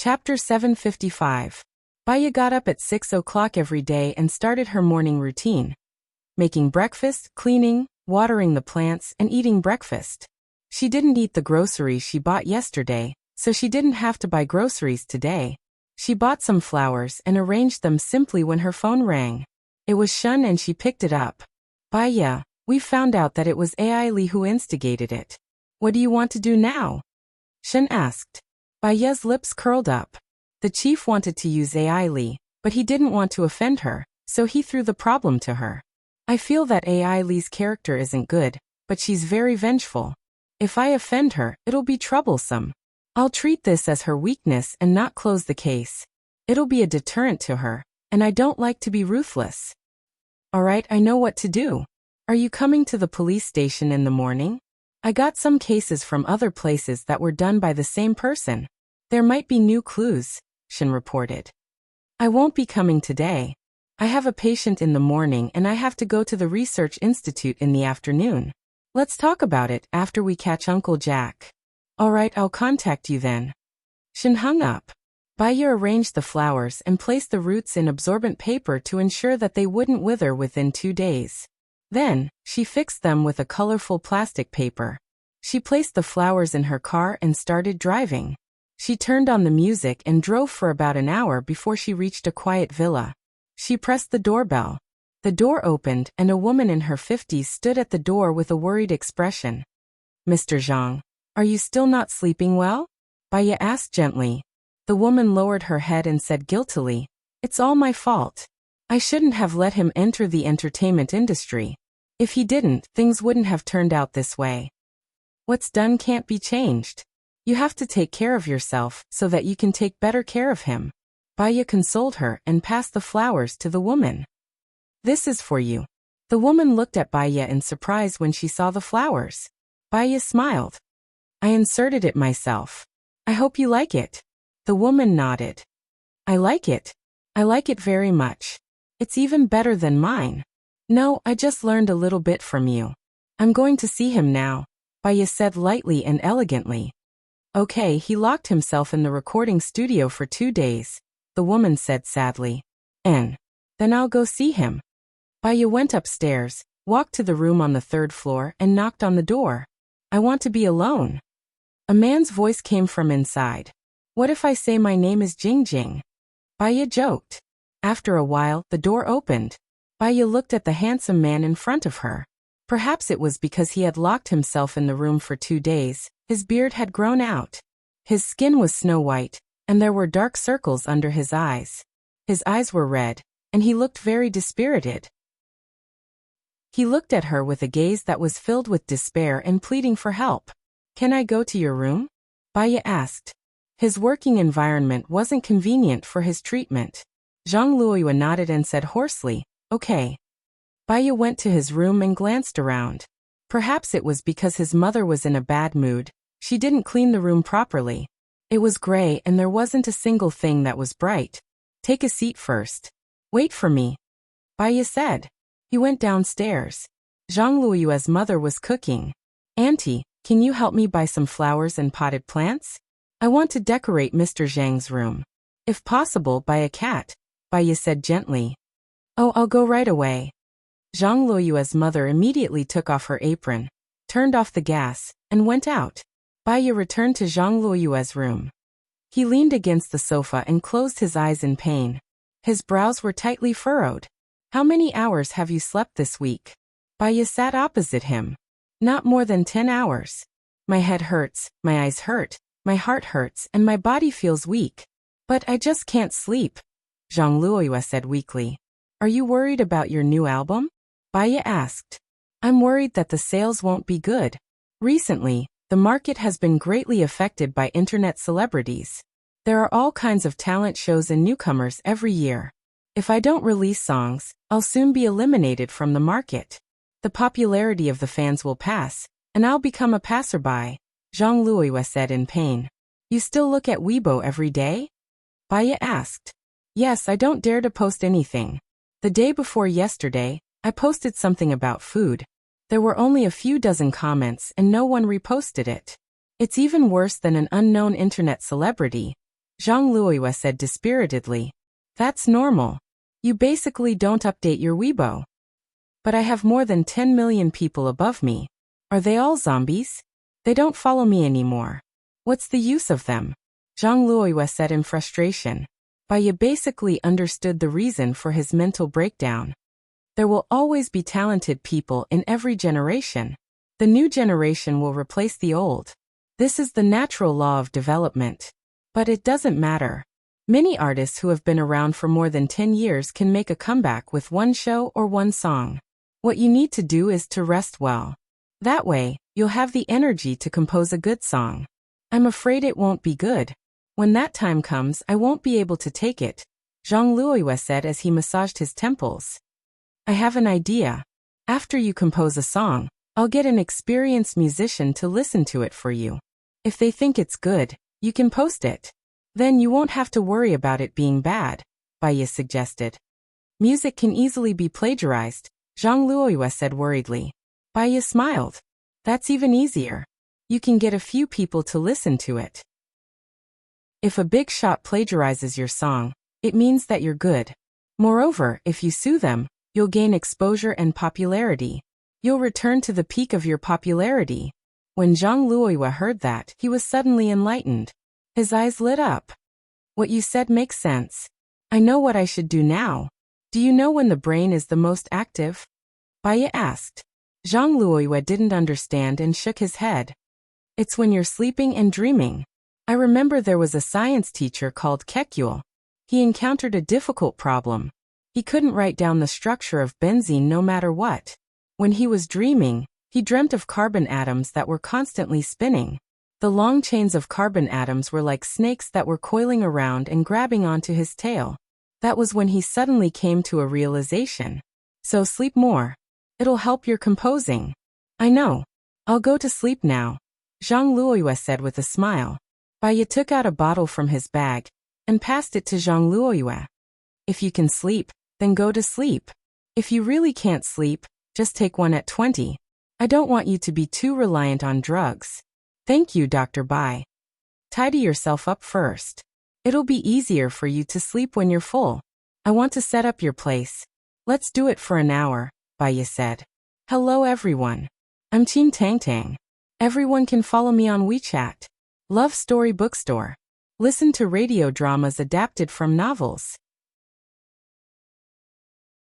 Chapter 755. Baya got up at 6 o'clock every day and started her morning routine. Making breakfast, cleaning, watering the plants, and eating breakfast. She didn't eat the groceries she bought yesterday, so she didn't have to buy groceries today. She bought some flowers and arranged them simply when her phone rang. It was Shun and she picked it up. Baya, we found out that it was AI Lee who instigated it. What do you want to do now? Shun asked. Baya's lips curled up. The chief wanted to use AI Lee, but he didn't want to offend her, so he threw the problem to her. I feel that AI Lee's character isn't good, but she's very vengeful. If I offend her, it'll be troublesome. I'll treat this as her weakness and not close the case. It'll be a deterrent to her, and I don't like to be ruthless. Alright, I know what to do. Are you coming to the police station in the morning? I got some cases from other places that were done by the same person. There might be new clues, Shin reported. I won't be coming today. I have a patient in the morning and I have to go to the research institute in the afternoon. Let's talk about it after we catch Uncle Jack. Alright, I'll contact you then. Shin hung up. Baya arranged the flowers and placed the roots in absorbent paper to ensure that they wouldn't wither within 2 days. Then, she fixed them with a colorful plastic paper. She placed the flowers in her car and started driving. She turned on the music and drove for about an hour before she reached a quiet villa. She pressed the doorbell. The door opened and a woman in her 50s stood at the door with a worried expression. Mr. Zhang, are you still not sleeping well? Baya asked gently. The woman lowered her head and said guiltily, It's all my fault. I shouldn't have let him enter the entertainment industry. If he didn't, things wouldn't have turned out this way. What's done can't be changed. You have to take care of yourself so that you can take better care of him. Baya consoled her and passed the flowers to the woman. This is for you. The woman looked at Baya in surprise when she saw the flowers. Baya smiled. I inserted it myself. I hope you like it. The woman nodded. I like it. I like it very much. It's even better than mine. No, I just learned a little bit from you. I'm going to see him now, Baya said lightly and elegantly. Okay, he locked himself in the recording studio for 2 days, the woman said sadly. Then I'll go see him. Baya went upstairs, walked to the room on the 3rd floor and knocked on the door. I want to be alone. A man's voice came from inside. What if I say my name is Jing Jing? Baya joked. After a while, the door opened. Baya looked at the handsome man in front of her. Perhaps it was because he had locked himself in the room for 2 days. His beard had grown out. His skin was snow white, and there were dark circles under his eyes. His eyes were red, and he looked very dispirited. He looked at her with a gaze that was filled with despair and pleading for help. Can I go to your room? Baya asked. His working environment wasn't convenient for his treatment. Zhang Luoyue nodded and said hoarsely, Okay. Baya went to his room and glanced around. Perhaps it was because his mother was in a bad mood. She didn't clean the room properly. It was gray and there wasn't a single thing that was bright. Take a seat first. Wait for me, Baya said. He went downstairs. Zhang Luoyue's mother was cooking. Auntie, can you help me buy some flowers and potted plants? I want to decorate Mr. Zhang's room. If possible, buy a cat, Baya said gently. Oh, I'll go right away. Zhang Luoyue's mother immediately took off her apron, turned off the gas, and went out. Baya returned to Zhang Luoyue's room. He leaned against the sofa and closed his eyes in pain. His brows were tightly furrowed. How many hours have you slept this week? Baya sat opposite him. Not more than 10 hours. My head hurts, my eyes hurt, my heart hurts, and my body feels weak. But I just can't sleep, Zhang Luoyue said weakly. Are you worried about your new album? Baya asked. I'm worried that the sales won't be good. Recently, the market has been greatly affected by internet celebrities. There are all kinds of talent shows and newcomers every year. If I don't release songs, I'll soon be eliminated from the market. The popularity of the fans will pass, and I'll become a passerby, Zhang Luoyue said in pain. You still look at Weibo every day? Baya asked. Yes, I don't dare to post anything. The day before yesterday, I posted something about food. There were only a few dozen comments and no one reposted it. It's even worse than an unknown internet celebrity. Zhang Luoyue said dispiritedly. That's normal. You basically don't update your Weibo. But I have more than 10 million people above me. Are they all zombies? They don't follow me anymore. What's the use of them? Zhang Luoyue said in frustration. Baiye basically understood the reason for his mental breakdown. There will always be talented people in every generation. The new generation will replace the old. This is the natural law of development. But it doesn't matter. Many artists who have been around for more than 10 years can make a comeback with one show or one song. What you need to do is to rest well. That way, you'll have the energy to compose a good song. I'm afraid it won't be good. When that time comes, I won't be able to take it, Zhang Luoyue said as he massaged his temples. I have an idea. After you compose a song, I'll get an experienced musician to listen to it for you. If they think it's good, you can post it. Then you won't have to worry about it being bad, Baiye suggested. Music can easily be plagiarized, Zhang Luoyue said worriedly. Baiye smiled. That's even easier. You can get a few people to listen to it. If a big shot plagiarizes your song, it means that you're good. Moreover, if you sue them, you'll gain exposure and popularity. You'll return to the peak of your popularity. When Zhang Luoyue heard that, he was suddenly enlightened. His eyes lit up. What you said makes sense. I know what I should do now. Do you know when the brain is the most active? Baiye asked. Zhang Luoyue didn't understand and shook his head. It's when you're sleeping and dreaming. I remember there was a science teacher called Kekyul. He encountered a difficult problem. He couldn't write down the structure of benzene no matter what. When he was dreaming, he dreamt of carbon atoms that were constantly spinning. The long chains of carbon atoms were like snakes that were coiling around and grabbing onto his tail. That was when he suddenly came to a realization. So sleep more. It'll help your composing. I know. I'll go to sleep now, Zhang Luoyue said with a smile. Baiye took out a bottle from his bag and passed it to Zhang Luoyue. If you can sleep, then go to sleep. If you really can't sleep, just take one at 20. I don't want you to be too reliant on drugs. Thank you, Dr. Bai. Tidy yourself up first. It'll be easier for you to sleep when you're full. I want to set up your place. Let's do it for an hour, Baiye said. Hello everyone. I'm Qin Tang Tang. Everyone can follow me on WeChat. Love Story Bookstore. Listen to radio dramas adapted from novels.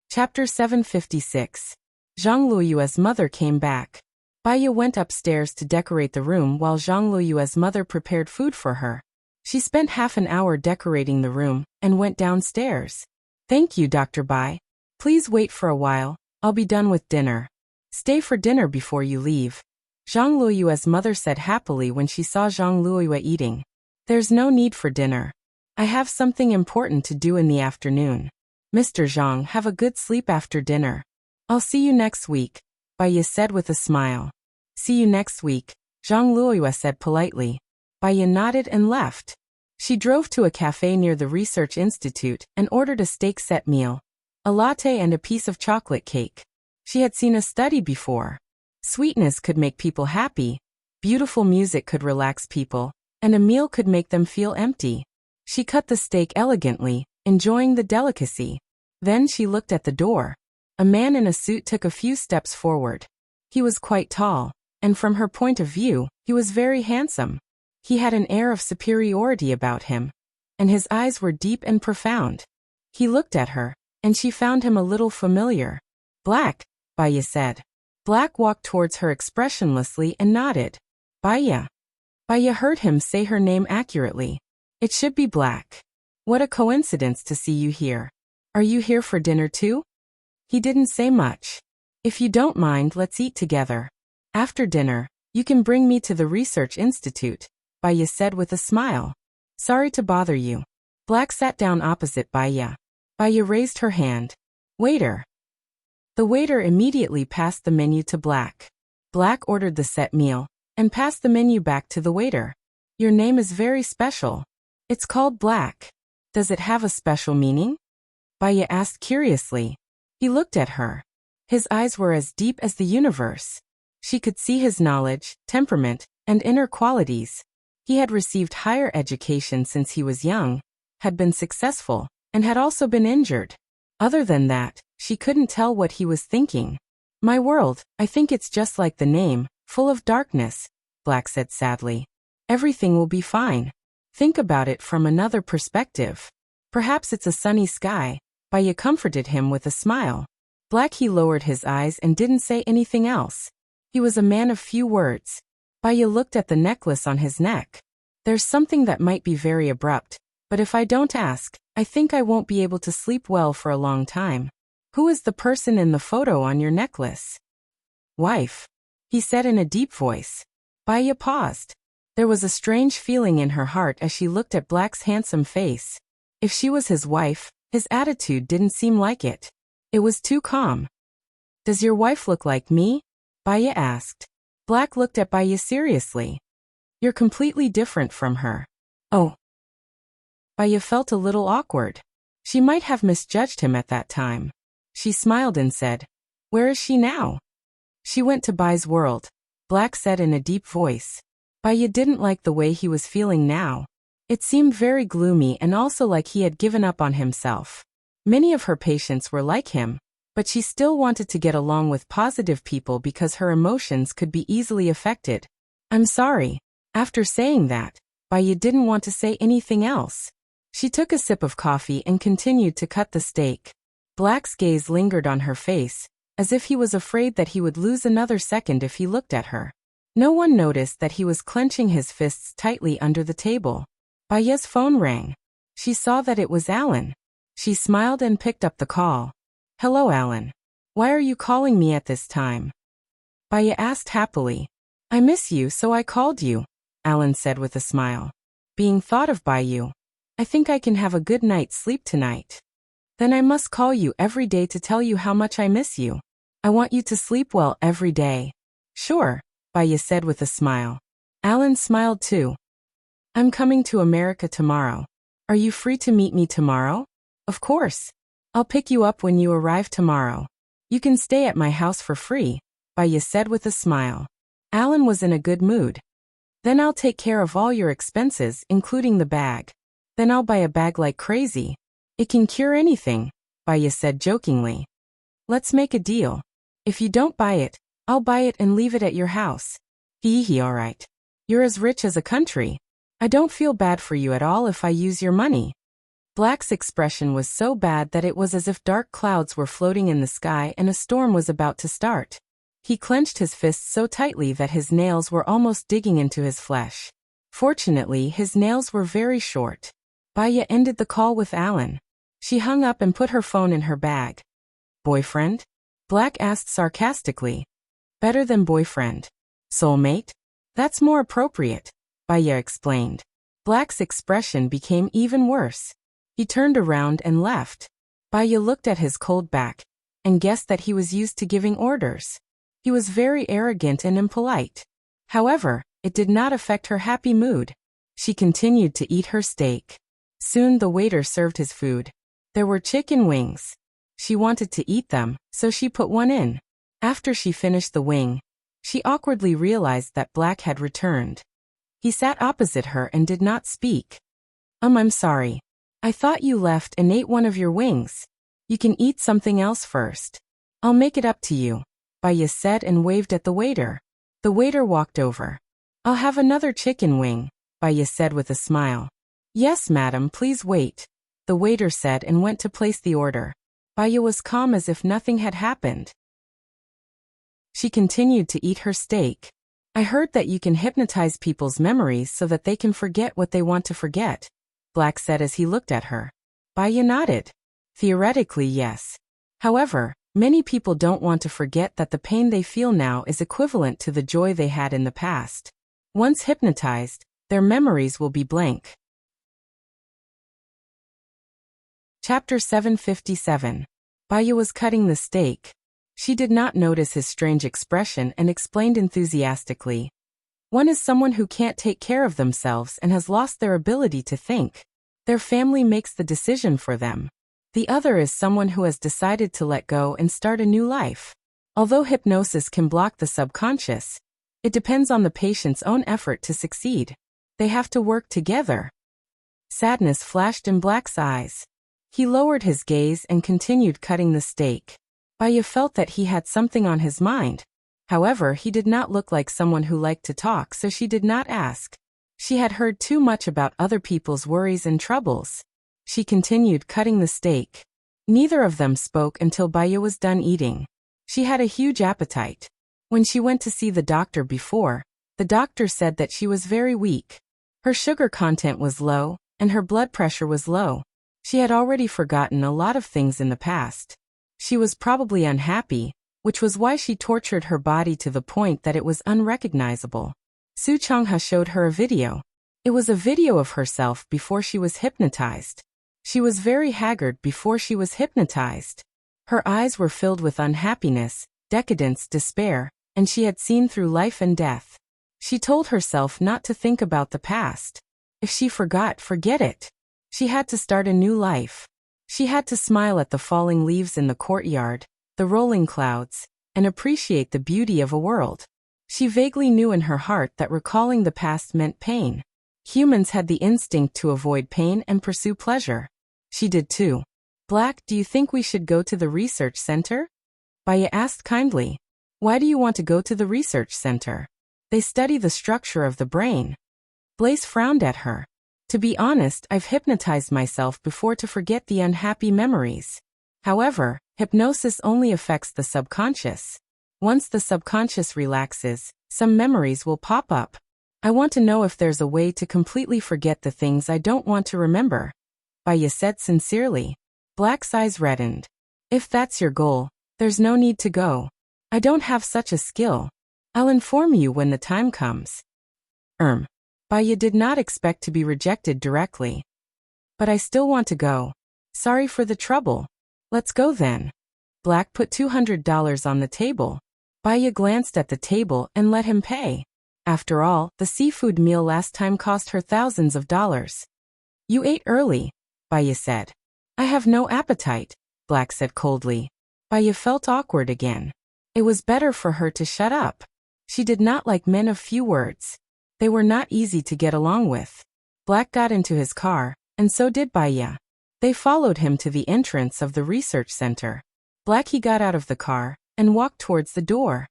Chapter 756. Zhang Luoyue's mother came back. Baiye went upstairs to decorate the room while Zhang Luoyue's mother prepared food for her. She spent half an hour decorating the room and went downstairs. Thank you, Dr. Bai. Please wait for a while. I'll be done with dinner. Stay for dinner before you leave, Zhang Luoyue's mother said happily when she saw Zhang Luoyue eating. There's no need for dinner. I have something important to do in the afternoon. Mr. Zhang, have a good sleep after dinner. I'll see you next week, Baiye said with a smile. See you next week, Zhang Luoyue said politely. Baiye nodded and left. She drove to a cafe near the Research Institute and ordered a steak set meal, a latte and a piece of chocolate cake. She had seen a study before. Sweetness could make people happy, beautiful music could relax people, and a meal could make them feel empty. She cut the steak elegantly, enjoying the delicacy. Then she looked at the door. A man in a suit took a few steps forward. He was quite tall, and from her point of view, he was very handsome. He had an air of superiority about him, and his eyes were deep and profound. He looked at her, and she found him a little familiar. Black, Baiye said. Black walked towards her expressionlessly and nodded. Baiye. Baiye heard him say her name accurately. It should be Black. What a coincidence to see you here. Are you here for dinner too? He didn't say much. If you don't mind, let's eat together. After dinner, you can bring me to the Research Institute, Baiye said with a smile. Sorry to bother you. Black sat down opposite Baiye. Baiye raised her hand. Waiter. The waiter immediately passed the menu to Black. Black ordered the set meal and passed the menu back to the waiter. Your name is very special. It's called Black. Does it have a special meaning? Baiye asked curiously. He looked at her. His eyes were as deep as the universe. She could see his knowledge, temperament, and inner qualities. He had received higher education since he was young, had been successful, and had also been injured. Other than that, she couldn't tell what he was thinking. My world, I think it's just like the name, full of darkness, Black said sadly. Everything will be fine. Think about it from another perspective. Perhaps it's a sunny sky. Baya comforted him with a smile. Black he lowered his eyes and didn't say anything else. He was a man of few words. Baya looked at the necklace on his neck. There's something that might be very abrupt, but if I don't ask, I think I won't be able to sleep well for a long time. Who is the person in the photo on your necklace? Wife, he said in a deep voice. Baya paused. There was a strange feeling in her heart as she looked at Black's handsome face. If she was his wife, his attitude didn't seem like it. It was too calm. Does your wife look like me? Baya asked. Black looked at Baya seriously. You're completely different from her. Oh. Baya felt a little awkward. She might have misjudged him at that time. She smiled and said, Where is she now? She went to Bai's world, Black said in a deep voice. Baya didn't like the way he was feeling now. It seemed very gloomy and also like he had given up on himself. Many of her patients were like him, but she still wanted to get along with positive people because her emotions could be easily affected. I'm sorry. After saying that, Baya didn't want to say anything else. She took a sip of coffee and continued to cut the steak. Black's gaze lingered on her face, as if he was afraid that he would lose another second if he looked at her. No one noticed that he was clenching his fists tightly under the table. Baya's phone rang. She saw that it was Alan. She smiled and picked up the call. Hello, Alan. Why are you calling me at this time? Baya asked happily. I miss you, so I called you, Alan said with a smile. Being thought of by you. I think I can have a good night's sleep tonight. Then I must call you every day to tell you how much I miss you. I want you to sleep well every day. Sure, Baya said with a smile. Alan smiled too. I'm coming to America tomorrow. Are you free to meet me tomorrow? Of course. I'll pick you up when you arrive tomorrow. You can stay at my house for free, Baya said with a smile. Alan was in a good mood. Then I'll take care of all your expenses, including the bag. Then I'll buy a bag like crazy. It can cure anything, Baya said jokingly. Let's make a deal. If you don't buy it, I'll buy it and leave it at your house. Hee alright. You're as rich as a country. I don't feel bad for you at all if I use your money. Black's expression was so bad that it was as if dark clouds were floating in the sky and a storm was about to start. He clenched his fists so tightly that his nails were almost digging into his flesh. Fortunately, his nails were very short. Baya ended the call with Alan. She hung up and put her phone in her bag. Boyfriend? Black asked sarcastically. Better than boyfriend. Soulmate? That's more appropriate, Baya explained. Black's expression became even worse. He turned around and left. Baya looked at his cold back and guessed that he was used to giving orders. He was very arrogant and impolite. However, it did not affect her happy mood. She continued to eat her steak. Soon the waiter served his food. There were chicken wings. She wanted to eat them, so she put one in. After she finished the wing, she awkwardly realized that Black had returned. He sat opposite her and did not speak. I'm sorry. I thought you left and ate one of your wings. You can eat something else first. I'll make it up to you, Baya said and waved at the waiter. The waiter walked over. I'll have another chicken wing, Baya said with a smile. Yes, madam, please wait, the waiter said and went to place the order. Baya was calm as if nothing had happened. She continued to eat her steak. I heard that you can hypnotize people's memories so that they can forget what they want to forget, Black said as he looked at her. Baya nodded. Theoretically, yes. However, many people don't want to forget that the pain they feel now is equivalent to the joy they had in the past. Once hypnotized, their memories will be blank. Chapter 757. Baya was cutting the steak. She did not notice his strange expression and explained enthusiastically. One is someone who can't take care of themselves and has lost their ability to think. Their family makes the decision for them. The other is someone who has decided to let go and start a new life. Although hypnosis can block the subconscious, it depends on the patient's own effort to succeed. They have to work together. Sadness flashed in Black's eyes. He lowered his gaze and continued cutting the steak. Baya felt that he had something on his mind. However, he did not look like someone who liked to talk, so she did not ask. She had heard too much about other people's worries and troubles. She continued cutting the steak. Neither of them spoke until Baya was done eating. She had a huge appetite. When she went to see the doctor before, the doctor said that she was very weak. Her sugar content was low, and her blood pressure was low. She had already forgotten a lot of things in the past. She was probably unhappy, which was why she tortured her body to the point that it was unrecognizable. Su Changha showed her a video. It was a video of herself before she was hypnotized. She was very haggard before she was hypnotized. Her eyes were filled with unhappiness, decadence, despair, and she had seen through life and death. She told herself not to think about the past. If she forgot, forget it. She had to start a new life. She had to smile at the falling leaves in the courtyard, the rolling clouds, and appreciate the beauty of a world. She vaguely knew in her heart that recalling the past meant pain. Humans had the instinct to avoid pain and pursue pleasure. She did too. Black, do you think we should go to the research center? Baya asked kindly. Why do you want to go to the research center? They study the structure of the brain. Blaze frowned at her. To be honest, I've hypnotized myself before to forget the unhappy memories. However, hypnosis only affects the subconscious. Once the subconscious relaxes, some memories will pop up. I want to know if there's a way to completely forget the things I don't want to remember. Baya said sincerely. Black's eyes reddened. If that's your goal, there's no need to go. I don't have such a skill. I'll inform you when the time comes. Baya did not expect to be rejected directly. But I still want to go. Sorry for the trouble. Let's go then. Black put $200 on the table. Baya glanced at the table and let him pay. After all, the seafood meal last time cost her thousands of dollars. You ate early, Baya said. I have no appetite, Black said coldly. Baya felt awkward again. It was better for her to shut up. She did not like men of few words. They were not easy to get along with. Black got into his car, and so did Baya. They followed him to the entrance of the research center. He got out of the car and walked towards the door.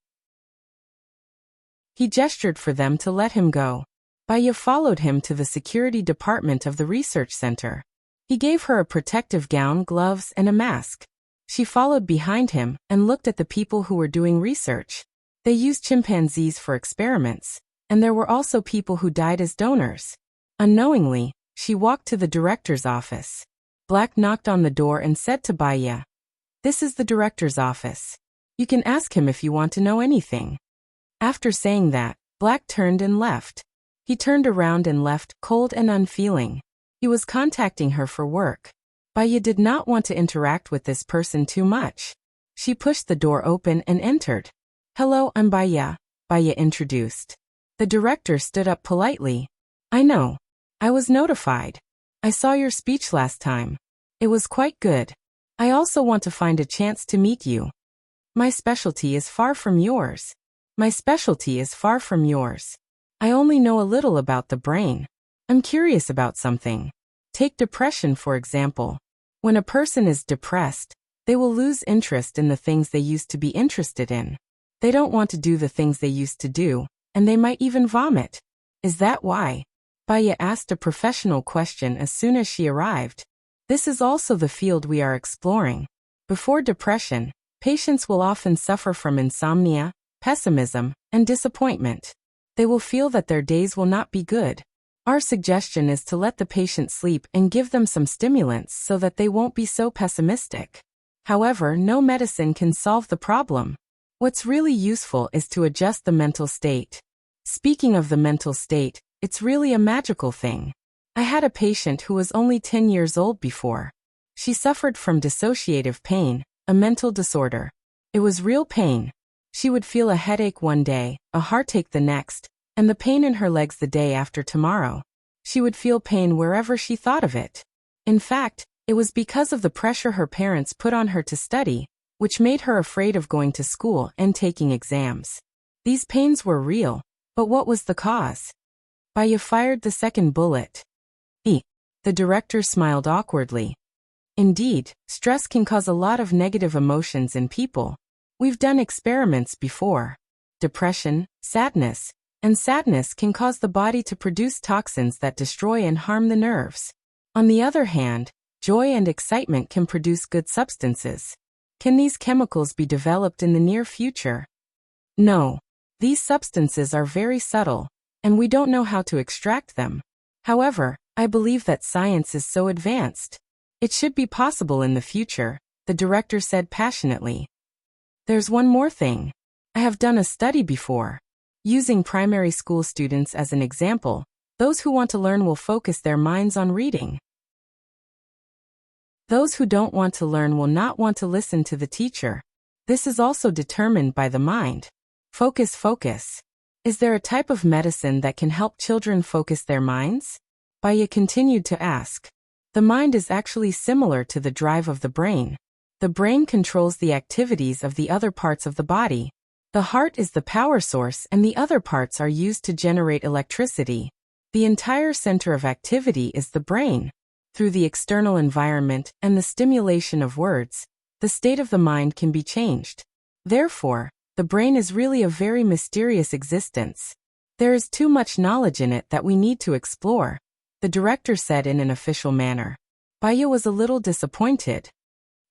He gestured for them to let him go. Baya followed him to the security department of the research center. He gave her a protective gown, gloves, and a mask. She followed behind him and looked at the people who were doing research. They used chimpanzees for experiments, and there were also people who died as donors. Unknowingly, she walked to the director's office. Black knocked on the door and said to Baya, "This is the director's office. You can ask him if you want to know anything." After saying that, Black turned and left. He turned around and left, cold and unfeeling. He was contacting her for work. Baya did not want to interact with this person too much. She pushed the door open and entered. "Hello, I'm Baya," Baya introduced. The director stood up politely. "I know. I was notified. I saw your speech last time. It was quite good. I also want to find a chance to meet you. My specialty is far from yours. My specialty is far from yours. I only know a little about the brain. I'm curious about something. Take depression, for example. When a person is depressed, they will lose interest in the things they used to be interested in. They don't want to do the things they used to do, and they might even vomit. Is that why?" Baya asked a professional question as soon as she arrived. This is also the field we are exploring. Before depression, patients will often suffer from insomnia, pessimism, and disappointment. They will feel that their days will not be good. Our suggestion is to let the patient sleep and give them some stimulants so that they won't be so pessimistic. However, no medicine can solve the problem. What's really useful is to adjust the mental state. Speaking of the mental state, it's really a magical thing. I had a patient who was only 10 years old before. She suffered from dissociative pain, a mental disorder. It was real pain. She would feel a headache one day, a heartache the next, and the pain in her legs the day after tomorrow. She would feel pain wherever she thought of it. In fact, it was because of the pressure her parents put on her to study, which made her afraid of going to school and taking exams. These pains were real, but what was the cause? Baya fired the second bullet. The director smiled awkwardly. Indeed, stress can cause a lot of negative emotions in people. We've done experiments before. Depression, sadness, and sadness can cause the body to produce toxins that destroy and harm the nerves. On the other hand, joy and excitement can produce good substances. Can these chemicals be developed in the near future? No. These substances are very subtle, and we don't know how to extract them. However, I believe that science is so advanced. It should be possible in the future, the director said passionately. There's one more thing. I have done a study before. Using primary school students as an example, those who want to learn will focus their minds on reading. Those who don't want to learn will not want to listen to the teacher. This is also determined by the mind. Focus. Is there a type of medicine that can help children focus their minds? Baya continued to ask. The mind is actually similar to the drive of the brain. The brain controls the activities of the other parts of the body. The heart is the power source and the other parts are used to generate electricity. The entire center of activity is the brain. Through the external environment and the stimulation of words, the state of the mind can be changed. Therefore, the brain is really a very mysterious existence. There is too much knowledge in it that we need to explore, the director said in an official manner. Baya was a little disappointed.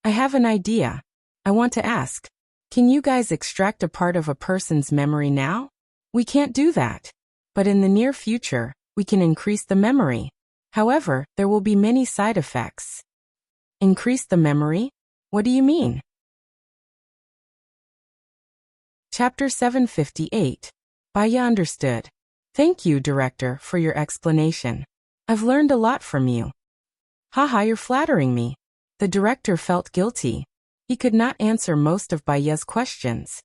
I have an idea. I want to ask. Can you guys extract a part of a person's memory now? We can't do that. But in the near future, we can increase the memory. However, there will be many side effects. Increase the memory? What do you mean? Chapter 758. Baya understood. Thank you, director, for your explanation. I've learned a lot from you. Haha, you're flattering me. The director felt guilty. He could not answer most of Baya's questions.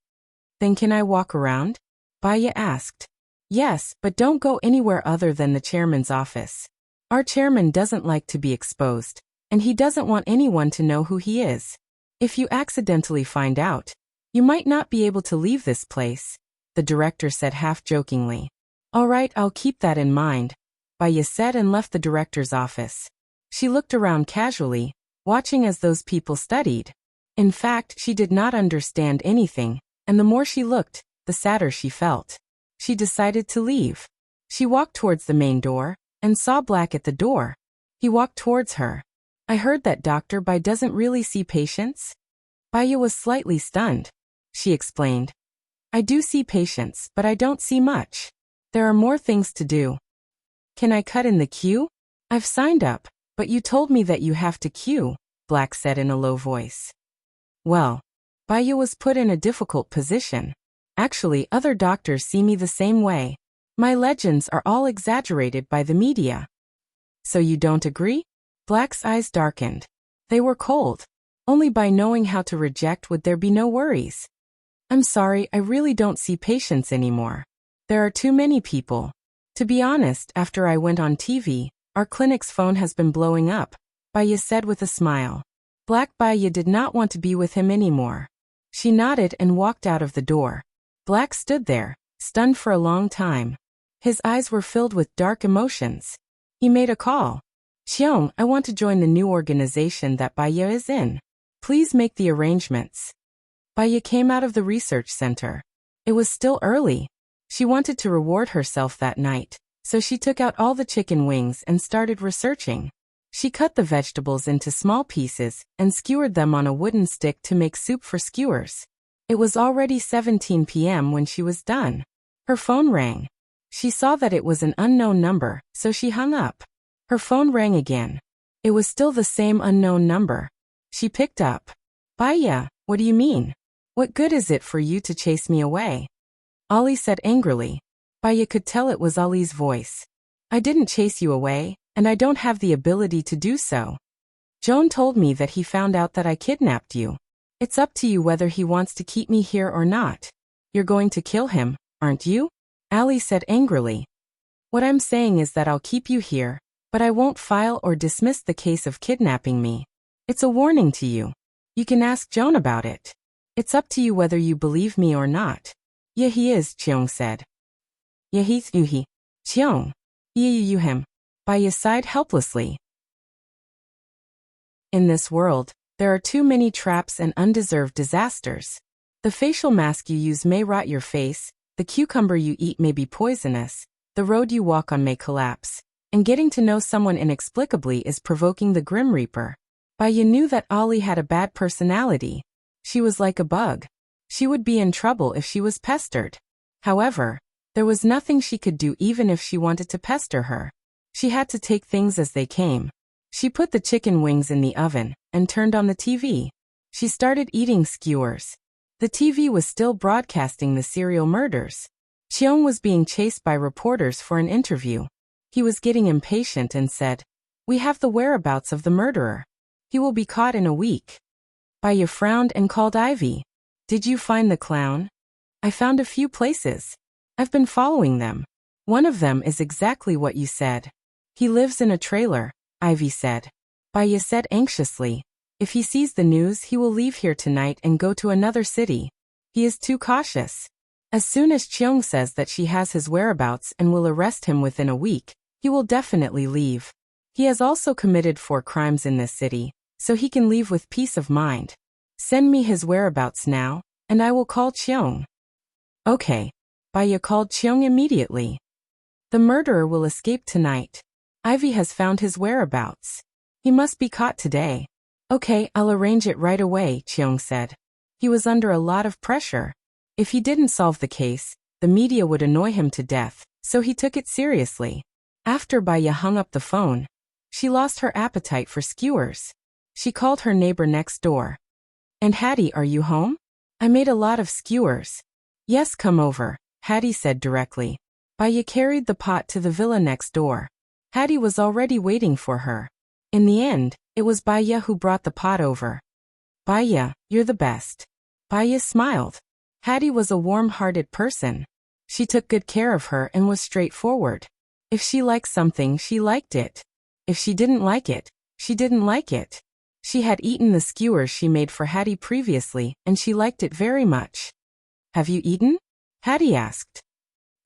Then can I walk around? Baya asked. Yes, but don't go anywhere other than the chairman's office. Our chairman doesn't like to be exposed, and he doesn't want anyone to know who he is. If you accidentally find out, you might not be able to leave this place, the director said half-jokingly. All right, I'll keep that in mind, Baya said and left the director's office. She looked around casually, watching as those people studied. In fact, she did not understand anything, and the more she looked, the sadder she felt. She decided to leave. She walked towards the main door, and saw Black at the door. He walked towards her. I heard that Dr. Bai doesn't really see patients? Baya was slightly stunned. She explained. I do see patients, but I don't see much. There are more things to do. Can I cut in the queue? I've signed up, but you told me that you have to queue, Black said in a low voice. Well, Baya was put in a difficult position. Actually, other doctors see me the same way. My legends are all exaggerated by the media. So you don't agree? Black's eyes darkened. They were cold. Only by knowing how to reject would there be no worries. I'm sorry, I really don't see patients anymore. There are too many people. To be honest, after I went on TV, our clinic's phone has been blowing up, Baya said with a smile. Black Baya did not want to be with him anymore. She nodded and walked out of the door. Black stood there, stunned for a long time. His eyes were filled with dark emotions. He made a call. Xiong, I want to join the new organization that Baya is in. Please make the arrangements. Baya came out of the research center. It was still early. She wanted to reward herself that night, so she took out all the chicken wings and started researching. She cut the vegetables into small pieces and skewered them on a wooden stick to make soup for skewers. It was already 17 p.m. when she was done. Her phone rang. She saw that it was an unknown number, so she hung up. Her phone rang again. It was still the same unknown number. She picked up. Baya, what do you mean? What good is it for you to chase me away? Ali said angrily. Baya could tell it was Ali's voice. I didn't chase you away, and I don't have the ability to do so. Joan told me that he found out that I kidnapped you. It's up to you whether he wants to keep me here or not. You're going to kill him, aren't you? Ali said angrily. What I'm saying is that I'll keep you here, but I won't file or dismiss the case of kidnapping me. It's a warning to you. You can ask Joan about it. It's up to you whether you believe me or not. Yeah, he is, Cheong said. Yeah, he's Yuhi. Cheong, him. Baya sighed helplessly. In this world, there are too many traps and undeserved disasters. The facial mask you use may rot your face, the cucumber you eat may be poisonous, the road you walk on may collapse, and getting to know someone inexplicably is provoking the Grim Reaper. Baya knew that Ollie had a bad personality. She was like a bug. She would be in trouble if she was pestered. However, there was nothing she could do even if she wanted to pester her. She had to take things as they came. She put the chicken wings in the oven and turned on the TV. She started eating skewers. The TV was still broadcasting the serial murders. Cheong was being chased by reporters for an interview. He was getting impatient and said, "We have the whereabouts of the murderer. He will be caught in a week." Baya frowned and called Ivy. "Did you find the clown?" "I found a few places. I've been following them. One of them is exactly what you said. He lives in a trailer," Ivy said. Baya said anxiously, "If he sees the news, he will leave here tonight and go to another city. He is too cautious. As soon as Cheong says that she has his whereabouts and will arrest him within a week, he will definitely leave. He has also committed 4 crimes in this city, so he can leave with peace of mind. Send me his whereabouts now, and I will call Cheong." "Okay." Baya called Cheong immediately. "The murderer will escape tonight. Ivy has found his whereabouts. He must be caught today." "Okay, I'll arrange it right away," Cheong said. He was under a lot of pressure. If he didn't solve the case, the media would annoy him to death, so he took it seriously. After Baya hung up the phone, she lost her appetite for skewers. She called her neighbor next door. "And Hattie, are you home? I made a lot of skewers." "Yes, come over," Hattie said directly. Baya carried the pot to the villa next door. Hattie was already waiting for her. In the end, it was Baya who brought the pot over. "Baya, you're the best." Baya smiled. Hattie was a warm-hearted person. She took good care of her and was straightforward. If she liked something, she liked it. If she didn't like it, she didn't like it. She had eaten the skewers she made for Hattie previously, and she liked it very much. "Have you eaten?" Hattie asked.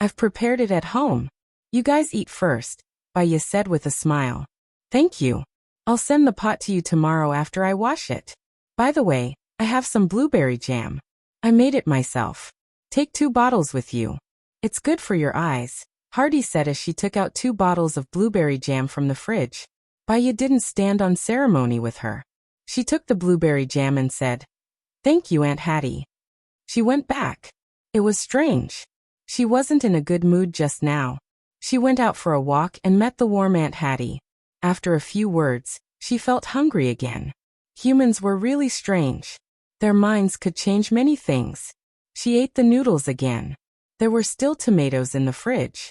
"I've prepared it at home. You guys eat first," Baya said with a smile. "Thank you. I'll send the pot to you tomorrow after I wash it. By the way, I have some blueberry jam. I made it myself. Take 2 bottles with you. It's good for your eyes," Hardy said as she took out 2 bottles of blueberry jam from the fridge. Baya didn't stand on ceremony with her. She took the blueberry jam and said, "Thank you, Aunt Hattie." She went back. It was strange. She wasn't in a good mood just now. She went out for a walk and met the warm Aunt Hattie. After a few words, she felt hungry again. Humans were really strange. Their minds could change many things. She ate the noodles again. There were still tomatoes in the fridge.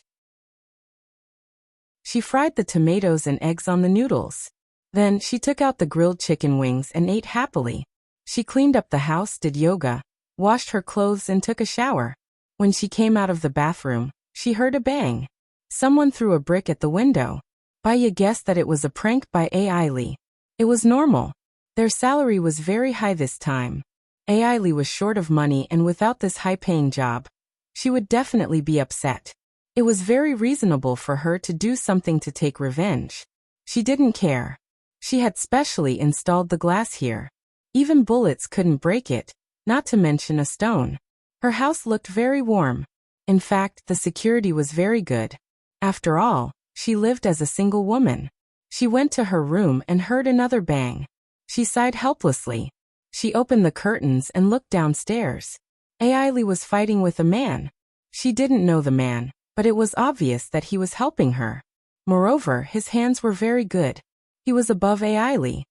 She fried the tomatoes and eggs on the noodles. Then she took out the grilled chicken wings and ate happily. She cleaned up the house, did yoga, washed her clothes and took a shower. When she came out of the bathroom, she heard a bang. Someone threw a brick at the window. Baya guessed that it was a prank by Ailey. It was normal. Their salary was very high this time. Ailey was short of money, and without this high-paying job, she would definitely be upset. It was very reasonable for her to do something to take revenge. She didn't care. She had specially installed the glass here. Even bullets couldn't break it, not to mention a stone. Her house looked very warm. In fact, the security was very good. After all, she lived as a single woman. She went to her room and heard another bang. She sighed helplessly. She opened the curtains and looked downstairs. Ailey was fighting with a man. She didn't know the man, but it was obvious that he was helping her. Moreover, his hands were very good. He was above Ailey.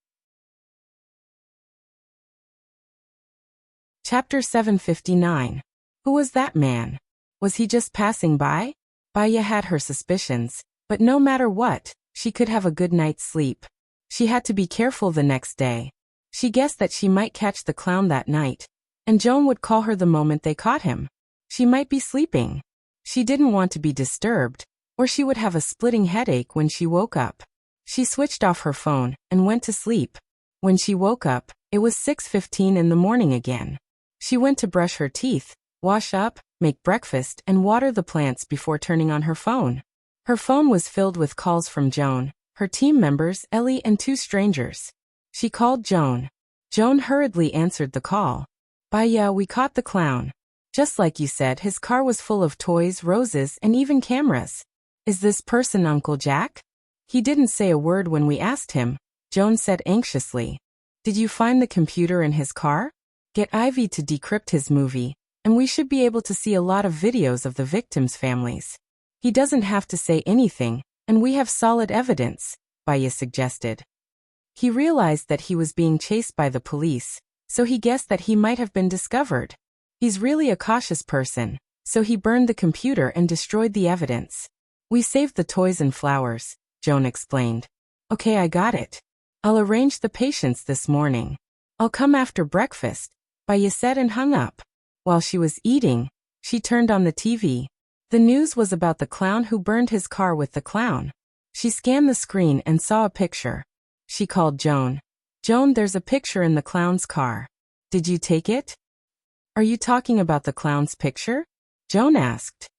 Chapter 759. Who was that man? Was he just passing by? Baya had her suspicions, but no matter what, she could have a good night's sleep. She had to be careful the next day. She guessed that she might catch the clown that night, and Joan would call her the moment they caught him. She might be sleeping. She didn't want to be disturbed, or she would have a splitting headache when she woke up. She switched off her phone and went to sleep. When she woke up, it was 6:15 in the morning again. She went to brush her teeth, wash up, make breakfast, and water the plants before turning on her phone. Her phone was filled with calls from Joan, her team members, Ellie, and 2 strangers. She called Joan. Joan hurriedly answered the call. "Baya, we caught the clown. Just like you said, his car was full of toys, roses, and even cameras. Is this person Uncle Jack?" "He didn't say a word when we asked him," Joan said anxiously. "Did you find the computer in his car? Get Ivy to decrypt his movie, and we should be able to see a lot of videos of the victims' families. He doesn't have to say anything, and we have solid evidence," Baya suggested. He realized that he was being chased by the police, so he guessed that he might have been discovered. He's really a cautious person, so he burned the computer and destroyed the evidence. "We saved the toys and flowers," Joan explained. "Okay, I got it. I'll arrange the patients this morning. I'll come after breakfast," Baya said and hung up. While she was eating, she turned on the TV. The news was about the clown who burned his car with the clown. She scanned the screen and saw a picture. She called Joan. "Joan, there's a picture in the clown's car. Did you take it?" "Are you talking about the clown's picture?" Joan asked.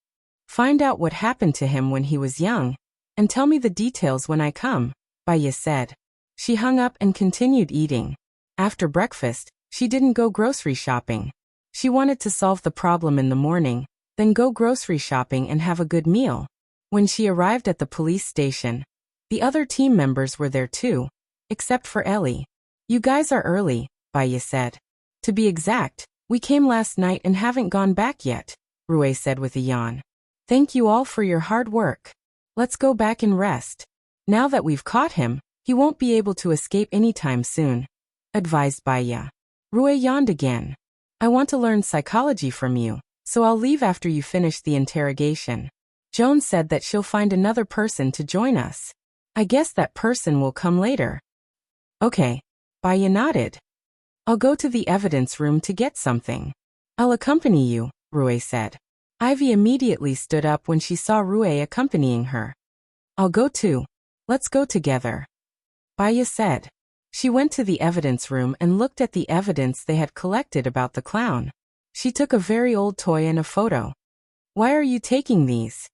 "Find out what happened to him when he was young, and tell me the details when I come," Baya said. She hung up and continued eating. After breakfast, she didn't go grocery shopping. She wanted to solve the problem in the morning, then go grocery shopping and have a good meal. When she arrived at the police station, the other team members were there too, except for Ellie. "You guys are early," Baya said. "To be exact, we came last night and haven't gone back yet," Rue said with a yawn. "Thank you all for your hard work. Let's go back and rest. Now that we've caught him, he won't be able to escape anytime soon," advised Baya. Rue yawned again. "I want to learn psychology from you, so I'll leave after you finish the interrogation. Joan said that she'll find another person to join us. I guess that person will come later." "Okay," Baya nodded. "I'll go to the evidence room to get something." "I'll accompany you," Rue said. Ivy immediately stood up when she saw Rue accompanying her. "I'll go too. Let's go together," Baya said. She went to the evidence room and looked at the evidence they had collected about the clown. She took a very old toy and a photo. "Why are you taking these?"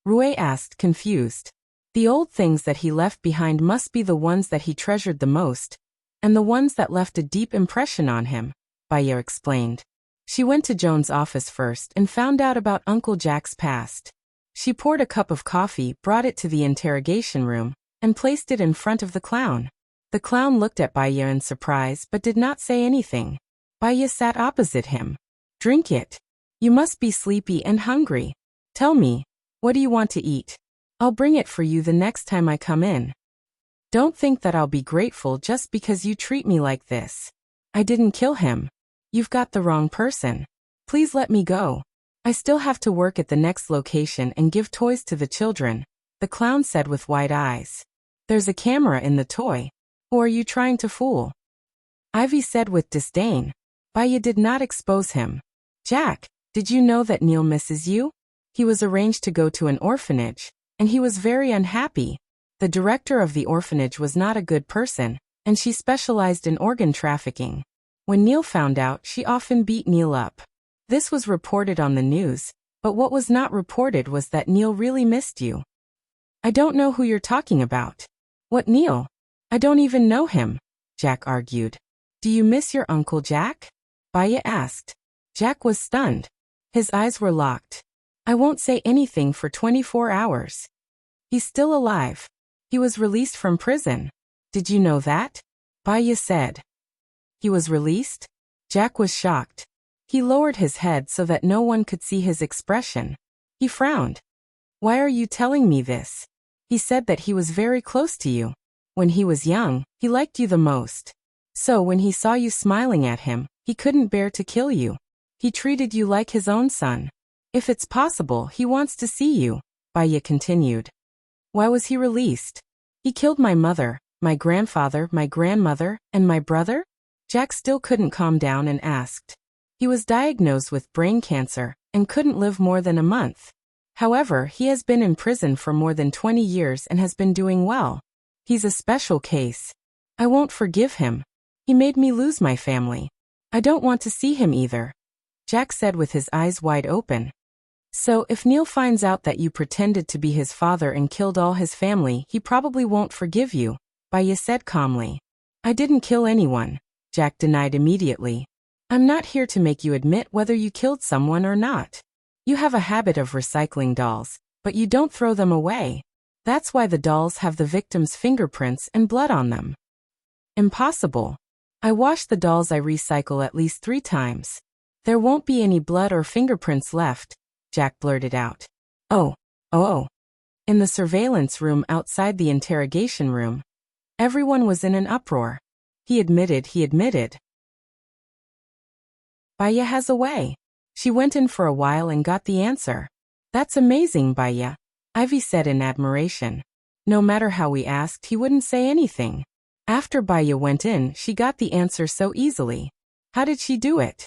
Rue asked, confused. "The old things that he left behind must be the ones that he treasured the most, and the ones that left a deep impression on him," Baya explained. She went to Joan's office first and found out about Uncle Jack's past. She poured a cup of coffee, brought it to the interrogation room, and placed it in front of the clown. The clown looked at Baya in surprise but did not say anything. Baya sat opposite him. "Drink it. You must be sleepy and hungry. Tell me, what do you want to eat? I'll bring it for you the next time I come in. Don't think that I'll be grateful just because you treat me like this. I didn't kill him. You've got the wrong person. Please let me go. I still have to work at the next location and give toys to the children," the clown said with wide eyes. "There's a camera in the toy. Who are you trying to fool?" Ivy said with disdain. Baya did not expose him. "Jack, did you know that Neil misses you? He was arranged to go to an orphanage, and he was very unhappy. The director of the orphanage was not a good person, and she specialized in organ trafficking. When Neil found out, she often beat Neil up. This was reported on the news, but what was not reported was that Neil really missed you." "I don't know who you're talking about." "What Neil? I don't even know him," Jack argued. "Do you miss your Uncle Jack?" Baya asked. Jack was stunned. His eyes were locked. "I won't say anything for 24 hours. He's still alive. He was released from prison. Did you know that?" Baya said. "He was released?" Jack was shocked. He lowered his head so that no one could see his expression. He frowned. "Why are you telling me this? He said that he was very close to you. When he was young, he liked you the most. So when he saw you smiling at him, he couldn't bear to kill you. He treated you like his own son. If it's possible, he wants to see you," Baya continued. "Why was he released?" "He killed my mother, my grandfather, my grandmother, and my brother?" Jack still couldn't calm down and asked. "He was diagnosed with brain cancer and couldn't live more than a month. However, he has been in prison for more than 20 years and has been doing well. He's a special case. I won't forgive him. He made me lose my family. I don't want to see him either," Jack said with his eyes wide open. So, if Neil finds out that you pretended to be his father and killed all his family, he probably won't forgive you, Baya said calmly. I didn't kill anyone, Jack denied immediately. I'm not here to make you admit whether you killed someone or not. You have a habit of recycling dolls, but you don't throw them away. That's why the dolls have the victim's fingerprints and blood on them. Impossible. I wash the dolls I recycle at least 3 times. There won't be any blood or fingerprints left, Jack blurted out. Oh. In the surveillance room outside the interrogation room, everyone was in an uproar. He admitted. Baya has a way. She went in for a while and got the answer. That's amazing, Baya, Ivy said in admiration. No matter how we asked, he wouldn't say anything. After Baya went in, she got the answer so easily. How did she do it?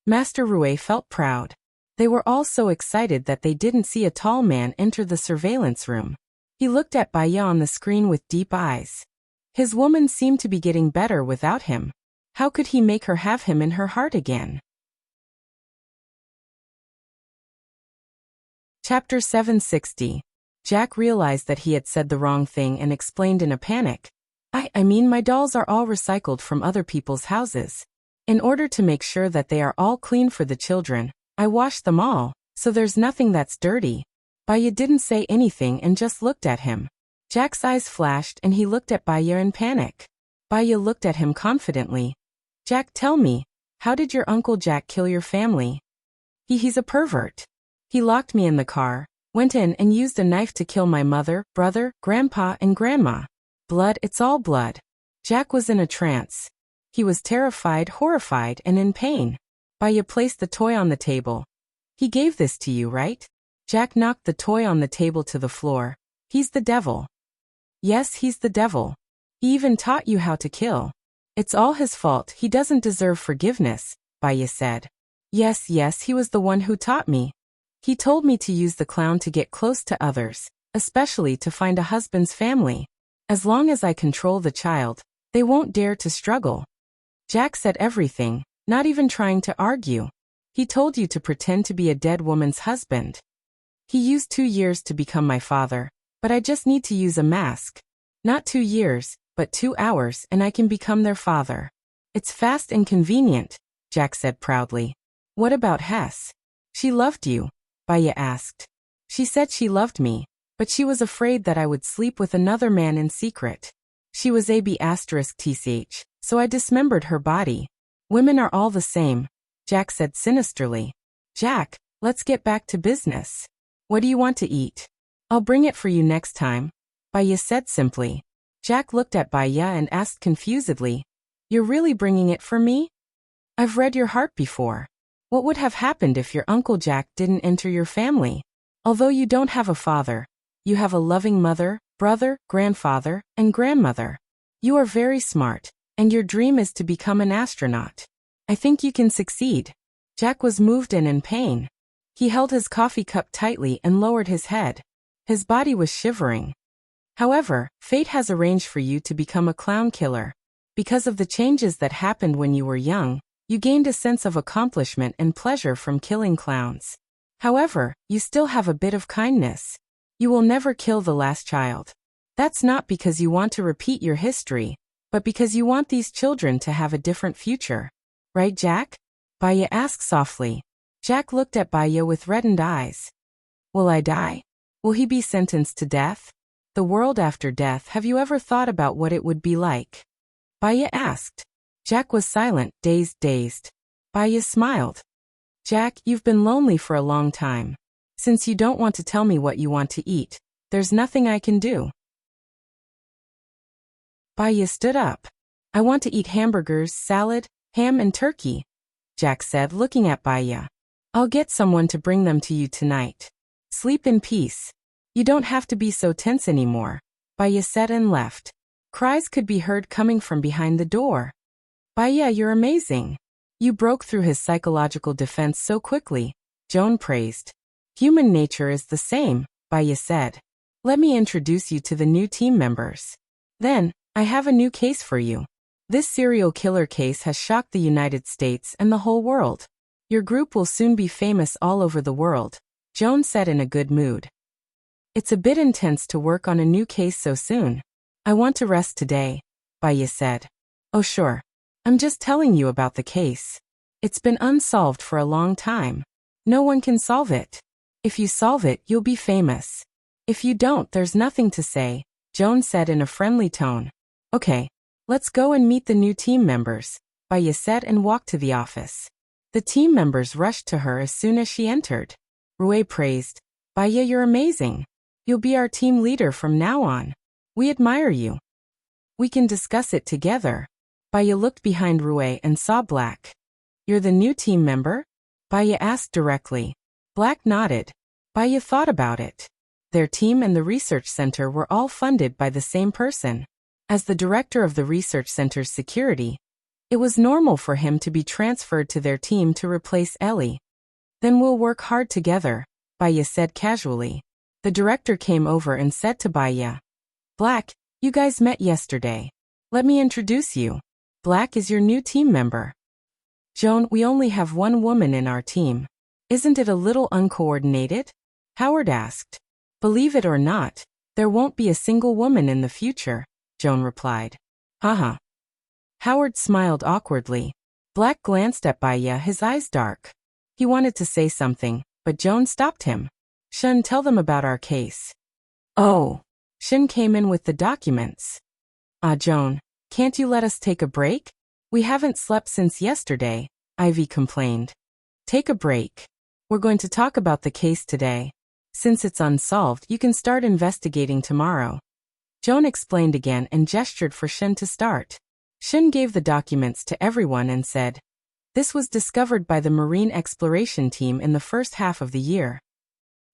Master Rue felt proud. They were all so excited that they didn't see a tall man enter the surveillance room. He looked at Baya on the screen with deep eyes. His woman seemed to be getting better without him. How could he make her have him in her heart again? Chapter 760. Jack realized that he had said the wrong thing and explained in a panic. I mean my dolls are all recycled from other people's houses. In order to make sure that they are all clean for the children, I washed them all, so there's nothing that's dirty. Baya didn't say anything and just looked at him. Jack's eyes flashed and he looked at Baya in panic. Baya looked at him confidently. Jack, tell me, how did your Uncle Jack kill your family? He's a pervert. He locked me in the car, went in and used a knife to kill my mother, brother, grandpa and grandma. Blood, it's all blood. Jack was in a trance. He was terrified, horrified and in pain. Baya placed the toy on the table. He gave this to you, right? Jack knocked the toy on the table to the floor. He's the devil. Yes, he's the devil. He even taught you how to kill. It's all his fault, he doesn't deserve forgiveness, Baya said. Yes, he was the one who taught me. He told me to use the clown to get close to others, especially to find a husband's family. As long as I control the child, they won't dare to struggle. Jack said everything, not even trying to argue. He told you to pretend to be a dead woman's husband. He used 2 years to become my father, but I just need to use a mask. Not 2 years, but 2 hours and I can become their father. It's fast and convenient, Jack said proudly. What about Hess? She loved you, Baya asked. She said she loved me, but she was afraid that I would sleep with another man in secret. She was AB*TCH, so I dismembered her body. Women are all the same, Jack said sinisterly. Jack, let's get back to business. What do you want to eat? I'll bring it for you next time, Baya said simply. Jack looked at Baya and asked confusedly, You're really bringing it for me? I've read your heart before. What would have happened if your Uncle Jack didn't enter your family? Although you don't have a father, you have a loving mother, brother, grandfather, and grandmother. You are very smart, and your dream is to become an astronaut. I think you can succeed. Jack was moved and in pain. He held his coffee cup tightly and lowered his head. His body was shivering. However, fate has arranged for you to become a clown killer. Because of the changes that happened when you were young, you gained a sense of accomplishment and pleasure from killing clowns. However, you still have a bit of kindness. You will never kill the last child. That's not because you want to repeat your history, but because you want these children to have a different future. Right, Jack? Baya asked softly. Jack looked at Baya with reddened eyes. Will I die? Will he be sentenced to death? The world after death, have you ever thought about what it would be like? Baya asked. Jack was silent, dazed. Baya smiled. Jack, you've been lonely for a long time. Since you don't want to tell me what you want to eat, there's nothing I can do. Baya stood up. I want to eat hamburgers, salad, ham and turkey, Jack said, looking at Baya. I'll get someone to bring them to you tonight. Sleep in peace. You don't have to be so tense anymore, Baya said and left. Cries could be heard coming from behind the door. Baya, you're amazing. You broke through his psychological defense so quickly, Joan praised. Human nature is the same, Baya said. Let me introduce you to the new team members. Then, I have a new case for you. This serial killer case has shocked the United States and the whole world. Your group will soon be famous all over the world. Joan said in a good mood. It's a bit intense to work on a new case so soon. I want to rest today, Baya said. Oh sure. I'm just telling you about the case. It's been unsolved for a long time. No one can solve it. If you solve it, you'll be famous. If you don't, there's nothing to say, Joan said in a friendly tone. Okay, let's go and meet the new team members, Baya said and walked to the office. The team members rushed to her as soon as she entered. Rui praised, Baya, you're amazing. You'll be our team leader from now on. We admire you. We can discuss it together. Baya looked behind Rui and saw Black. You're the new team member? Baya asked directly. Black nodded. Baya thought about it. Their team and the research center were all funded by the same person. As the director of the research center's security, it was normal for him to be transferred to their team to replace Ellie. Then we'll work hard together, Baya said casually. The director came over and said to Baya, Black, you guys met yesterday. Let me introduce you. Black is your new team member. Joan, we only have one woman in our team. Isn't it a little uncoordinated? Howard asked. Believe it or not, there won't be a single woman in the future, Joan replied. Haha. Howard smiled awkwardly. Black glanced at Baya, his eyes dark. He wanted to say something, but Joan stopped him. Shun, tell them about our case. Oh. Shin came in with the documents. Joan, can't you let us take a break? We haven't slept since yesterday, Ivy complained. Take a break. We're going to talk about the case today. Since it's unsolved, you can start investigating tomorrow. Joan explained again and gestured for Shin to start. Shin gave the documents to everyone and said, This was discovered by the Marine Exploration Team in the first half of the year.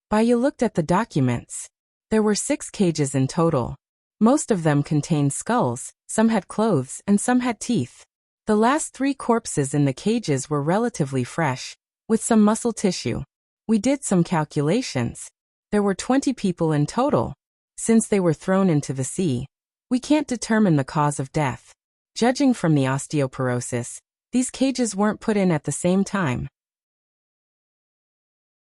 Baya looked at the documents. There were 6 cages in total. Most of them contained skulls, some had clothes, and some had teeth. The last 3 corpses in the cages were relatively fresh, with some muscle tissue. We did some calculations. There were 20 people in total. Since they were thrown into the sea, we can't determine the cause of death. Judging from the osteoporosis, these cages weren't put in at the same time.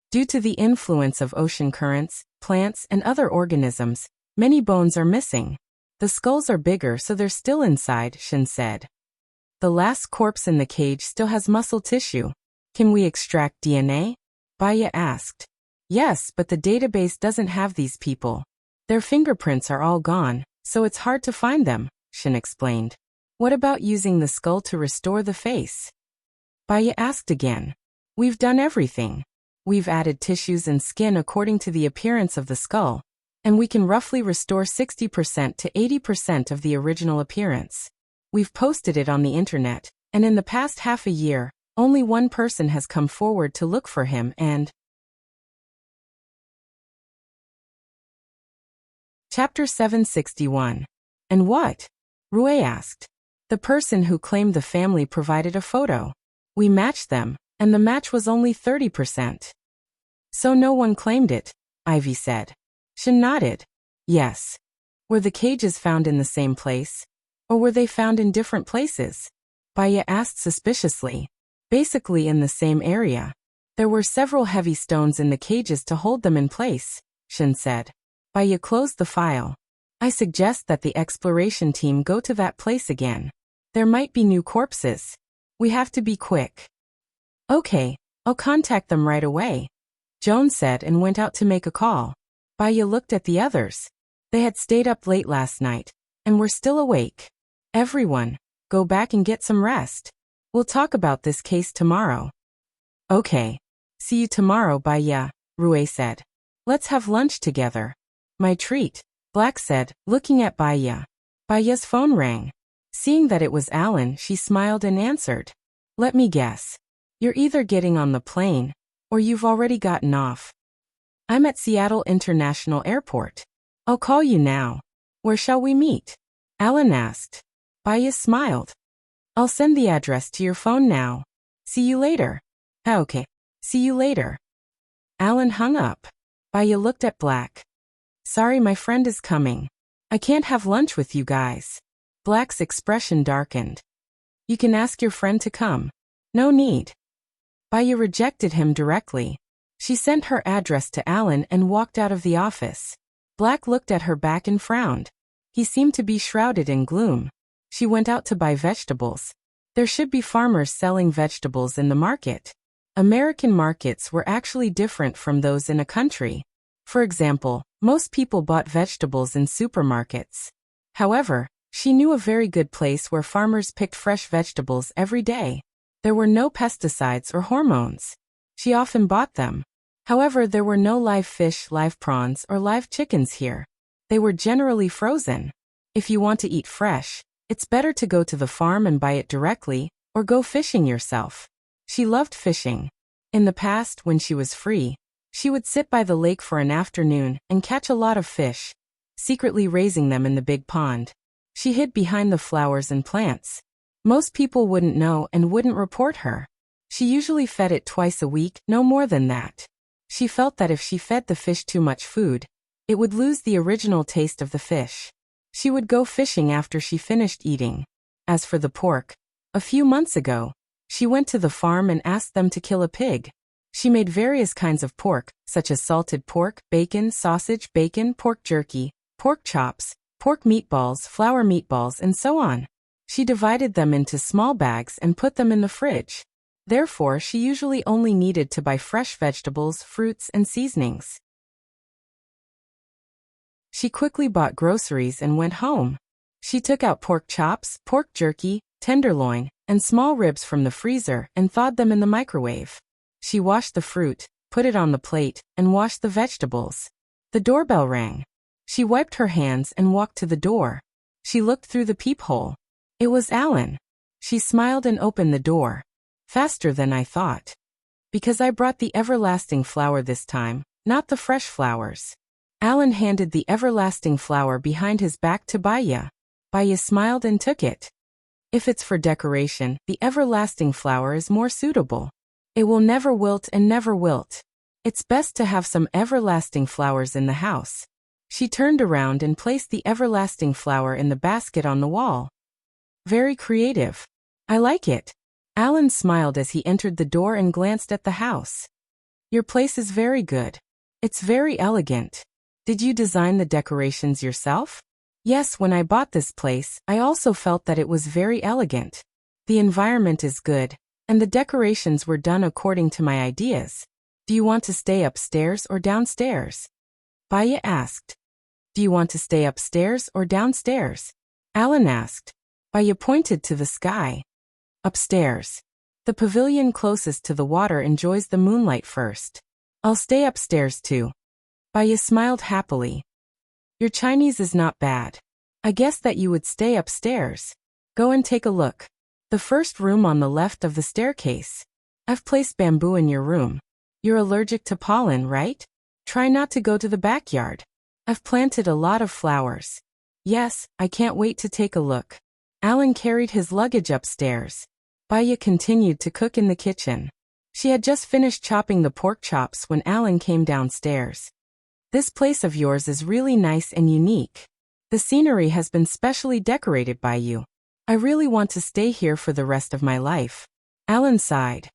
Due to the influence of ocean currents, plants, and other organisms, many bones are missing. The skulls are bigger, so they're still inside, Shin said. The last corpse in the cage still has muscle tissue. Can we extract DNA? Baya asked. Yes, but the database doesn't have these people. Their fingerprints are all gone, so it's hard to find them, Shin explained. What about using the skull to restore the face? Baya asked again. We've done everything. We've added tissues and skin according to the appearance of the skull, and we can roughly restore 60% to 80% of the original appearance. We've posted it on the internet, and in the past half a year, only one person has come forward to look for him and... Chapter 761. And what? Rui asked. The person who claimed the family provided a photo. We matched them, and the match was only 30%. So no one claimed it, Ivy said. Shin nodded. Yes. Were the cages found in the same place? Or were they found in different places? Baya asked suspiciously. Basically in the same area. There were several heavy stones in the cages to hold them in place, Shin said. Baya closed the file. I suggest that the exploration team go to that place again. There might be new corpses. We have to be quick. Okay, I'll contact them right away, Joan said and went out to make a call. Baya looked at the others. They had stayed up late last night, and were still awake. Everyone, go back and get some rest. We'll talk about this case tomorrow. Okay. See you tomorrow, Baya, Rui said. Let's have lunch together. My treat, Black said, looking at Baya. Baya's phone rang. Seeing that it was Alan, she smiled and answered. Let me guess. You're either getting on the plane, or you've already gotten off. I'm at Seattle International Airport. I'll call you now. Where shall we meet? Alan asked. Baya smiled. I'll send the address to your phone now. See you later. Okay. See you later. Alan hung up. Baya looked at Black. Sorry, my friend is coming. I can't have lunch with you guys. Black's expression darkened. You can ask your friend to come. No need. Baya rejected him directly. She sent her address to Alan and walked out of the office. Black looked at her back and frowned. He seemed to be shrouded in gloom. She went out to buy vegetables. There should be farmers selling vegetables in the market. American markets were actually different from those in a country. For example, most people bought vegetables in supermarkets. However, she knew a very good place where farmers picked fresh vegetables every day. There were no pesticides or hormones. She often bought them. However, there were no live fish, live prawns, or live chickens here. They were generally frozen. If you want to eat fresh, it's better to go to the farm and buy it directly, or go fishing yourself. She loved fishing. In the past, when she was free, she would sit by the lake for an afternoon and catch a lot of fish, secretly raising them in the big pond. She hid behind the flowers and plants. Most people wouldn't know and wouldn't report her. She usually fed it twice a week, no more than that. She felt that if she fed the fish too much food, it would lose the original taste of the fish. She would go fishing after she finished eating. As for the pork, a few months ago, she went to the farm and asked them to kill a pig. She made various kinds of pork, such as salted pork, bacon, sausage, bacon, pork jerky, pork chops, pork meatballs, flour meatballs, and so on. She divided them into small bags and put them in the fridge. Therefore, she usually only needed to buy fresh vegetables, fruits, and seasonings. She quickly bought groceries and went home. She took out pork chops, pork jerky, tenderloin, and small ribs from the freezer and thawed them in the microwave. She washed the fruit, put it on the plate, and washed the vegetables. The doorbell rang. She wiped her hands and walked to the door. She looked through the peephole. It was Alan. She smiled and opened the door. Faster than I thought. Because I brought the everlasting flower this time, not the fresh flowers. Alan handed the everlasting flower behind his back to Baya. Baya smiled and took it. If it's for decoration, the everlasting flower is more suitable. It will never wilt and never wilt. It's best to have some everlasting flowers in the house. She turned around and placed the everlasting flower in the basket on the wall. Very creative. I like it. Alan smiled as he entered the door and glanced at the house. Your place is very good. It's very elegant. Did you design the decorations yourself? Yes, when I bought this place, I also felt that it was very elegant. The environment is good, and the decorations were done according to my ideas. Do you want to stay upstairs or downstairs? Baya asked. Do you want to stay upstairs or downstairs? Alan asked. Baya pointed to the sky. Upstairs. The pavilion closest to the water enjoys the moonlight first. I'll stay upstairs too. Baya smiled happily. Your Chinese is not bad. I guess that you would stay upstairs. Go and take a look. The first room on the left of the staircase. I've placed bamboo in your room. You're allergic to pollen, right? Try not to go to the backyard. I've planted a lot of flowers. Yes, I can't wait to take a look. Alan carried his luggage upstairs. Baya continued to cook in the kitchen. She had just finished chopping the pork chops when Alan came downstairs. This place of yours is really nice and unique. The scenery has been specially decorated by you. I really want to stay here for the rest of my life. Alan sighed.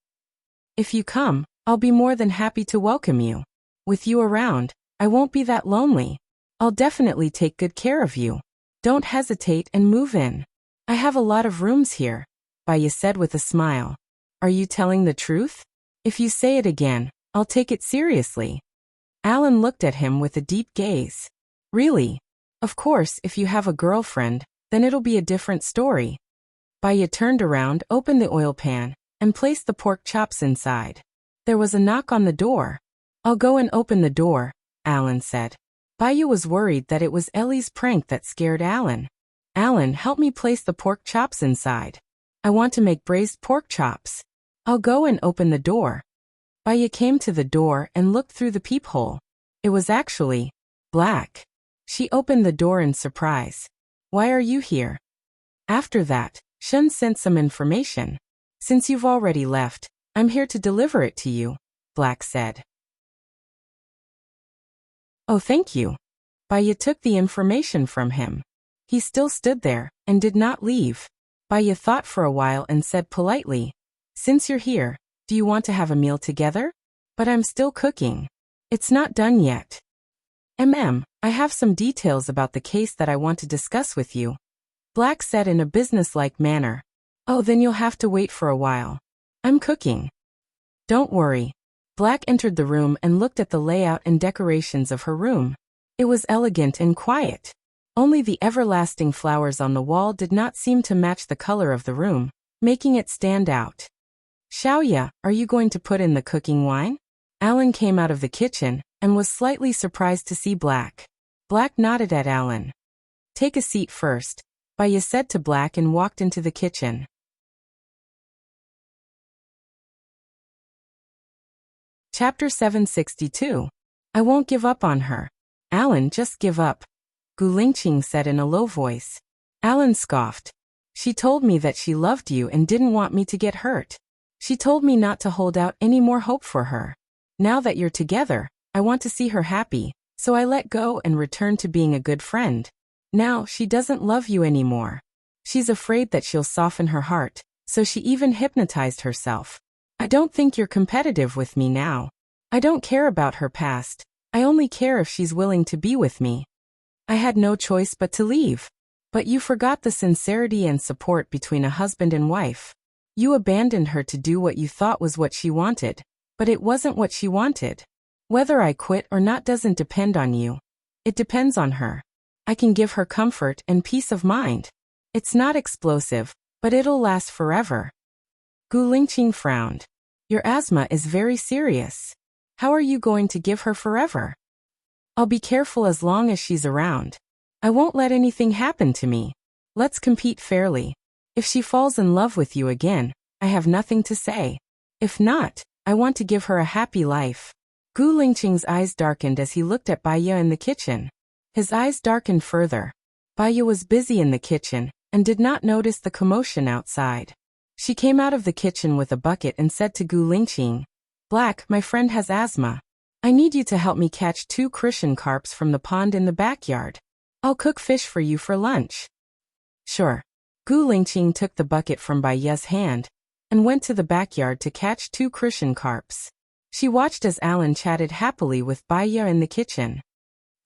If you come, I'll be more than happy to welcome you. With you around, I won't be that lonely. I'll definitely take good care of you. Don't hesitate and move in. I have a lot of rooms here, Baya said with a smile. Are you telling the truth? If you say it again, I'll take it seriously. Alan looked at him with a deep gaze. Really? Of course, if you have a girlfriend, then it'll be a different story. Baya turned around, opened the oil pan, and placed the pork chops inside. There was a knock on the door. I'll go and open the door, Alan said. Baya was worried that it was Ellie's prank that scared Alan. Alan, help me place the pork chops inside. I want to make braised pork chops. I'll go and open the door. Baya came to the door and looked through the peephole. It was actually black. She opened the door in surprise. Why are you here? After that, Shun sent some information. Since you've already left, I'm here to deliver it to you, Black said. Oh, thank you. Baya took the information from him. He still stood there and did not leave. Baya thought for a while and said politely, Since you're here, do you want to have a meal together? But I'm still cooking. It's not done yet. I have some details about the case that I want to discuss with you, Black said in a businesslike manner. Oh, then you'll have to wait for a while. I'm cooking. Don't worry. Black entered the room and looked at the layout and decorations of her room. It was elegant and quiet. Only the everlasting flowers on the wall did not seem to match the color of the room, making it stand out. Xiaoya, are you going to put in the cooking wine? Alan came out of the kitchen and was slightly surprised to see Black. Black nodded at Alan. Take a seat first, Baya said to Black and walked into the kitchen. Chapter 762. I won't give up on her. Alan, just give up, Gu Lingqing said in a low voice. Alan scoffed. She told me that she loved you and didn't want me to get hurt. She told me not to hold out any more hope for her. Now that you're together, I want to see her happy, so I let go and returned to being a good friend. Now, she doesn't love you anymore. She's afraid that she'll soften her heart, so she even hypnotized herself. I don't think you're competitive with me now. I don't care about her past. I only care if she's willing to be with me. I had no choice but to leave. But you forgot the sincerity and support between a husband and wife. You abandoned her to do what you thought was what she wanted, but it wasn't what she wanted. Whether I quit or not doesn't depend on you. It depends on her. I can give her comfort and peace of mind. It's not explosive, but it'll last forever. Gu Lingqing frowned. Your asthma is very serious. How are you going to give her forever? I'll be careful as long as she's around. I won't let anything happen to me. Let's compete fairly. If she falls in love with you again, I have nothing to say. If not, I want to give her a happy life. Gu Lingqing's eyes darkened as he looked at Baya in the kitchen. His eyes darkened further. Baya was busy in the kitchen and did not notice the commotion outside. She came out of the kitchen with a bucket and said to Gu Lingqing, Black, my friend has asthma. I need you to help me catch 2 crucian carps from the pond in the backyard. I'll cook fish for you for lunch. Sure. Gu Lingqing took the bucket from Baya's hand and went to the backyard to catch 2 crucian carps. She watched as Alan chatted happily with Baya in the kitchen.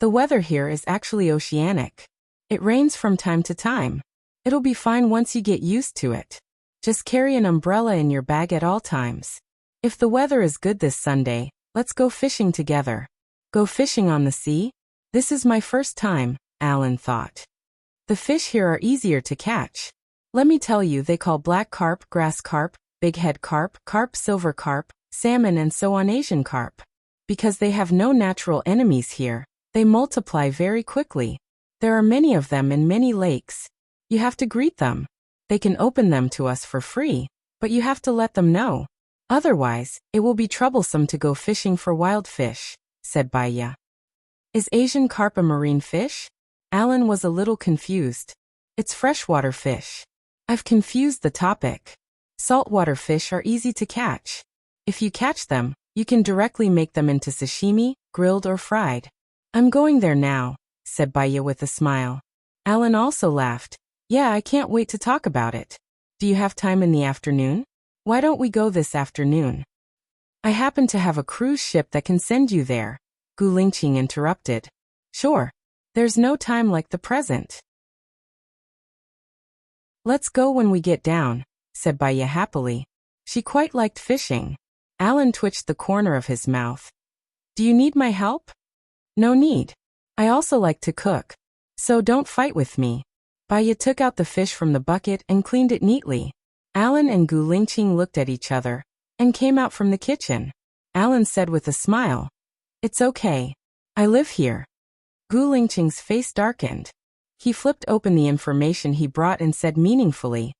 The weather here is actually oceanic. It rains from time to time. It'll be fine once you get used to it. Just carry an umbrella in your bag at all times. If the weather is good this Sunday, let's go fishing together. Go fishing on the sea? This is my first time, Alan thought. The fish here are easier to catch. Let me tell you, they call black carp, grass carp, bighead carp, carp, silver carp, salmon and so on Asian carp. Because they have no natural enemies here, they multiply very quickly. There are many of them in many lakes. You have to greet them. They can open them to us for free, but you have to let them know. Otherwise, it will be troublesome to go fishing for wild fish, said Baya. Is Asian carp a marine fish? Alan was a little confused. It's freshwater fish. I've confused the topic. Saltwater fish are easy to catch. If you catch them, you can directly make them into sashimi, grilled or fried. I'm going there now, said Baya with a smile. Alan also laughed. Yeah, I can't wait to talk about it. Do you have time in the afternoon? Why don't we go this afternoon? I happen to have a cruise ship that can send you there, Gu Lingqing interrupted. Sure. There's no time like the present. Let's go when we get down, said Baya happily. She quite liked fishing. Alan twitched the corner of his mouth. Do you need my help? No need. I also like to cook. So don't fight with me. Baya took out the fish from the bucket and cleaned it neatly. Alan and Gu Lingqing looked at each other and came out from the kitchen. Alan said with a smile, It's okay. I live here. Gu Lingqing's face darkened. He flipped open the information he brought and said meaningfully,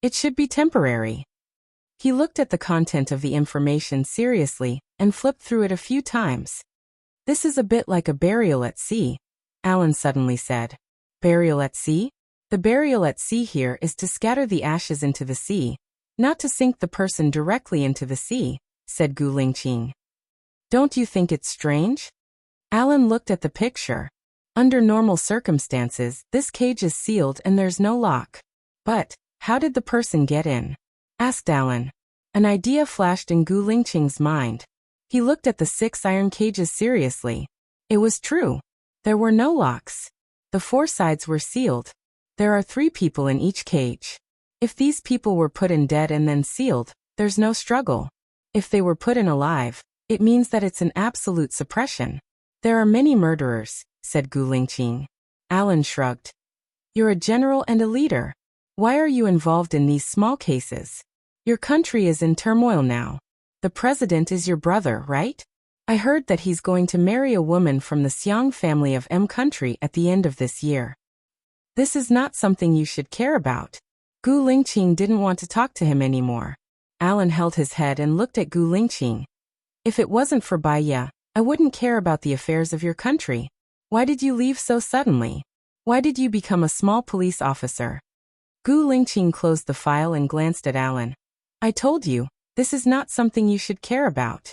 It should be temporary. He looked at the content of the information seriously and flipped through it a few times. This is a bit like a burial at sea, Alan suddenly said. Burial at sea? The burial at sea here is to scatter the ashes into the sea, not to sink the person directly into the sea, said Gu Lingqing. Don't you think it's strange? Alan looked at the picture. Under normal circumstances, this cage is sealed and there's no lock. But, how did the person get in? Asked Alan. An idea flashed in Gu Lingqing's mind. He looked at the 6 iron cages seriously. It was true. There were no locks. The 4 sides were sealed. There are 3 people in each cage. If these people were put in dead and then sealed, there's no struggle. If they were put in alive, it means that it's an absolute suppression. There are many murderers, said Gu Lingqing. Alan shrugged. You're a general and a leader. Why are you involved in these small cases? Your country is in turmoil now. The president is your brother, right? I heard that he's going to marry a woman from the Xiang family of M country at the end of this year. This is not something you should care about. Gu Lingqing didn't want to talk to him anymore. Alan held his head and looked at Gu Lingqing. If it wasn't for Bai Ye, I wouldn't care about the affairs of your country. Why did you leave so suddenly? Why did you become a small police officer? Gu Lingqing closed the file and glanced at Alan. I told you, this is not something you should care about.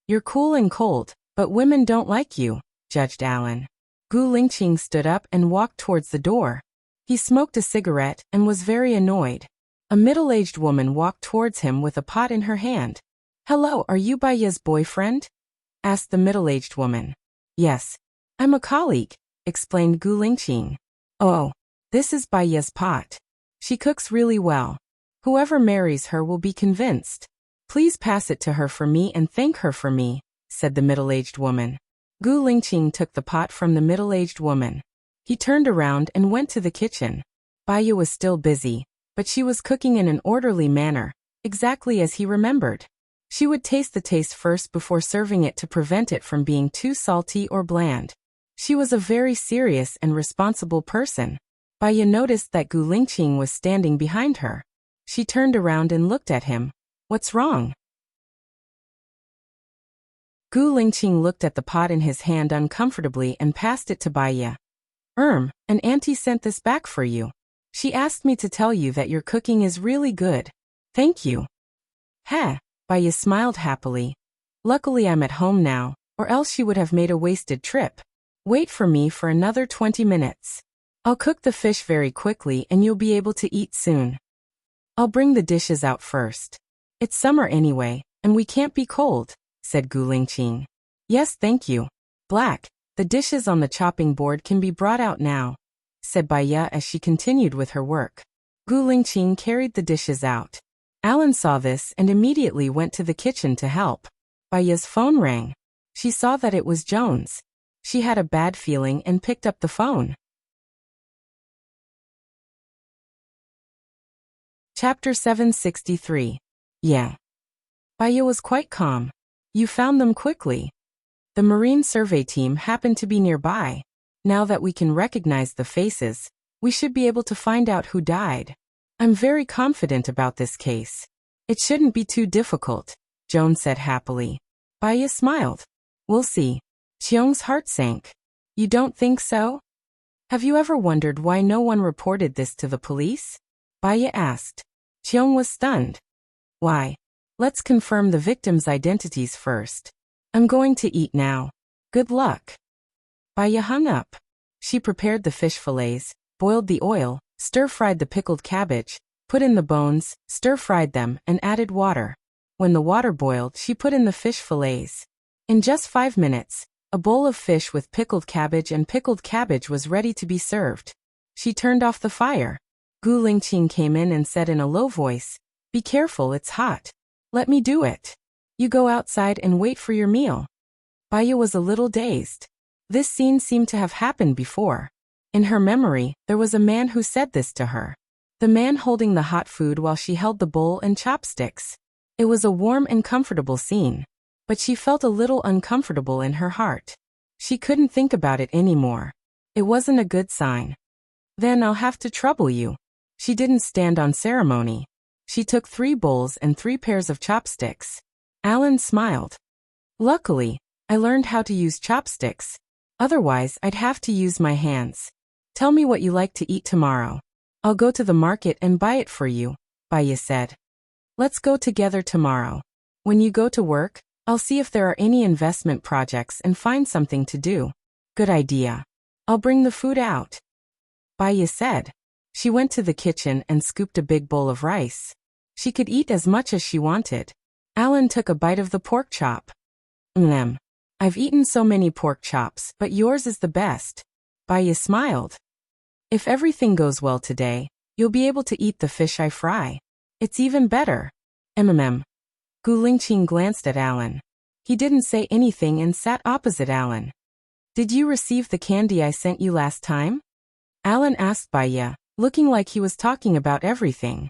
You're cool and cold, but women don't like you, judged Alan. Gu Lingqing stood up and walked towards the door. He smoked a cigarette and was very annoyed. A middle-aged woman walked towards him with a pot in her hand. Hello, are you Bai Ye's boyfriend? Asked the middle-aged woman. Yes. I'm a colleague, explained Gu Lingqing. Oh, this is Bai Ye's pot. She cooks really well. Whoever marries her will be convinced. Please pass it to her for me and thank her for me, said the middle-aged woman. Gu Lingqing took the pot from the middle-aged woman. He turned around and went to the kitchen. Bai Ye was still busy, but she was cooking in an orderly manner, exactly as he remembered. She would taste the taste first before serving it to prevent it from being too salty or bland. She was a very serious and responsible person. Bai Ye noticed that Gu Lingqing was standing behind her. She turned around and looked at him. What's wrong? Gu Lingqing looked at the pot in his hand uncomfortably and passed it to Bai Ye. An auntie sent this back for you. She asked me to tell you that your cooking is really good. Thank you. Heh, Bai Ye smiled happily. Luckily I'm at home now, or else she would have made a wasted trip. Wait for me for another 20 minutes. I'll cook the fish very quickly and you'll be able to eat soon. I'll bring the dishes out first. It's summer anyway, and we can't be cold, said Gu Lingqing. Yes, thank you. Black, the dishes on the chopping board can be brought out now, said Bai Ye as she continued with her work. Gu Lingqing carried the dishes out. Alan saw this and immediately went to the kitchen to help. Bai Ye's phone rang. She saw that it was Jones. She had a bad feeling and picked up the phone. Chapter 763. Yeah. Bai Ye was quite calm. You found them quickly. The Marine survey team happened to be nearby. Now that we can recognize the faces, we should be able to find out who died. I'm very confident about this case. It shouldn't be too difficult, Jones said happily. Bai Ye smiled. We'll see. Qiong's heart sank. You don't think so? Have you ever wondered why no one reported this to the police? Bai Ye asked. Qiong was stunned. Why? Let's confirm the victims' identities first. I'm going to eat now. Good luck. Bai Ye hung up. She prepared the fish fillets, boiled the oil, stir-fried the pickled cabbage, put in the bones, stir-fried them, and added water. When the water boiled, she put in the fish fillets. In just 5 minutes, a bowl of fish with pickled cabbage was ready to be served. She turned off the fire. Gu Lingqing came in and said in a low voice, Be careful, it's hot. Let me do it. You go outside and wait for your meal. Bai Ye was a little dazed. This scene seemed to have happened before. In her memory, there was a man who said this to her. The man holding the hot food while she held the bowl and chopsticks. It was a warm and comfortable scene. But she felt a little uncomfortable in her heart. She couldn't think about it anymore. It wasn't a good sign. Then I'll have to trouble you. She didn't stand on ceremony. She took 3 bowls and 3 pairs of chopsticks. Alan smiled. Luckily, I learned how to use chopsticks. Otherwise, I'd have to use my hands. Tell me what you like to eat tomorrow. I'll go to the market and buy it for you, Bai Ye said. Let's go together tomorrow. When you go to work, I'll see if there are any investment projects and find something to do. Good idea. I'll bring the food out, Bai Ye said. She went to the kitchen and scooped a big bowl of rice. She could eat as much as she wanted. Alan took a bite of the pork chop. Mmm. I've eaten so many pork chops, but yours is the best. Baya smiled. If everything goes well today, you'll be able to eat the fish I fry. It's even better. Gu Lingqing glanced at Alan. He didn't say anything and sat opposite Alan. Did you receive the candy I sent you last time? Alan asked Baya, looking like he was talking about everything.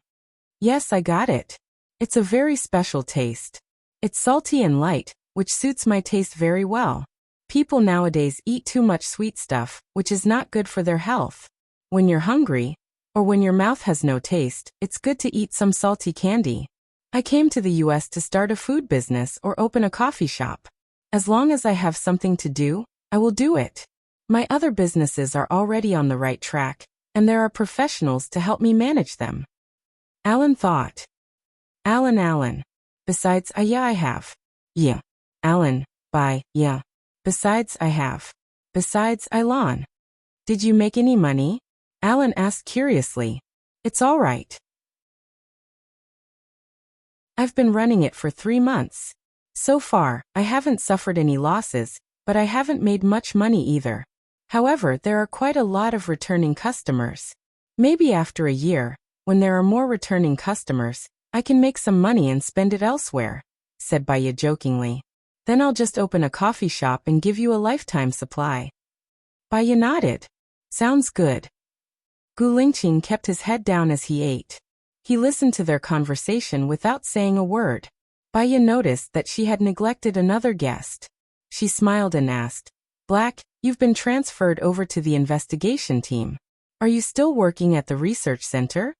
Yes, I got it. It's a very special taste. It's salty and light, which suits my taste very well. People nowadays eat too much sweet stuff, which is not good for their health. When you're hungry, or when your mouth has no taste, it's good to eat some salty candy. I came to the US to start a food business or open a coffee shop. As long as I have something to do, I will do it. My other businesses are already on the right track, and there are professionals to help me manage them. Alan thought. Alan. Besides, yeah, I have. Yeah. Alan, yeah. Besides, I have. Besides, Ilan. Did you make any money? Alan asked curiously. It's all right. I've been running it for 3 months. So far, I haven't suffered any losses, but I haven't made much money either. However, there are quite a lot of returning customers. Maybe after a year, when there are more returning customers, I can make some money and spend it elsewhere, said Baya jokingly. Then I'll just open a coffee shop and give you a lifetime supply. Baya nodded. Sounds good. Gu Lingqing kept his head down as he ate. He listened to their conversation without saying a word. Baya noticed that she had neglected another guest. She smiled and asked, Black, you've been transferred over to the investigation team. Are you still working at the research center?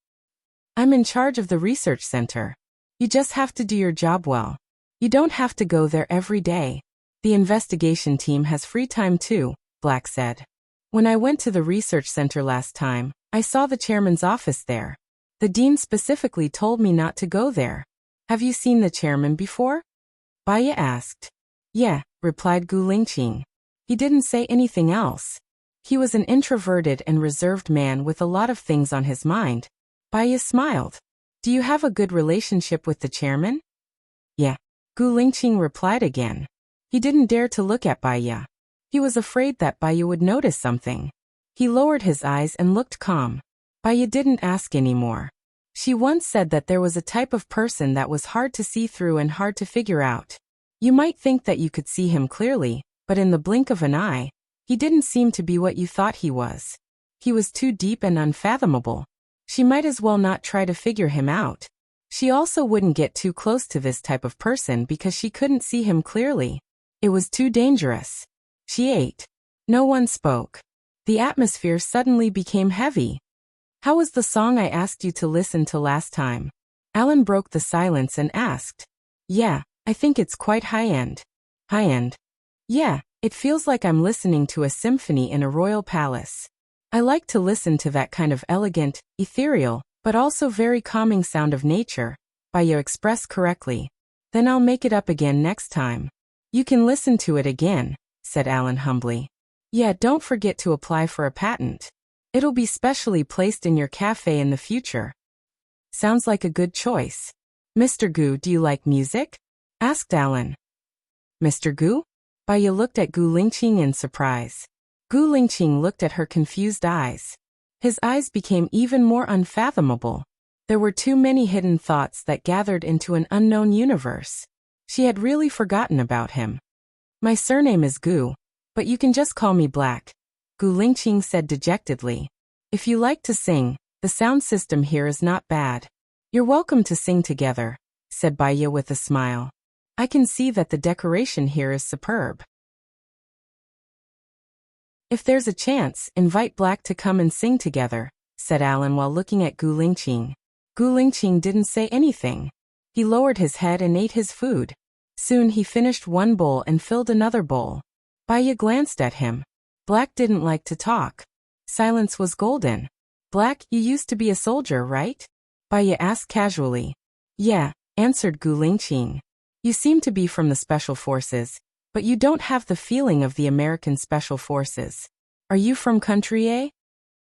I'm in charge of the research center. You just have to do your job well. You don't have to go there every day. The investigation team has free time too, Black said. When I went to the research center last time, I saw the chairman's office there. The dean specifically told me not to go there. Have you seen the chairman before? Baya asked. Yeah, replied Gu Lingqing. He didn't say anything else. He was an introverted and reserved man with a lot of things on his mind. Baya smiled. Do you have a good relationship with the chairman? Yeah. Gu Lingqing replied again. He didn't dare to look at Baya. He was afraid that Baya would notice something. He lowered his eyes and looked calm. Baya didn't ask anymore. She once said that there was a type of person that was hard to see through and hard to figure out. You might think that you could see him clearly, but in the blink of an eye, he didn't seem to be what you thought he was. He was too deep and unfathomable. She might as well not try to figure him out. She also wouldn't get too close to this type of person because she couldn't see him clearly. It was too dangerous. She ate. No one spoke. The atmosphere suddenly became heavy. How was the song I asked you to listen to last time? Alan broke the silence and asked. Yeah, I think it's quite high-end. High-end? Yeah, it feels like I'm listening to a symphony in a royal palace. I like to listen to that kind of elegant, ethereal, but also very calming sound of nature, Baya expressed correctly. Then I'll make it up again next time. You can listen to it again, said Alan humbly. Yeah, don't forget to apply for a patent. It'll be specially placed in your cafe in the future. Sounds like a good choice. Mr. Gu, do you like music? Asked Alan. Mr. Gu? Baya looked at Gu Lingqing in surprise. Gu Lingqing looked at her confused eyes. His eyes became even more unfathomable. There were too many hidden thoughts that gathered into an unknown universe. She had really forgotten about him. My surname is Gu, but you can just call me Black, Gu Lingqing said dejectedly. If you like to sing, the sound system here is not bad. You're welcome to sing together, said Baya with a smile. I can see that the decoration here is superb. If there's a chance, invite Black to come and sing together, said Alan while looking at Gu Lingqing. Gu Lingqing didn't say anything. He lowered his head and ate his food. Soon he finished one bowl and filled another bowl. Baya glanced at him. Black didn't like to talk. Silence was golden. Black, you used to be a soldier, right? Baya asked casually. Yeah, answered Gu Lingqing. You seem to be from the Special Forces, but you don't have the feeling of the American Special Forces. Are you from country A?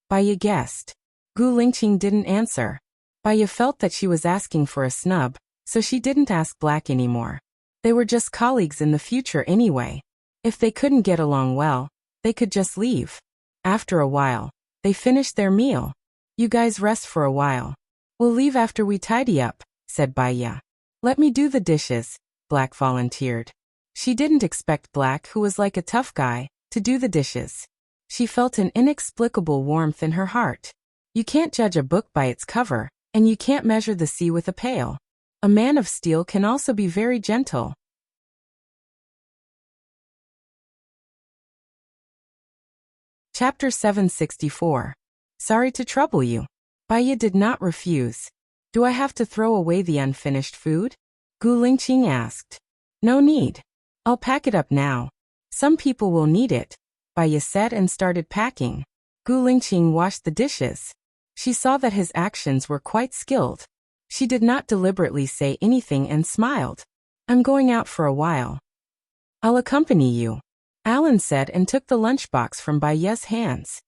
Baya guessed. Gu Lingqing didn't answer. Baya felt that she was asking for a snub, so she didn't ask Black anymore. They were just colleagues in the future anyway. If they couldn't get along well, they could just leave. After a while, they finished their meal. You guys rest for a while. We'll leave after we tidy up, said Baya. Let me do the dishes, Black volunteered. She didn't expect Black, who was like a tough guy, to do the dishes. She felt an inexplicable warmth in her heart. You can't judge a book by its cover, and you can't measure the sea with a pail. A man of steel can also be very gentle. Chapter 764. Sorry to trouble you. Baya did not refuse. Do I have to throw away the unfinished food? Gu Lingqing asked. No need. I'll pack it up now. Some people will need it, Baya said and started packing. Gu Lingqing washed the dishes. She saw that his actions were quite skilled. She did not deliberately say anything and smiled. I'm going out for a while. I'll accompany you, Alan said and took the lunchbox from Baya's hands.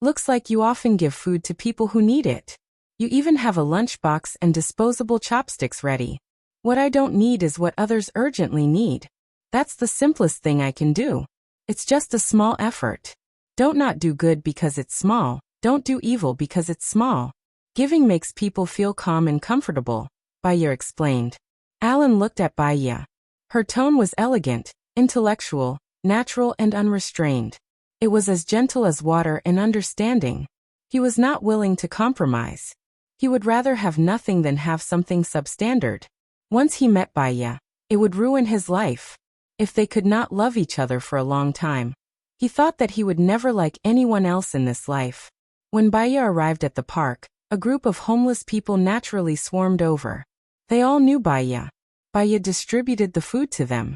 Looks like you often give food to people who need it. You even have a lunchbox and disposable chopsticks ready. What I don't need is what others urgently need. That's the simplest thing I can do. It's just a small effort. Don't not do good because it's small. Don't do evil because it's small. Giving makes people feel calm and comfortable, Baya explained. Alan looked at Baya. Her tone was elegant, intellectual, natural and unrestrained. It was as gentle as water and understanding. He was not willing to compromise. He would rather have nothing than have something substandard. Once he met Baya, it would ruin his life. If they could not love each other for a long time, he thought that he would never like anyone else in this life. When Baya arrived at the park, a group of homeless people naturally swarmed over. They all knew Baya. Baya distributed the food to them.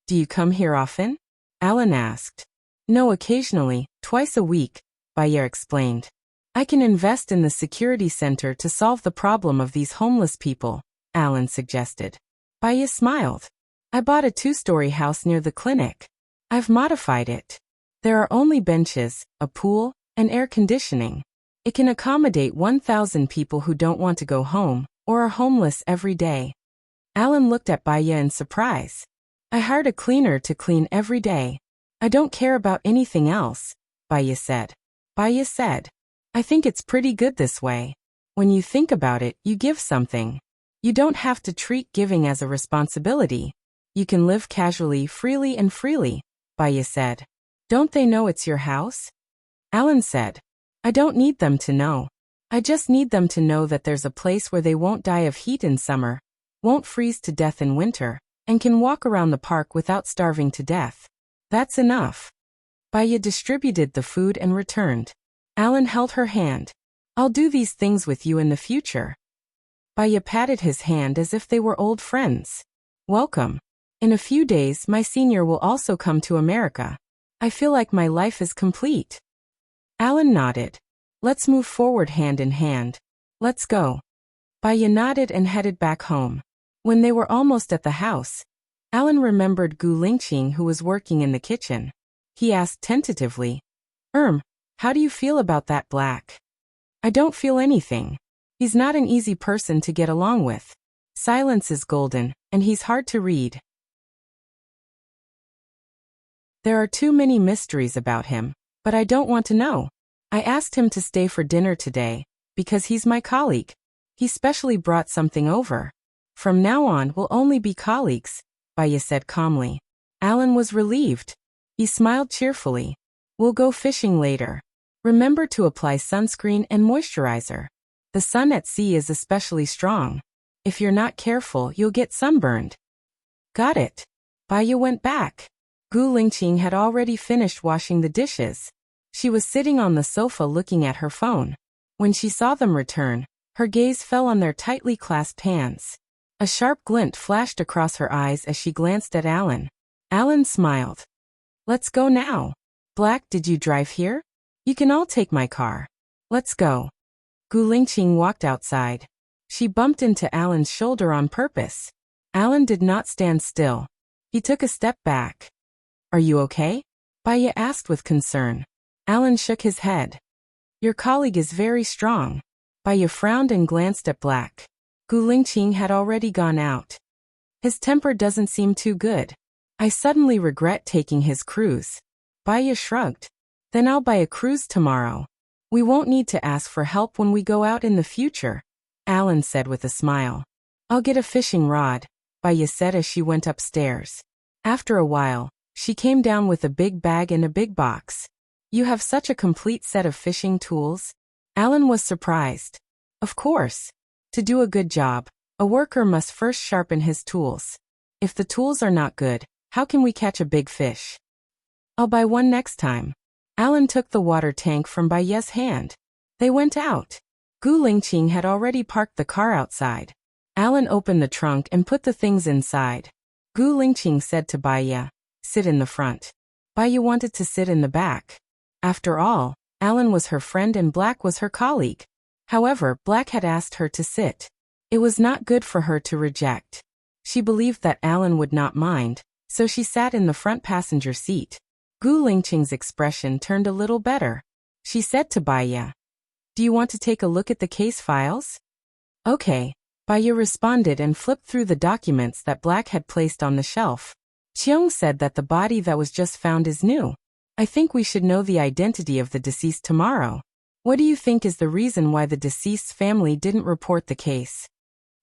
Do you come here often? Alan asked. No, occasionally, twice a week, Baya explained. I can invest in the security center to solve the problem of these homeless people, Alan suggested. Baya smiled. I bought a 2-story house near the clinic. I've modified it. There are only benches, a pool, and air conditioning. It can accommodate 1,000 people who don't want to go home, or are homeless every day. Alan looked at Baya in surprise. I hired a cleaner to clean every day. I don't care about anything else, Baya said. Baya said, I think it's pretty good this way. When you think about it, you give something. You don't have to treat giving as a responsibility. You can live casually, freely, Baya said. Don't they know it's your house? Alan said, I don't need them to know. I just need them to know that there's a place where they won't die of heat in summer, won't freeze to death in winter, and can walk around the park without starving to death. That's enough. Baya distributed the food and returned. Alan held her hand. I'll do these things with you in the future. Baya patted his hand as if they were old friends. Welcome. In a few days, my senior will also come to America. I feel like my life is complete. Alan nodded. Let's move forward hand in hand. Let's go. Baya nodded and headed back home. When they were almost at the house, Alan remembered Gu Lingqing, who was working in the kitchen. He asked tentatively, how do you feel about that Black? I don't feel anything. He's not an easy person to get along with. Silence is golden, and he's hard to read. There are too many mysteries about him, but I don't want to know. I asked him to stay for dinner today, because he's my colleague. He specially brought something over. From now on, we'll only be colleagues, Baya said calmly. Alan was relieved. He smiled cheerfully. We'll go fishing later. Remember to apply sunscreen and moisturizer. The sun at sea is especially strong. If you're not careful, you'll get sunburned. Got it. Baya went back. Gu Lingqing had already finished washing the dishes. She was sitting on the sofa looking at her phone. When she saw them return, her gaze fell on their tightly clasped hands. A sharp glint flashed across her eyes as she glanced at Alan. Alan smiled. Let's go now. Black, did you drive here? You can all take my car. Let's go. Gu Lingqing walked outside. She bumped into Alan's shoulder on purpose. Alan did not stand still. He took a step back. Are you okay? Baya asked with concern. Alan shook his head. Your colleague is very strong. Baya frowned and glanced at Black. Gu Lingqing had already gone out. His temper doesn't seem too good. I suddenly regret taking his cruise. Baya shrugged. Then I'll buy a cruise tomorrow. We won't need to ask for help when we go out in the future, Alan said with a smile. I'll get a fishing rod, Baya said as she went upstairs. After a while, she came down with a big bag and a big box. You have such a complete set of fishing tools? Alan was surprised. Of course. To do a good job, a worker must first sharpen his tools. If the tools are not good, how can we catch a big fish? I'll buy one next time. Alan took the water tank from Baya's hand. They went out. Gu Lingqing had already parked the car outside. Alan opened the trunk and put the things inside. Gu Lingqing said to Baya, sit in the front. Baya wanted to sit in the back. After all, Alan was her friend and Black was her colleague. However, Black had asked her to sit. It was not good for her to reject. She believed that Alan would not mind, so she sat in the front passenger seat. Gu Lingqing's expression turned a little better. She said to Baya, do you want to take a look at the case files? Okay. Baya responded and flipped through the documents that Black had placed on the shelf. Cheong said that the body that was just found is new. I think we should know the identity of the deceased tomorrow. What do you think is the reason why the deceased's family didn't report the case?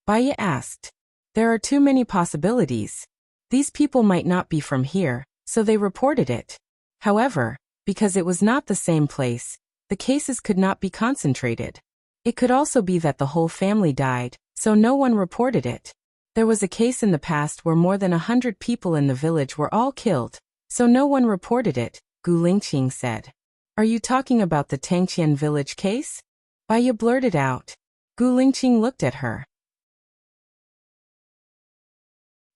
Baya asked. There are too many possibilities. These people might not be from here, so they reported it. However, because it was not the same place, the cases could not be concentrated. It could also be that the whole family died, so no one reported it. There was a case in the past where more than 100 people in the village were all killed, so no one reported it, Gu Lingqing said. Are you talking about the Tangqian village case? Baya blurted out. Gu Lingqing looked at her.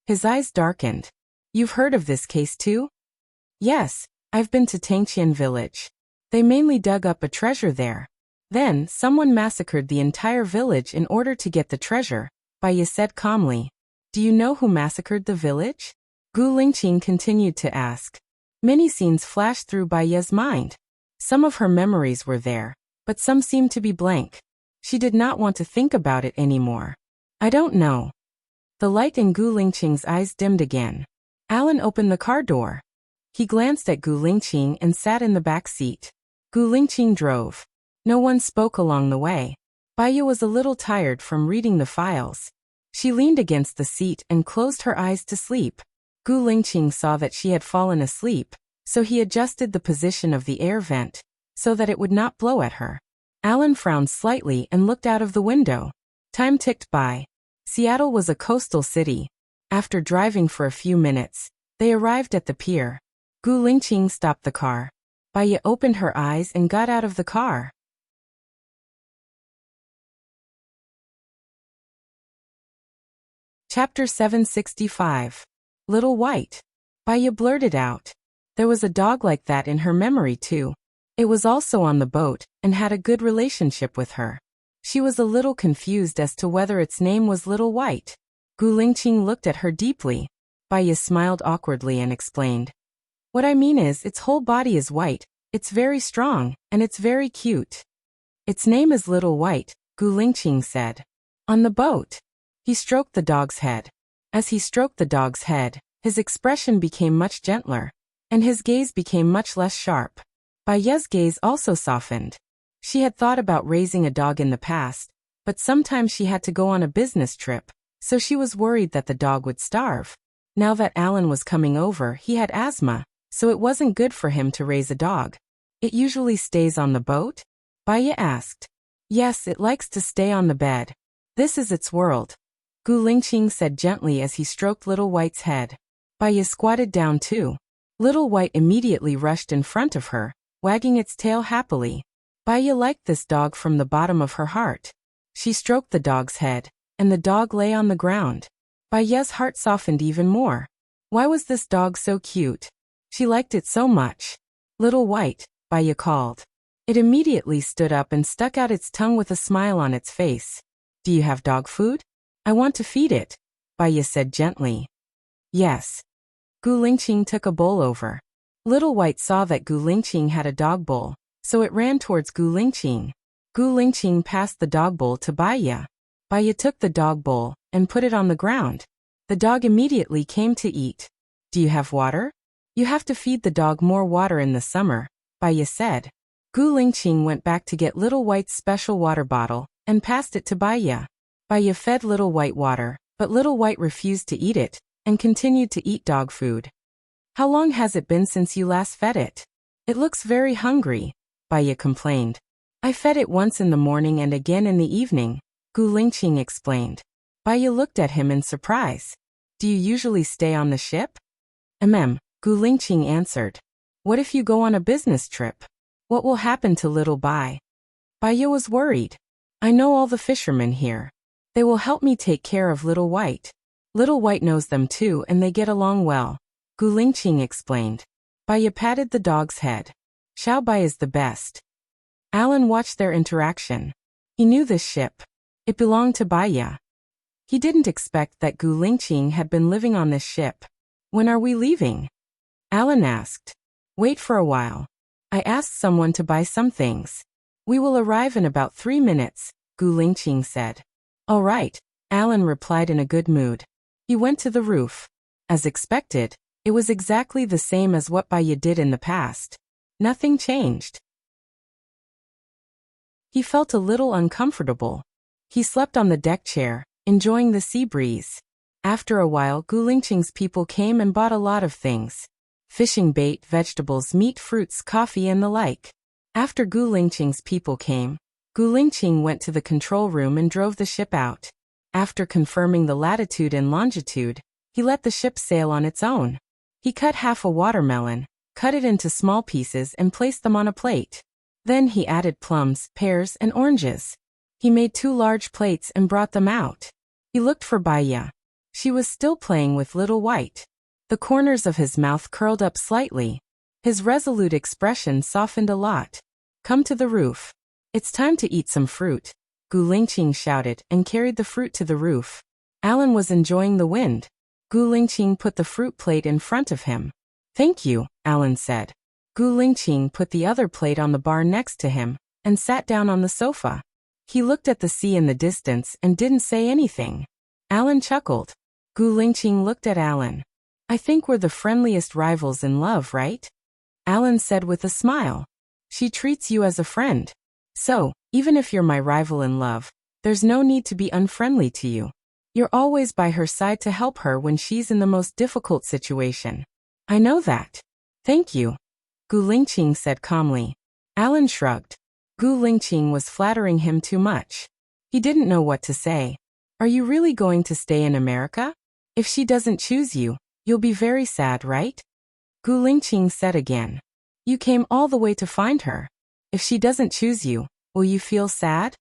His eyes darkened. You've heard of this case too? Yes, I've been to Tangqian village. They mainly dug up a treasure there. Then, someone massacred the entire village in order to get the treasure, Baya said calmly. Do you know who massacred the village? Gu Lingqing continued to ask. Many scenes flashed through Baya's mind. Some of her memories were there, but some seemed to be blank. She did not want to think about it anymore. I don't know. The light in Gu Lingqing's eyes dimmed again. Alan opened the car door. He glanced at Gu Lingqing and sat in the back seat. Gu Lingqing drove. No one spoke along the way. Baya was a little tired from reading the files. She leaned against the seat and closed her eyes to sleep. Gu Lingqing saw that she had fallen asleep, so he adjusted the position of the air vent, so that it would not blow at her. Alan frowned slightly and looked out of the window. Time ticked by. Seattle was a coastal city. After driving for a few minutes, they arrived at the pier. Gu Lingqing stopped the car. Baya opened her eyes and got out of the car. Chapter 765. Little White. Baya blurted out. There was a dog like that in her memory too. It was also on the boat, and had a good relationship with her. She was a little confused as to whether its name was Little White. Gu Lingqing looked at her deeply. Baya smiled awkwardly and explained. What I mean is, its whole body is white, it's very strong, and it's very cute. Its name is Little White, Gu Lingqing said. On the boat. He stroked the dog's head. As he stroked the dog's head, his expression became much gentler, and his gaze became much less sharp. Baya's gaze also softened. She had thought about raising a dog in the past, but sometimes she had to go on a business trip, so she was worried that the dog would starve. Now that Alan was coming over, he had asthma, so it wasn't good for him to raise a dog. It usually stays on the boat? Baya asked. Yes, it likes to stay on the bed. This is its world. Gu Lingqing said gently as he stroked Little White's head. Baya squatted down too. Little White immediately rushed in front of her, wagging its tail happily. Baya liked this dog from the bottom of her heart. She stroked the dog's head, and the dog lay on the ground. Baya's heart softened even more. Why was this dog so cute? She liked it so much. Little White, Baya called. It immediately stood up and stuck out its tongue with a smile on its face. Do you have dog food? I want to feed it, Baya said gently. Yes. Gu Lingqing took a bowl over. Little White saw that Gu Lingqing had a dog bowl, so it ran towards Gu Lingqing. Gu Lingqing passed the dog bowl to Baya. Baya took the dog bowl and put it on the ground. The dog immediately came to eat. Do you have water? You have to feed the dog more water in the summer, Baya said. Gu Lingqing went back to get Little White's special water bottle and passed it to Baya. Baya fed Little White water, but Little White refused to eat it and continued to eat dog food. How long has it been since you last fed it? It looks very hungry, Baya complained. I fed it once in the morning and again in the evening, Gu Lingqing explained. Baya looked at him in surprise. Do you usually stay on the ship? Gu Lingqing answered. What if you go on a business trip? What will happen to little Bai? Baya was worried. I know all the fishermen here. They will help me take care of Little White. Little White knows them too and they get along well, Gu Lingqing explained. Baya patted the dog's head. Xiao Bai is the best. Alan watched their interaction. He knew this ship. It belonged to Baya. He didn't expect that Gu Lingqing had been living on this ship. When are we leaving? Alan asked. Wait for a while. I asked someone to buy some things. We will arrive in about 3 minutes, Gu Lingqing said. All right, Alan replied in a good mood. He went to the roof. As expected, it was exactly the same as what Baya did in the past. Nothing changed. He felt a little uncomfortable. He slept on the deck chair, enjoying the sea breeze. After a while, Gu Lingqing's people came and bought a lot of things. Fishing bait, vegetables, meat, fruits, coffee, and the like. After Gu Lingqing's people came, Gu Lingqing went to the control room and drove the ship out. After confirming the latitude and longitude, he let the ship sail on its own. He cut half a watermelon, cut it into small pieces and placed them on a plate. Then he added plums, pears, and oranges. He made 2 large plates and brought them out. He looked for Baya. She was still playing with Little White. The corners of his mouth curled up slightly. His resolute expression softened a lot. Come to the roof. It's time to eat some fruit, Gu Lingqing shouted and carried the fruit to the roof. Alan was enjoying the wind. Gu Lingqing put the fruit plate in front of him. Thank you, Alan said. Gu Lingqing put the other plate on the bar next to him and sat down on the sofa. He looked at the sea in the distance and didn't say anything. Alan chuckled. Gu Lingqing looked at Alan. I think we're the friendliest rivals in love, right? Alan said with a smile. She treats you as a friend. So, even if you're my rival in love, there's no need to be unfriendly to you. You're always by her side to help her when she's in the most difficult situation. I know that. Thank you, Gu Lingqing said calmly. Alan shrugged. Gu Lingqing was flattering him too much. He didn't know what to say. Are you really going to stay in America? If she doesn't choose you, you'll be very sad, right? Gu Lingqing said again. You came all the way to find her. If she doesn't choose you, will you feel sad?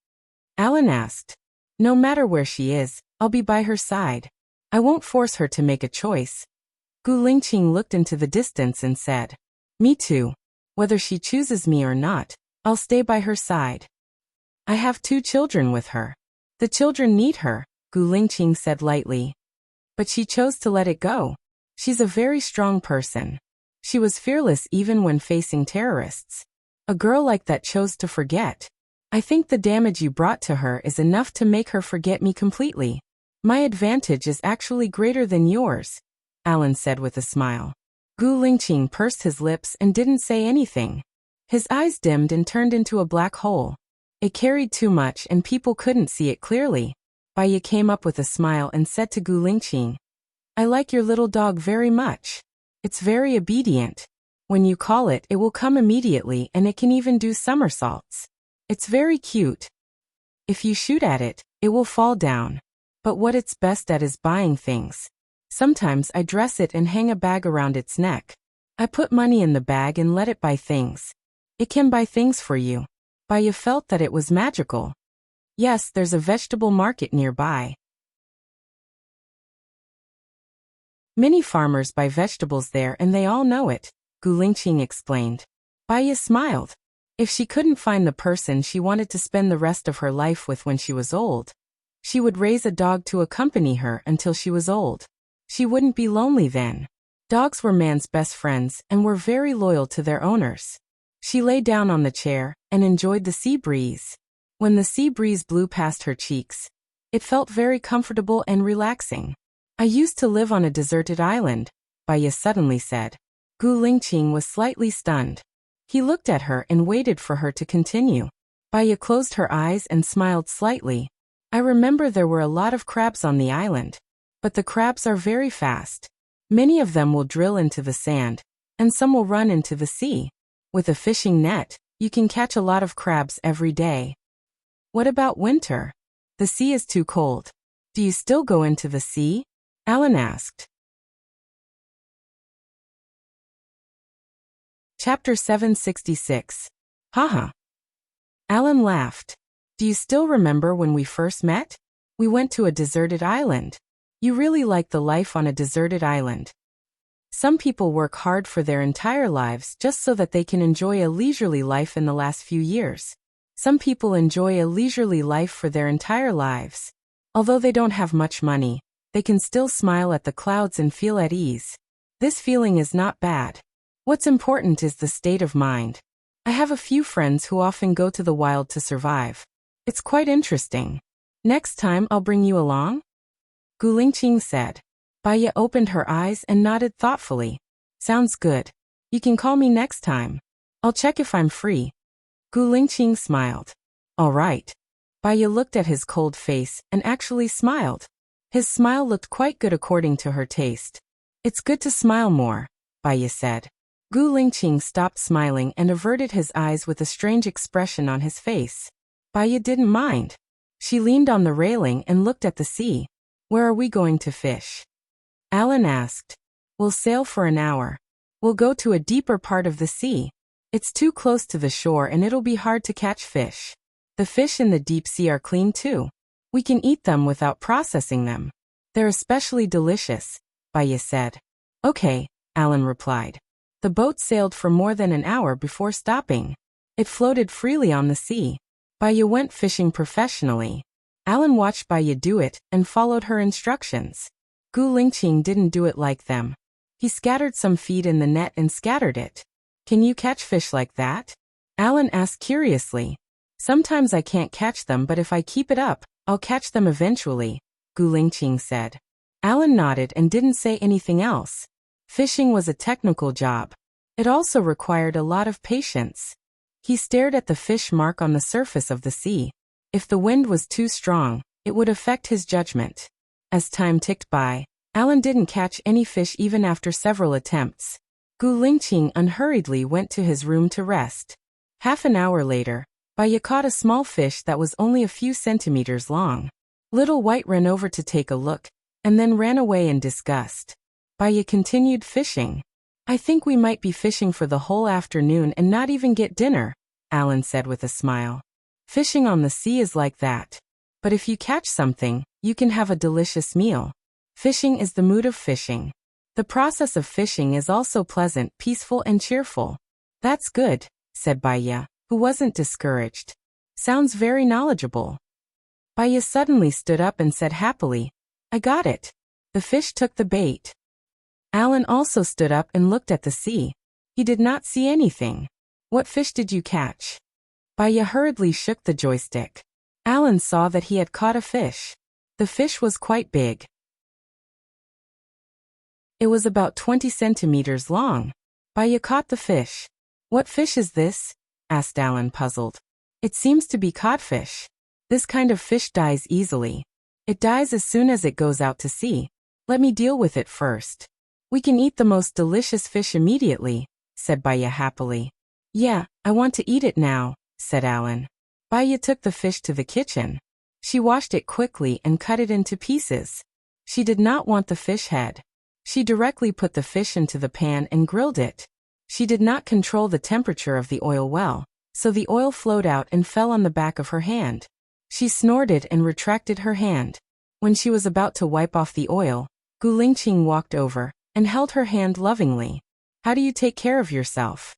Alan asked. No matter where she is, I'll be by her side. I won't force her to make a choice. Gu Lingqing looked into the distance and said. Me too. Whether she chooses me or not, I'll stay by her side. I have 2 children with her. The children need her, Gu Lingqing said lightly. But she chose to let it go. She's a very strong person. She was fearless even when facing terrorists. A girl like that chose to forget. I think the damage you brought to her is enough to make her forget me completely. My advantage is actually greater than yours, Alan said with a smile. Gu Lingqing pursed his lips and didn't say anything. His eyes dimmed and turned into a black hole. It carried too much and people couldn't see it clearly. Baya came up with a smile and said to Gu Lingqing, I like your little dog very much. It's very obedient. When you call it, it will come immediately and it can even do somersaults. It's very cute. If you shoot at it, it will fall down. But what it's best at is buying things. Sometimes I dress it and hang a bag around its neck. I put money in the bag and let it buy things. It can buy things for you. Baya felt that it was magical. Yes, there's a vegetable market nearby. Many farmers buy vegetables there and they all know it, Gu Lingqing explained. Baya smiled. If she couldn't find the person she wanted to spend the rest of her life with when she was old, she would raise a dog to accompany her until she was old. She wouldn't be lonely then. Dogs were man's best friends and were very loyal to their owners. She lay down on the chair and enjoyed the sea breeze. When the sea breeze blew past her cheeks, it felt very comfortable and relaxing. I used to live on a deserted island, Baya suddenly said. Gu Lingqing was slightly stunned. He looked at her and waited for her to continue. Baya closed her eyes and smiled slightly. I remember there were a lot of crabs on the island. But the crabs are very fast. Many of them will drill into the sand, and some will run into the sea. With a fishing net, you can catch a lot of crabs every day. What about winter? The sea is too cold. Do you still go into the sea? Alan asked. Chapter 766. Haha. Alan laughed. Do you still remember when we first met? We went to a deserted island. You really like the life on a deserted island. Some people work hard for their entire lives just so that they can enjoy a leisurely life in the last few years. Some people enjoy a leisurely life for their entire lives. Although they don't have much money, they can still smile at the clouds and feel at ease. This feeling is not bad. What's important is the state of mind. I have a few friends who often go to the wild to survive. It's quite interesting. Next time I'll bring you along? Gu Lingqing said. Baya opened her eyes and nodded thoughtfully. Sounds good. You can call me next time. I'll check if I'm free. Gu Lingqing smiled. All right. Baya looked at his cold face and actually smiled. His smile looked quite good according to her taste. It's good to smile more, Baya said. Gu Lingqing stopped smiling and averted his eyes with a strange expression on his face. Baya didn't mind. She leaned on the railing and looked at the sea. Where are we going to fish? Alan asked. We'll sail for an hour. We'll go to a deeper part of the sea. It's too close to the shore and it'll be hard to catch fish. The fish in the deep sea are clean too. We can eat them without processing them. They're especially delicious, Baya said. Okay, Alan replied. The boat sailed for more than an hour before stopping. It floated freely on the sea. Baya went fishing professionally. Alan watched Baya do it and followed her instructions. Gu Lingqing didn't do it like them. He scattered some feed in the net and scattered it. Can you catch fish like that? Alan asked curiously. Sometimes I can't catch them, but if I keep it up, I'll catch them eventually, Gu Lingqing said. Alan nodded and didn't say anything else. Fishing was a technical job. It also required a lot of patience. He stared at the fish mark on the surface of the sea. If the wind was too strong, it would affect his judgment. As time ticked by, Alan didn't catch any fish even after several attempts. Gu Lingqing unhurriedly went to his room to rest. Half an hour later, Baya caught a small fish that was only a few centimeters long. Little White ran over to take a look, and then ran away in disgust. Baya continued fishing. I think we might be fishing for the whole afternoon and not even get dinner, Alan said with a smile. Fishing on the sea is like that. But if you catch something, you can have a delicious meal. Fishing is the mood of fishing. The process of fishing is also pleasant, peaceful, and cheerful. That's good, said Baya, who wasn't discouraged. Sounds very knowledgeable. Baya suddenly stood up and said happily, I got it. The fish took the bait. Alan also stood up and looked at the sea. He did not see anything. What fish did you catch? Baya hurriedly shook the joystick. Alan saw that he had caught a fish. The fish was quite big. It was about 20 centimeters long. Baya caught the fish. What fish is this? Asked Alan, puzzled. It seems to be codfish. This kind of fish dies easily. It dies as soon as it goes out to sea. Let me deal with it first. We can eat the most delicious fish immediately, said Baya happily. Yeah, I want to eat it now, said Alan. Baya took the fish to the kitchen. She washed it quickly and cut it into pieces. She did not want the fish head. She directly put the fish into the pan and grilled it. She did not control the temperature of the oil well, so the oil flowed out and fell on the back of her hand. She snorted and retracted her hand. When she was about to wipe off the oil, Gu Lingqing walked over and held her hand lovingly. How do you take care of yourself?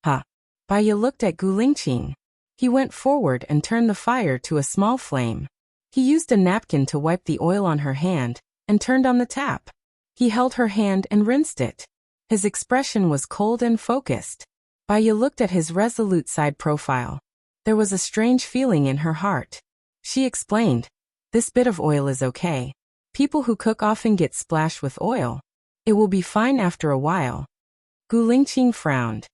Huh. Baya looked at Gu Lingqing. He went forward and turned the fire to a small flame. He used a napkin to wipe the oil on her hand and turned on the tap. He held her hand and rinsed it. His expression was cold and focused. Baya looked at his resolute side profile. There was a strange feeling in her heart. She explained, this bit of oil is okay. People who cook often get splashed with oil. It will be fine after a while. Gu Lingqing frowned.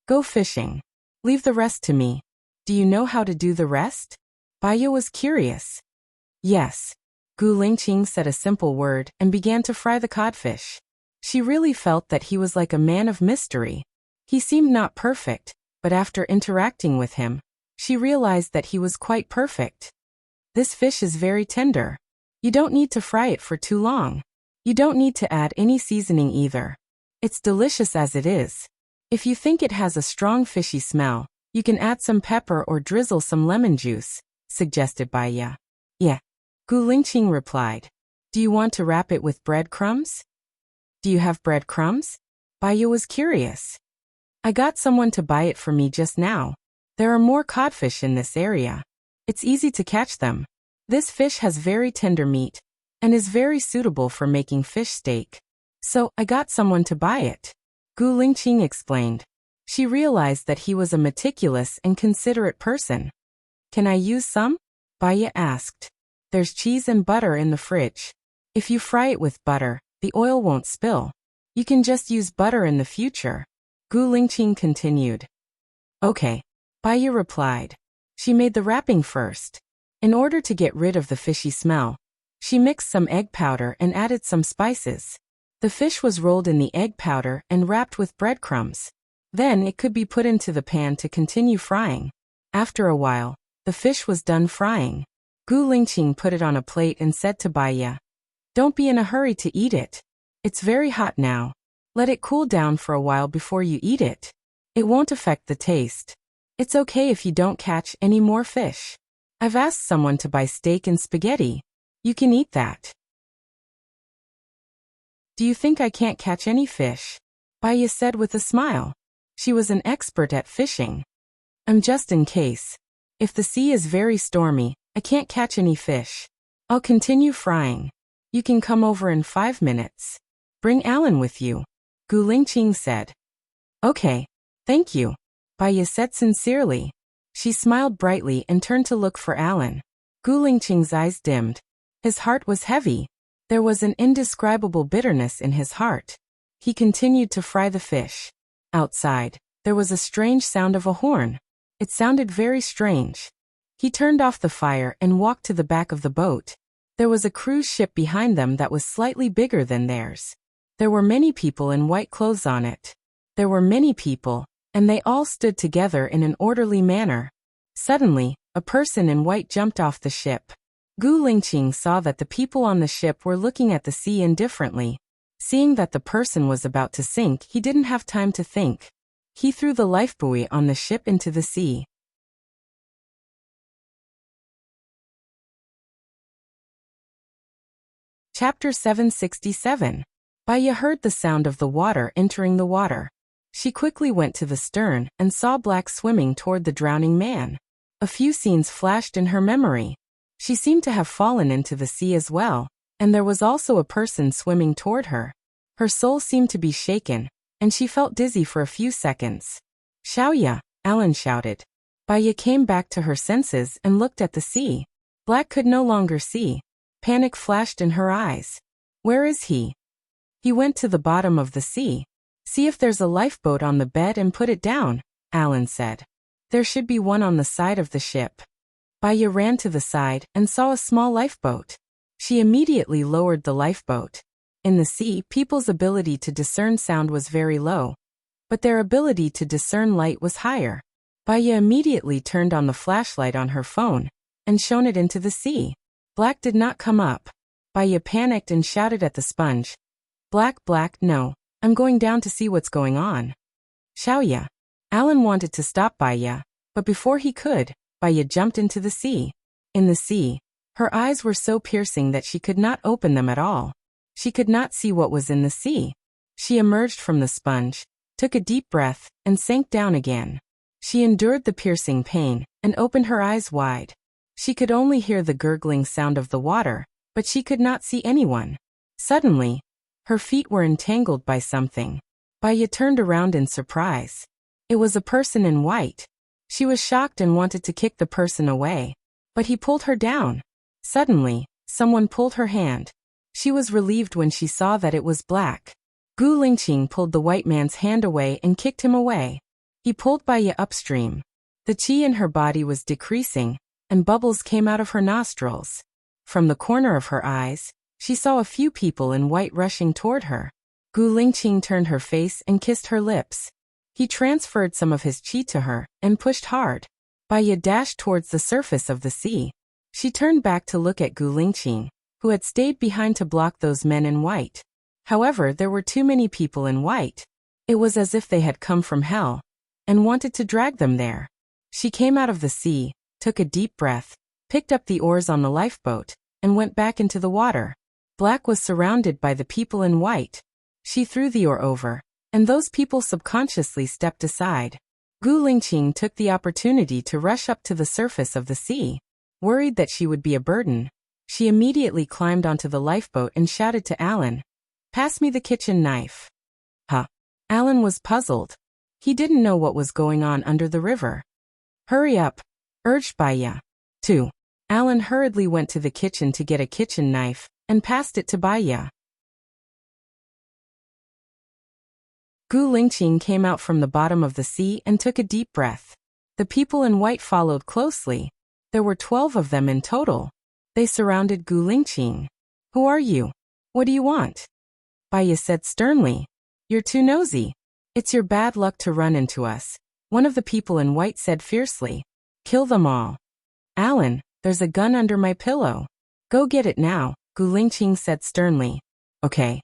Go fishing. Leave the rest to me. Do you know how to do the rest? Baya was curious. Yes. Gu Lingqing said a simple word and began to fry the codfish. She really felt that he was like a man of mystery. He seemed not perfect, but after interacting with him, she realized that he was quite perfect. This fish is very tender. You don't need to fry it for too long. You don't need to add any seasoning either. It's delicious as it is. If you think it has a strong fishy smell, you can add some pepper or drizzle some lemon juice, suggested Baya. Yeah. Gu Lingqing replied. Do you want to wrap it with breadcrumbs? Do you have breadcrumbs? Baya was curious. I got someone to buy it for me just now. There are more codfish in this area. It's easy to catch them. This fish has very tender meat and is very suitable for making fish steak. So, I got someone to buy it. Gu Lingqing explained. She realized that he was a meticulous and considerate person. Can I use some? Baya asked. There's cheese and butter in the fridge. If you fry it with butter, the oil won't spill. You can just use butter in the future. Gu Lingqing continued. Okay. Baya replied. She made the wrapping first. In order to get rid of the fishy smell, she mixed some egg powder and added some spices. The fish was rolled in the egg powder and wrapped with breadcrumbs. Then it could be put into the pan to continue frying. After a while, the fish was done frying. Gu Lingqing put it on a plate and said to Baya, don't be in a hurry to eat it. It's very hot now. Let it cool down for a while before you eat it. It won't affect the taste. It's okay if you don't catch any more fish. I've asked someone to buy steak and spaghetti. You can eat that. Do you think I can't catch any fish? Baya said with a smile. She was an expert at fishing. Just in case. If the sea is very stormy, I can't catch any fish. I'll continue frying. You can come over in 5 minutes. Bring Alan with you. Gu Lingqing said. Okay. Thank you. Baya said sincerely. She smiled brightly and turned to look for Alan. Gu Lingqing's eyes dimmed. His heart was heavy. There was an indescribable bitterness in his heart. He continued to fry the fish. Outside, there was a strange sound of a horn. It sounded very strange. He turned off the fire and walked to the back of the boat. There was a cruise ship behind them that was slightly bigger than theirs. There were many people in white clothes on it. There were many people, and they all stood together in an orderly manner. Suddenly, a person in white jumped off the ship. Gu Lingqing saw that the people on the ship were looking at the sea indifferently. Seeing that the person was about to sink, he didn't have time to think. He threw the lifebuoy on the ship into the sea. Chapter 767. Baya heard the sound of the water entering the water. She quickly went to the stern and saw Black swimming toward the drowning man. A few scenes flashed in her memory. She seemed to have fallen into the sea as well, and there was also a person swimming toward her. Her soul seemed to be shaken, and she felt dizzy for a few seconds. Xiaoya, Alan shouted. Baya came back to her senses and looked at the sea. Black could no longer see. Panic flashed in her eyes. Where is he? He went to the bottom of the sea. See if there's a lifeboat on the bed and put it down, Alan said. There should be one on the side of the ship. Baya ran to the side and saw a small lifeboat. She immediately lowered the lifeboat. In the sea, people's ability to discern sound was very low, but their ability to discern light was higher. Baya immediately turned on the flashlight on her phone and shone it into the sea. Black did not come up. Baya panicked and shouted at the sponge. Black, no. I'm going down to see what's going on. Xiaoya. Alan wanted to stop Baya, but before he could, Baya jumped into the sea. In the sea, her eyes were so piercing that she could not open them at all. She could not see what was in the sea. She emerged from the sponge, took a deep breath, and sank down again. She endured the piercing pain and opened her eyes wide. She could only hear the gurgling sound of the water, but she could not see anyone. Suddenly, her feet were entangled by something. Baya turned around in surprise. It was a person in white. She was shocked and wanted to kick the person away, but he pulled her down. Suddenly, someone pulled her hand. She was relieved when she saw that it was black. Gu Lingqing pulled the white man's hand away and kicked him away. He pulled Baiya upstream. The qi in her body was decreasing, and bubbles came out of her nostrils. From the corner of her eyes, she saw a few people in white rushing toward her. Gu Lingqing turned her face and kissed her lips. He transferred some of his qi to her and pushed hard. Baiya dashed towards the surface of the sea. She turned back to look at Gu Lingqing, who had stayed behind to block those men in white. However, there were too many people in white. It was as if they had come from hell and wanted to drag them there. She came out of the sea, took a deep breath, picked up the oars on the lifeboat, and went back into the water. Black was surrounded by the people in white. She threw the oar over, and those people subconsciously stepped aside. Gu Lingqing took the opportunity to rush up to the surface of the sea. Worried that she would be a burden, she immediately climbed onto the lifeboat and shouted to Alan, "Pass me the kitchen knife." Huh. Alan was puzzled. He didn't know what was going on under the river. "Hurry up," urged Baiya. 2. Alan hurriedly went to the kitchen to get a kitchen knife and passed it to Baiya. Gu Lingqing came out from the bottom of the sea and took a deep breath. The people in white followed closely. There were 12 of them in total. They surrounded Gu Lingqing. "Who are you? What do you want?" Baiya said sternly. "You're too nosy. It's your bad luck to run into us," one of the people in white said fiercely. "Kill them all." "Alan, there's a gun under my pillow. Go get it now," Gu Lingqing said sternly. "Okay."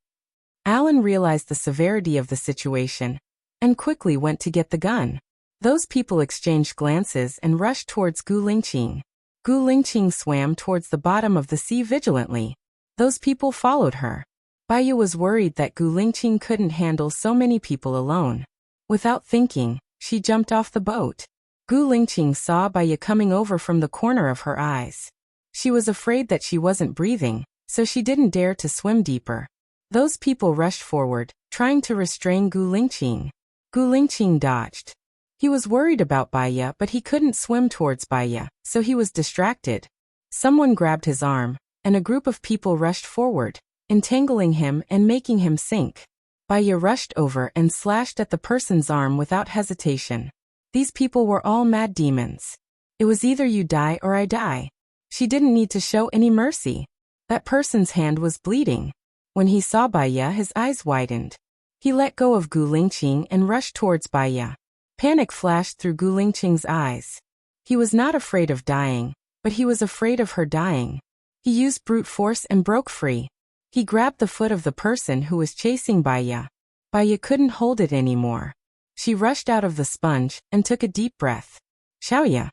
Alan realized the severity of the situation and quickly went to get the gun. Those people exchanged glances and rushed towards Gu Lingqing. Gu Lingqing swam towards the bottom of the sea vigilantly. Those people followed her. Baiya was worried that Gu Lingqing couldn't handle so many people alone. Without thinking, she jumped off the boat. Gu Lingqing saw Baiya coming over from the corner of her eyes. She was afraid that she wasn't breathing, so she didn't dare to swim deeper. Those people rushed forward, trying to restrain Gu Lingqing. Gu Lingqing dodged. He was worried about Baiya, but he couldn't swim towards Baiya, so he was distracted. Someone grabbed his arm, and a group of people rushed forward, entangling him and making him sink. Baiya rushed over and slashed at the person's arm without hesitation. These people were all mad demons. It was either you die or I die. She didn't need to show any mercy. That person's hand was bleeding. When he saw Baiya, his eyes widened. He let go of Gu Lingqing and rushed towards Baiya. Panic flashed through Gu Lingqing's eyes. He was not afraid of dying, but he was afraid of her dying. He used brute force and broke free. He grabbed the foot of the person who was chasing Baiya. Baiya couldn't hold it anymore. She rushed out of the sponge and took a deep breath. "Xiaoya."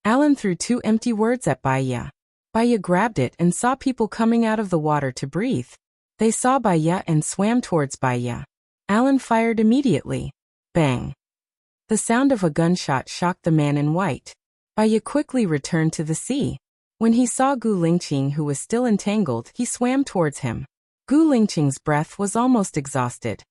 Alan threw 2 empty words at Baiya. Baiya grabbed it and saw people coming out of the water to breathe. They saw Baiya and swam towards Baiya. Alan fired immediately. Bang. The sound of a gunshot shocked the man in white. Baiya quickly returned to the sea. When he saw Gu Lingqing, who was still entangled, he swam towards him. Gu Lingqing's breath was almost exhausted.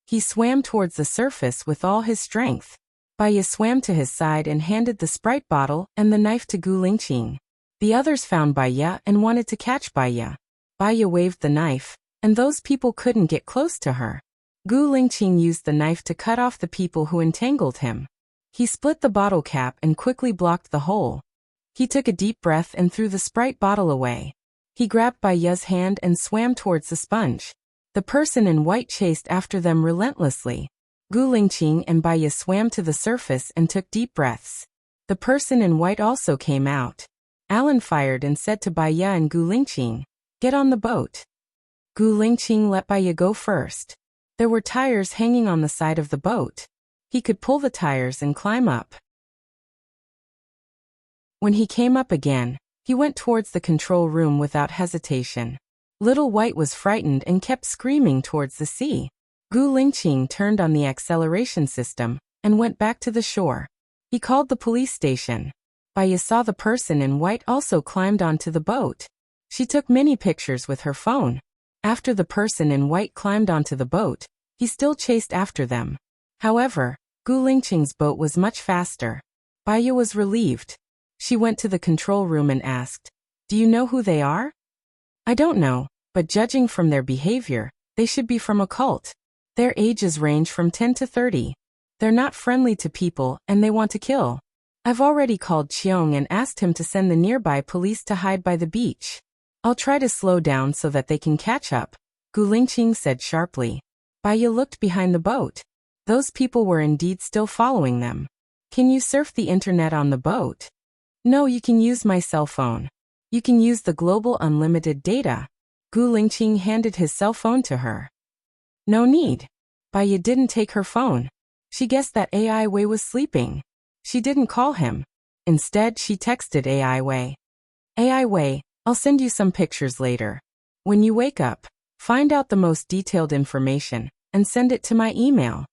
He swam towards the surface with all his strength. Baiya swam to his side and handed the Sprite bottle and the knife to Gu Lingqing. The others found Baiya and wanted to catch Baiya. Baiya waved the knife, and those people couldn't get close to her. Gu Lingqing used the knife to cut off the people who entangled him. He split the bottle cap and quickly blocked the hole. He took a deep breath and threw the Sprite bottle away. He grabbed Baiya's hand and swam towards the sponge. The person in white chased after them relentlessly. Gu Lingqing and Baiya swam to the surface and took deep breaths. The person in white also came out. Alan fired and said to Baiya and Gu Lingqing, "Get on the boat." Gu Lingqing let Baiya go first. There were tires hanging on the side of the boat. He could pull the tires and climb up. When he came up again, he went towards the control room without hesitation. Little White was frightened and kept screaming towards the sea. Gu Lingqing turned on the acceleration system and went back to the shore. He called the police station. Baiya saw the person in white also climbed onto the boat. She took many pictures with her phone. After the person in white climbed onto the boat, he still chased after them. However, Gu Lingqing's boat was much faster. Baiya was relieved. She went to the control room and asked, "Do you know who they are?" "I don't know, but judging from their behavior, they should be from a cult. Their ages range from 10 to 30. They're not friendly to people and they want to kill. I've already called Cheong and asked him to send the nearby police to hide by the beach. I'll try to slow down so that they can catch up, Gu Lingqing said sharply. Baya looked behind the boat. Those people were indeed still following them. Can you surf the internet on the boat? No, you can use my cell phone. You can use the global unlimited data. Gu Lingqing handed his cell phone to her. No need. Baya didn't take her phone. She guessed that AI Wei was sleeping. She didn't call him. Instead, she texted AI Wei. AI Wei, I'll send you some pictures later. When you wake up, find out the most detailed information and send it to my email.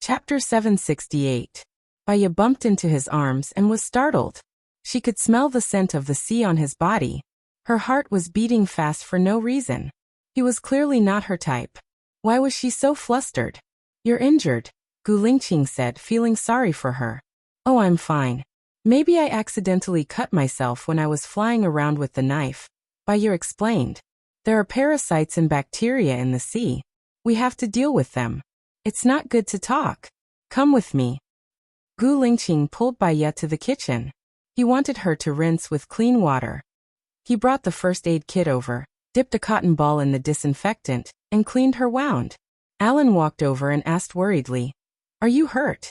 Chapter 768. Baya bumped into his arms and was startled. She could smell the scent of the sea on his body. Her heart was beating fast for no reason. He was clearly not her type. Why was she so flustered? You're injured, Gu Lingqing said, feeling sorry for her. Oh, I'm fine. Maybe I accidentally cut myself when I was flying around with the knife, Baya explained. There are parasites and bacteria in the sea. We have to deal with them. It's not good to talk. Come with me. Gu Lingqing pulled Baya to the kitchen. He wanted her to rinse with clean water. He brought the first aid kit over, dipped a cotton ball in the disinfectant, and cleaned her wound. Alan walked over and asked worriedly, Are you hurt?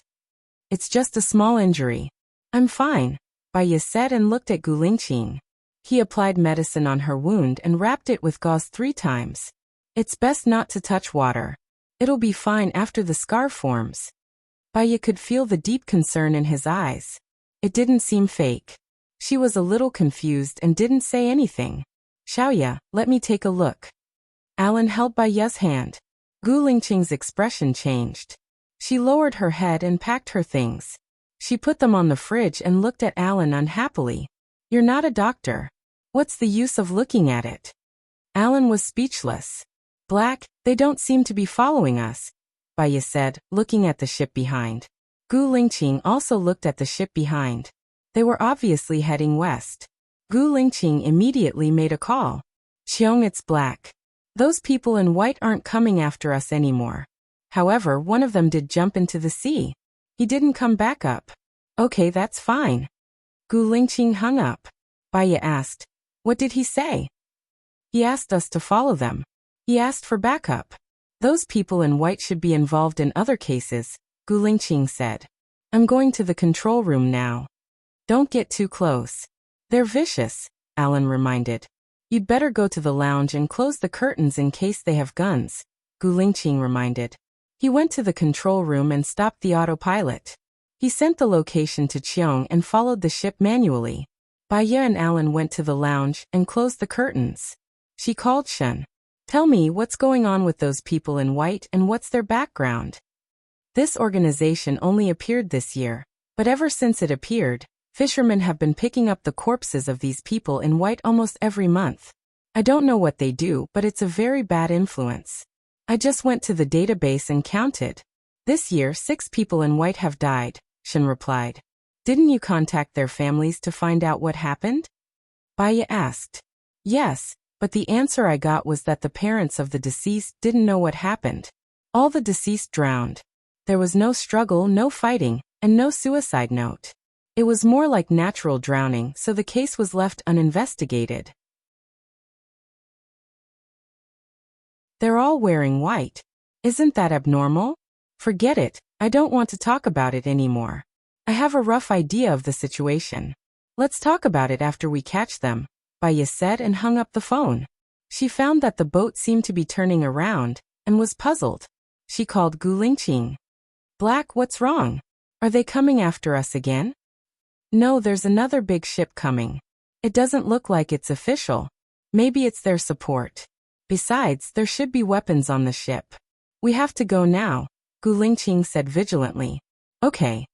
It's just a small injury. I'm fine, Baya said and looked at Gu Lingqing. He applied medicine on her wound and wrapped it with gauze 3 times. It's best not to touch water. It'll be fine after the scar forms. Baya could feel the deep concern in his eyes. It didn't seem fake. She was a little confused and didn't say anything. Xiaoya, let me take a look. Alan held Baya's hand. Gu Lingqing's expression changed. She lowered her head and packed her things. She put them on the fridge and looked at Alan unhappily. You're not a doctor. What's the use of looking at it? Alan was speechless. Black, they don't seem to be following us, Baya said, looking at the ship behind. Gu Lingqing also looked at the ship behind. They were obviously heading west. Gu Lingqing immediately made a call. Cheong, it's Black. Those people in white aren't coming after us anymore. However, one of them did jump into the sea. He didn't come back up. Okay, that's fine. Gu Lingqing hung up. Baya asked, What did he say? He asked us to follow them. He asked for backup. Those people in white should be involved in other cases, Gu Lingqing said. I'm going to the control room now. Don't get too close. They're vicious, Alan reminded. You'd better go to the lounge and close the curtains in case they have guns, Gu Lingqing reminded. He went to the control room and stopped the autopilot. He sent the location to Cheong and followed the ship manually. Baya and Alan went to the lounge and closed the curtains. She called Shun. Tell me what's going on with those people in white and what's their background. This organization only appeared this year, but ever since it appeared, fishermen have been picking up the corpses of these people in white almost every month. I don't know what they do, but it's a very bad influence. I just went to the database and counted. This year 6 people in white have died, Shun replied. Didn't you contact their families to find out what happened? Baya asked. Yes, but the answer I got was that the parents of the deceased didn't know what happened. All the deceased drowned. There was no struggle, no fighting, and no suicide note. It was more like natural drowning, so the case was left uninvestigated. They're all wearing white. Isn't that abnormal? Forget it, I don't want to talk about it anymore. I have a rough idea of the situation. Let's talk about it after we catch them, Baya said and hung up the phone. She found that the boat seemed to be turning around, and was puzzled. She called Gu Lingqing. Black, what's wrong? Are they coming after us again? No, there's another big ship coming. It doesn't look like it's official. Maybe it's their support. Besides, there should be weapons on the ship. We have to go now, Gu Lingqing said vigilantly. Okay.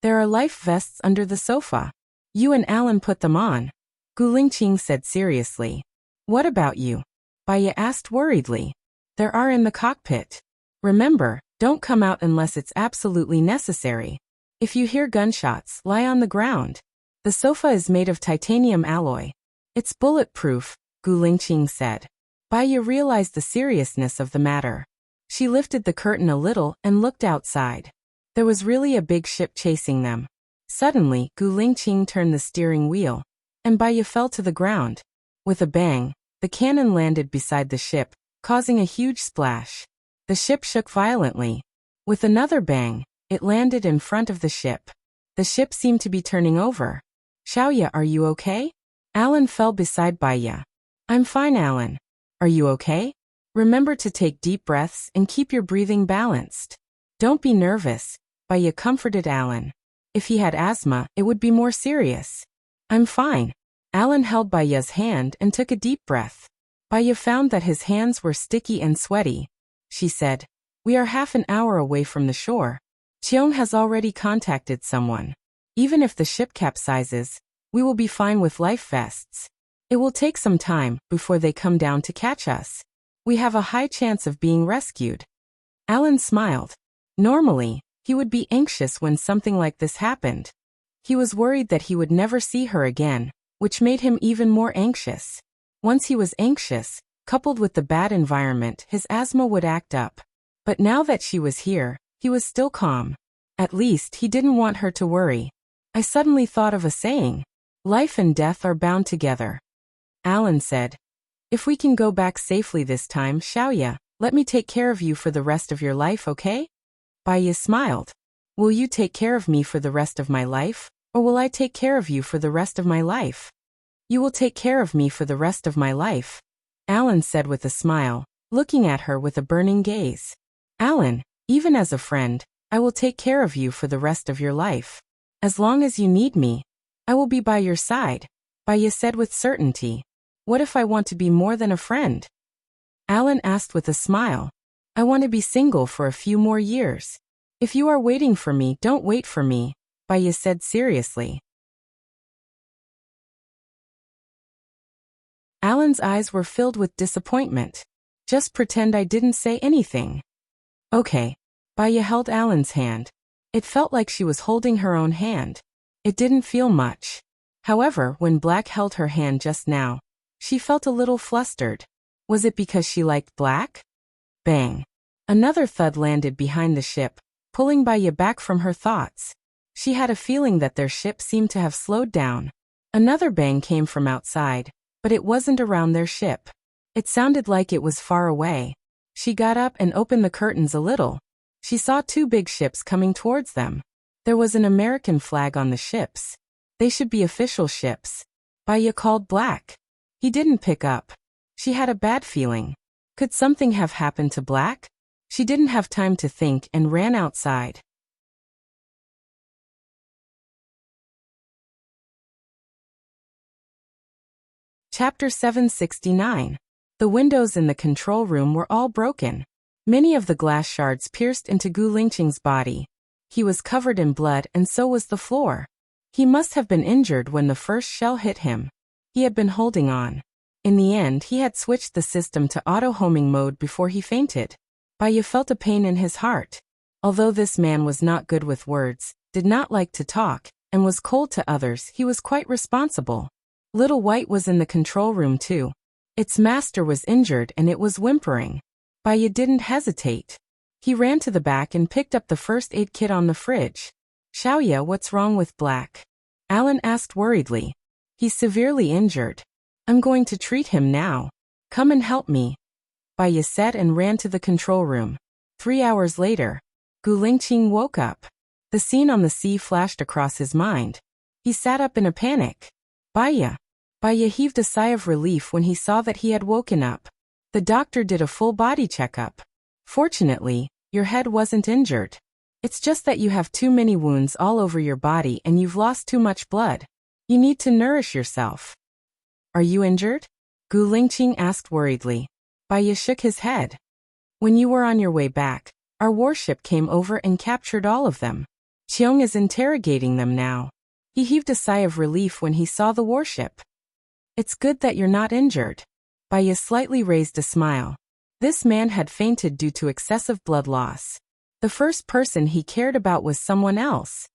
There are life vests under the sofa. You and Alan put them on, Gu Lingqing said seriously. What about you? Baya asked worriedly. There are in the cockpit. Remember, don't come out unless it's absolutely necessary. If you hear gunshots, lie on the ground. The sofa is made of titanium alloy. It's bulletproof, Gu Lingqing said. Baiya realized the seriousness of the matter. She lifted the curtain a little and looked outside. There was really a big ship chasing them. Suddenly, Gu Lingqing turned the steering wheel, and Baiya fell to the ground. With a bang, the cannon landed beside the ship, causing a huge splash. The ship shook violently. With another bang, it landed in front of the ship. The ship seemed to be turning over. Xiaoya, are you okay? Alan fell beside Baiya. I'm fine, Alan. Are you okay? Remember to take deep breaths and keep your breathing balanced. Don't be nervous, Baiya comforted Alan. If he had asthma, it would be more serious. I'm fine. Alan held Baiya's hand and took a deep breath. Baiya found that his hands were sticky and sweaty. She said, we are half an hour away from the shore. Cheong has already contacted someone. Even if the ship capsizes, we will be fine with life vests. It will take some time before they come down to catch us. We have a high chance of being rescued. Alan smiled. Normally, he would be anxious when something like this happened. He was worried that he would never see her again, which made him even more anxious. Once he was anxious, coupled with the bad environment, his asthma would act up. But now that she was here, he was still calm. At least he didn't want her to worry. I suddenly thought of a saying. Life and death are bound together. Alan said, if we can go back safely this time, Xiaoya, let me take care of you for the rest of your life, okay? Baiya smiled. Will you take care of me for the rest of my life, or will I take care of you for the rest of my life? You will take care of me for the rest of my life, Alan said with a smile, looking at her with a burning gaze. Alan, even as a friend, I will take care of you for the rest of your life. As long as you need me, I will be by your side, Baiya said with certainty. What if I want to be more than a friend? Alan asked with a smile. I want to be single for a few more years. If you are waiting for me, don't wait for me, Baiya said seriously. Alan's eyes were filled with disappointment. Just pretend I didn't say anything. Okay. Baiya held Alan's hand. It felt like she was holding her own hand. It didn't feel much. However, when Black held her hand just now, she felt a little flustered. Was it because she liked Black? Bang. Another thud landed behind the ship, pulling Baiya back from her thoughts. She had a feeling that their ship seemed to have slowed down. Another bang came from outside, but it wasn't around their ship. It sounded like it was far away. She got up and opened the curtains a little. She saw two big ships coming towards them. There was an American flag on the ships. They should be official ships. Baiya called Black. He didn't pick up. She had a bad feeling. Could something have happened to Black? She didn't have time to think and ran outside. Chapter 769. The windows in the control room were all broken. Many of the glass shards pierced into Gu Lingqing's body. He was covered in blood and so was the floor. He must have been injured when the first shell hit him. He had been holding on. In the end, he had switched the system to auto-homing mode before he fainted. Baiya felt a pain in his heart. Although this man was not good with words, did not like to talk, and was cold to others, he was quite responsible. Little White was in the control room too. Its master was injured and it was whimpering. Baiya didn't hesitate. He ran to the back and picked up the first aid kit on the fridge. Xiaoya, what's wrong with Black? Alan asked worriedly. He's severely injured. I'm going to treat him now. Come and help me, Baiya said and ran to the control room. 3 hours later, Gu Lingqing woke up. The scene on the sea flashed across his mind. He sat up in a panic. Baiya. Baiya heaved a sigh of relief when he saw that he had woken up. The doctor did a full body checkup. Fortunately, your head wasn't injured. It's just that you have too many wounds all over your body and you've lost too much blood. You need to nourish yourself. Are you injured? Gu Lingqing asked worriedly. Baiya shook his head. When you were on your way back, our warship came over and captured all of them. Cheong is interrogating them now. He heaved a sigh of relief when he saw the warship. It's good that you're not injured. Baiya slightly raised a smile. This man had fainted due to excessive blood loss. The first person he cared about was someone else.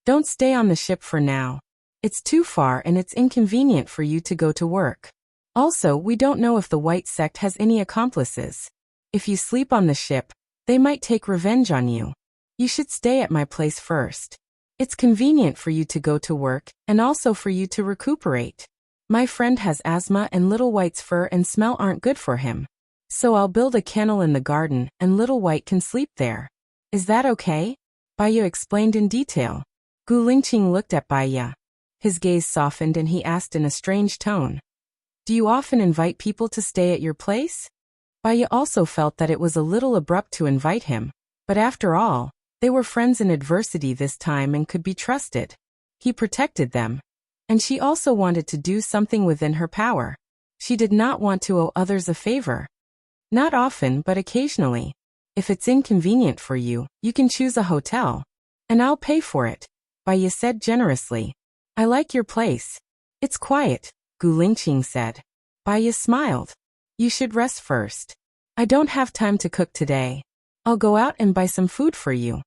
Don't stay on the ship for now. It's too far and it's inconvenient for you to go to work. Also, we don't know if the white sect has any accomplices. If you sleep on the ship, they might take revenge on you. You should stay at my place first. It's convenient for you to go to work, and also for you to recuperate. My friend has asthma and Little White's fur and smell aren't good for him. So I'll build a kennel in the garden and Little White can sleep there. Is that okay? Baya explained in detail. Gu Lingqing looked at Baya. His gaze softened and he asked in a strange tone. Do you often invite people to stay at your place? Baya also felt that it was a little abrupt to invite him, but after all, they were friends in adversity this time and could be trusted. He protected them. And she also wanted to do something within her power. She did not want to owe others a favor. Not often, but occasionally. If it's inconvenient for you, you can choose a hotel. And I'll pay for it, Baya said generously. I like your place. It's quiet, Gu Lingqing said. Baya smiled. You should rest first. I don't have time to cook today. I'll go out and buy some food for you.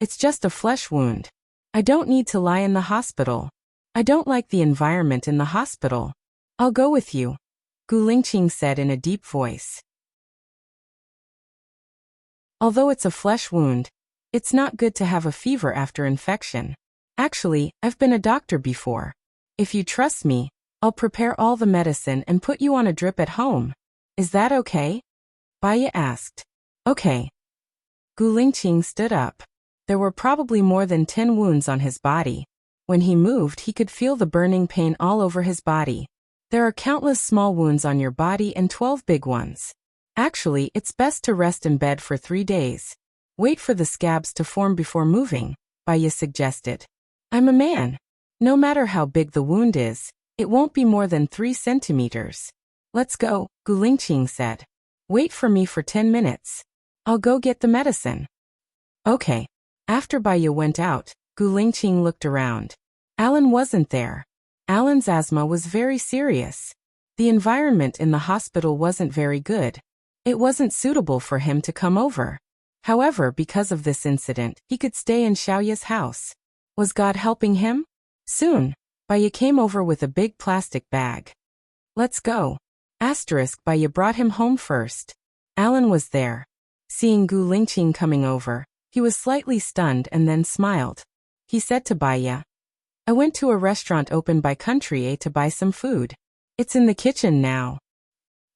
It's just a flesh wound. I don't need to lie in the hospital. I don't like the environment in the hospital. I'll go with you, Gu Lingqing said in a deep voice. Although it's a flesh wound, it's not good to have a fever after infection. Actually, I've been a doctor before. If you trust me, I'll prepare all the medicine and put you on a drip at home. Is that okay? Baya asked. Okay. Gu Lingqing stood up. There were probably more than 10 wounds on his body. When he moved, he could feel the burning pain all over his body. There are countless small wounds on your body and 12 big ones. Actually, it's best to rest in bed for 3 days. Wait for the scabs to form before moving, Baya suggested. I'm a man. No matter how big the wound is, it won't be more than 3 centimeters. Let's go, Gu Lingqing said. Wait for me for 10 minutes. I'll go get the medicine. Okay. After Baya went out, Gu Lingqing looked around. Alan wasn't there. Alan's asthma was very serious. The environment in the hospital wasn't very good. It wasn't suitable for him to come over. However, because of this incident, he could stay in Xiaoya's house. Was God helping him? Soon, Baya came over with a big plastic bag. Let's go. Baya brought him home first. Alan was there. Seeing Gu Lingqing coming over, he was slightly stunned and then smiled. He said to Baya, I went to a restaurant opened by Country A to buy some food. It's in the kitchen now.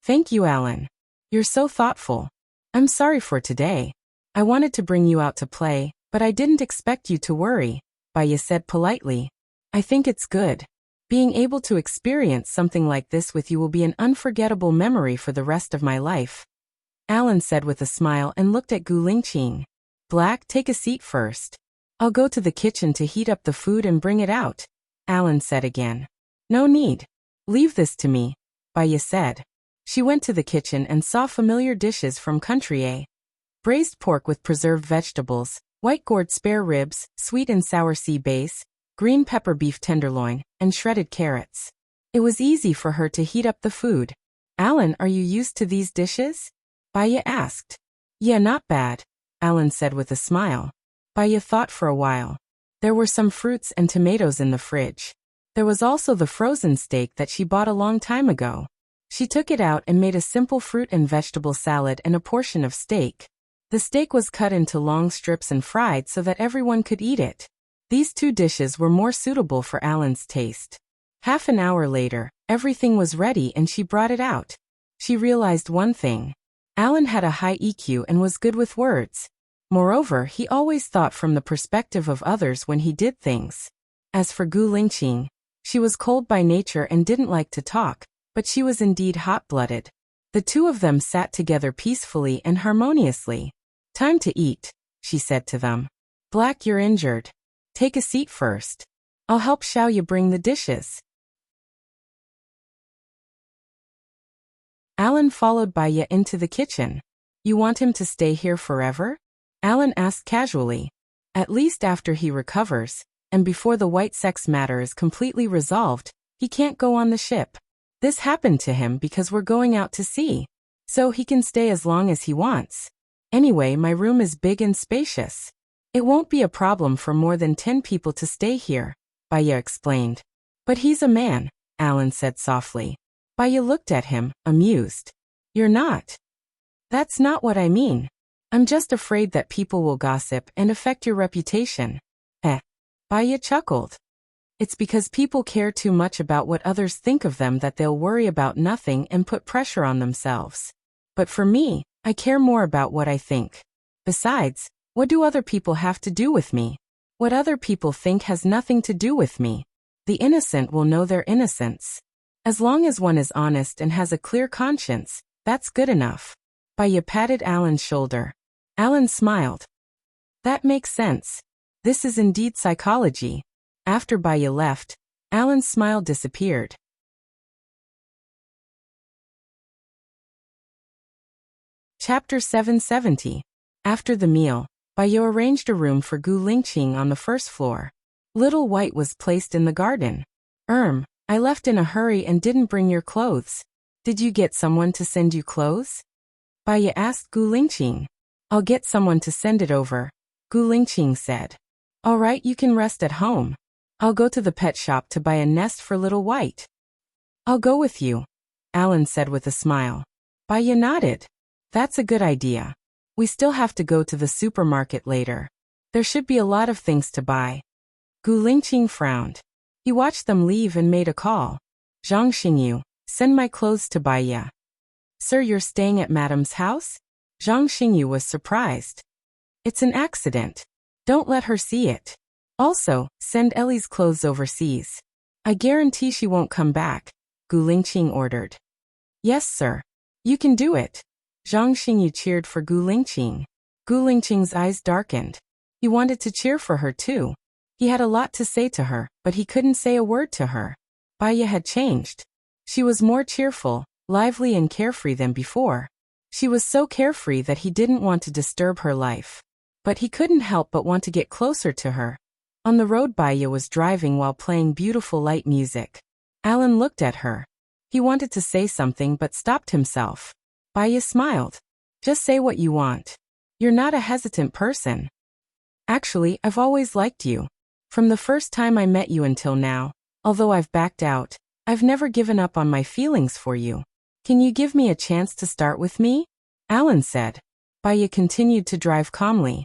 Thank you, Alan. You're so thoughtful. I'm sorry for today. I wanted to bring you out to play, but I didn't expect you to worry, Baya said politely. I think it's good. Being able to experience something like this with you will be an unforgettable memory for the rest of my life. Alan said with a smile and looked at Gu Lingqing. Black, take a seat first. I'll go to the kitchen to heat up the food and bring it out, Alan said again. No need. Leave this to me, Baya said. She went to the kitchen and saw familiar dishes from Country A. Braised pork with preserved vegetables, white gourd spare ribs, sweet and sour sea bass, green pepper beef tenderloin, and shredded carrots. It was easy for her to heat up the food. Alan, are you used to these dishes? Baya asked. Yeah, not bad, Alan said with a smile. Baya thought for a while. There were some fruits and tomatoes in the fridge. There was also the frozen steak that she bought a long time ago. She took it out and made a simple fruit and vegetable salad and a portion of steak. The steak was cut into long strips and fried so that everyone could eat it. These 2 dishes were more suitable for Alan's taste. Half an hour later, everything was ready and she brought it out. She realized one thing. Alan had a high EQ and was good with words. Moreover, he always thought from the perspective of others when he did things. As for Gu Lingqing, she was cold by nature and didn't like to talk, but she was indeed hot-blooded. The 2 of them sat together peacefully and harmoniously. Time to eat, she said to them. Black, you're injured. Take a seat first. I'll help Xiaoya bring the dishes. Alan followed Baya into the kitchen. You want him to stay here forever? Alan asked casually. At least after he recovers, and before the white sex matter is completely resolved, he can't go on the ship. This happened to him because we're going out to sea. So he can stay as long as he wants. Anyway, my room is big and spacious. It won't be a problem for more than 10 people to stay here. Baya explained. But he's a man, Alan said softly. Baya looked at him, amused. You're not. That's not what I mean. I'm just afraid that people will gossip and affect your reputation. Baya chuckled. It's because people care too much about what others think of them that they'll worry about nothing and put pressure on themselves. But for me, I care more about what I think. Besides, what do other people have to do with me? What other people think has nothing to do with me. The innocent will know their innocence. As long as one is honest and has a clear conscience, that's good enough. Baya patted Alan's shoulder. Alan smiled. That makes sense. This is indeed psychology. After Baya left, Alan's smile disappeared. Chapter 770. After the meal, Baya arranged a room for Gu Lingqing on the first floor. Little White was placed in the garden. I left in a hurry and didn't bring your clothes. Did you get someone to send you clothes? Baya asked Gu Lingqing. I'll get someone to send it over, Gu Lingqing said. All right, you can rest at home. I'll go to the pet shop to buy a nest for Little White. I'll go with you, Alan said with a smile. Baya nodded. That's a good idea. We still have to go to the supermarket later. There should be a lot of things to buy. Gu Lingqing frowned. He watched them leave and made a call. Zhang Xingyu, send my clothes to Baya. Sir, you're staying at Madam's house? Zhang Xingyu was surprised. It's an accident. Don't let her see it. Also, send Ellie's clothes overseas. I guarantee she won't come back, Gu Lingqing ordered. Yes, sir. You can do it. Zhang Xingyu cheered for Gu Lingqing. Gu Lingqing's eyes darkened. He wanted to cheer for her too. He had a lot to say to her, but he couldn't say a word to her. Baya had changed. She was more cheerful, lively and carefree than before. She was so carefree that he didn't want to disturb her life. But he couldn't help but want to get closer to her. On the road, Baya was driving while playing beautiful light music. Alan looked at her. He wanted to say something but stopped himself. Baya smiled. Just say what you want. You're not a hesitant person. Actually, I've always liked you. From the first time I met you until now, although I've backed out, I've never given up on my feelings for you. Can you give me a chance to start with me? Alan said. Baya continued to drive calmly.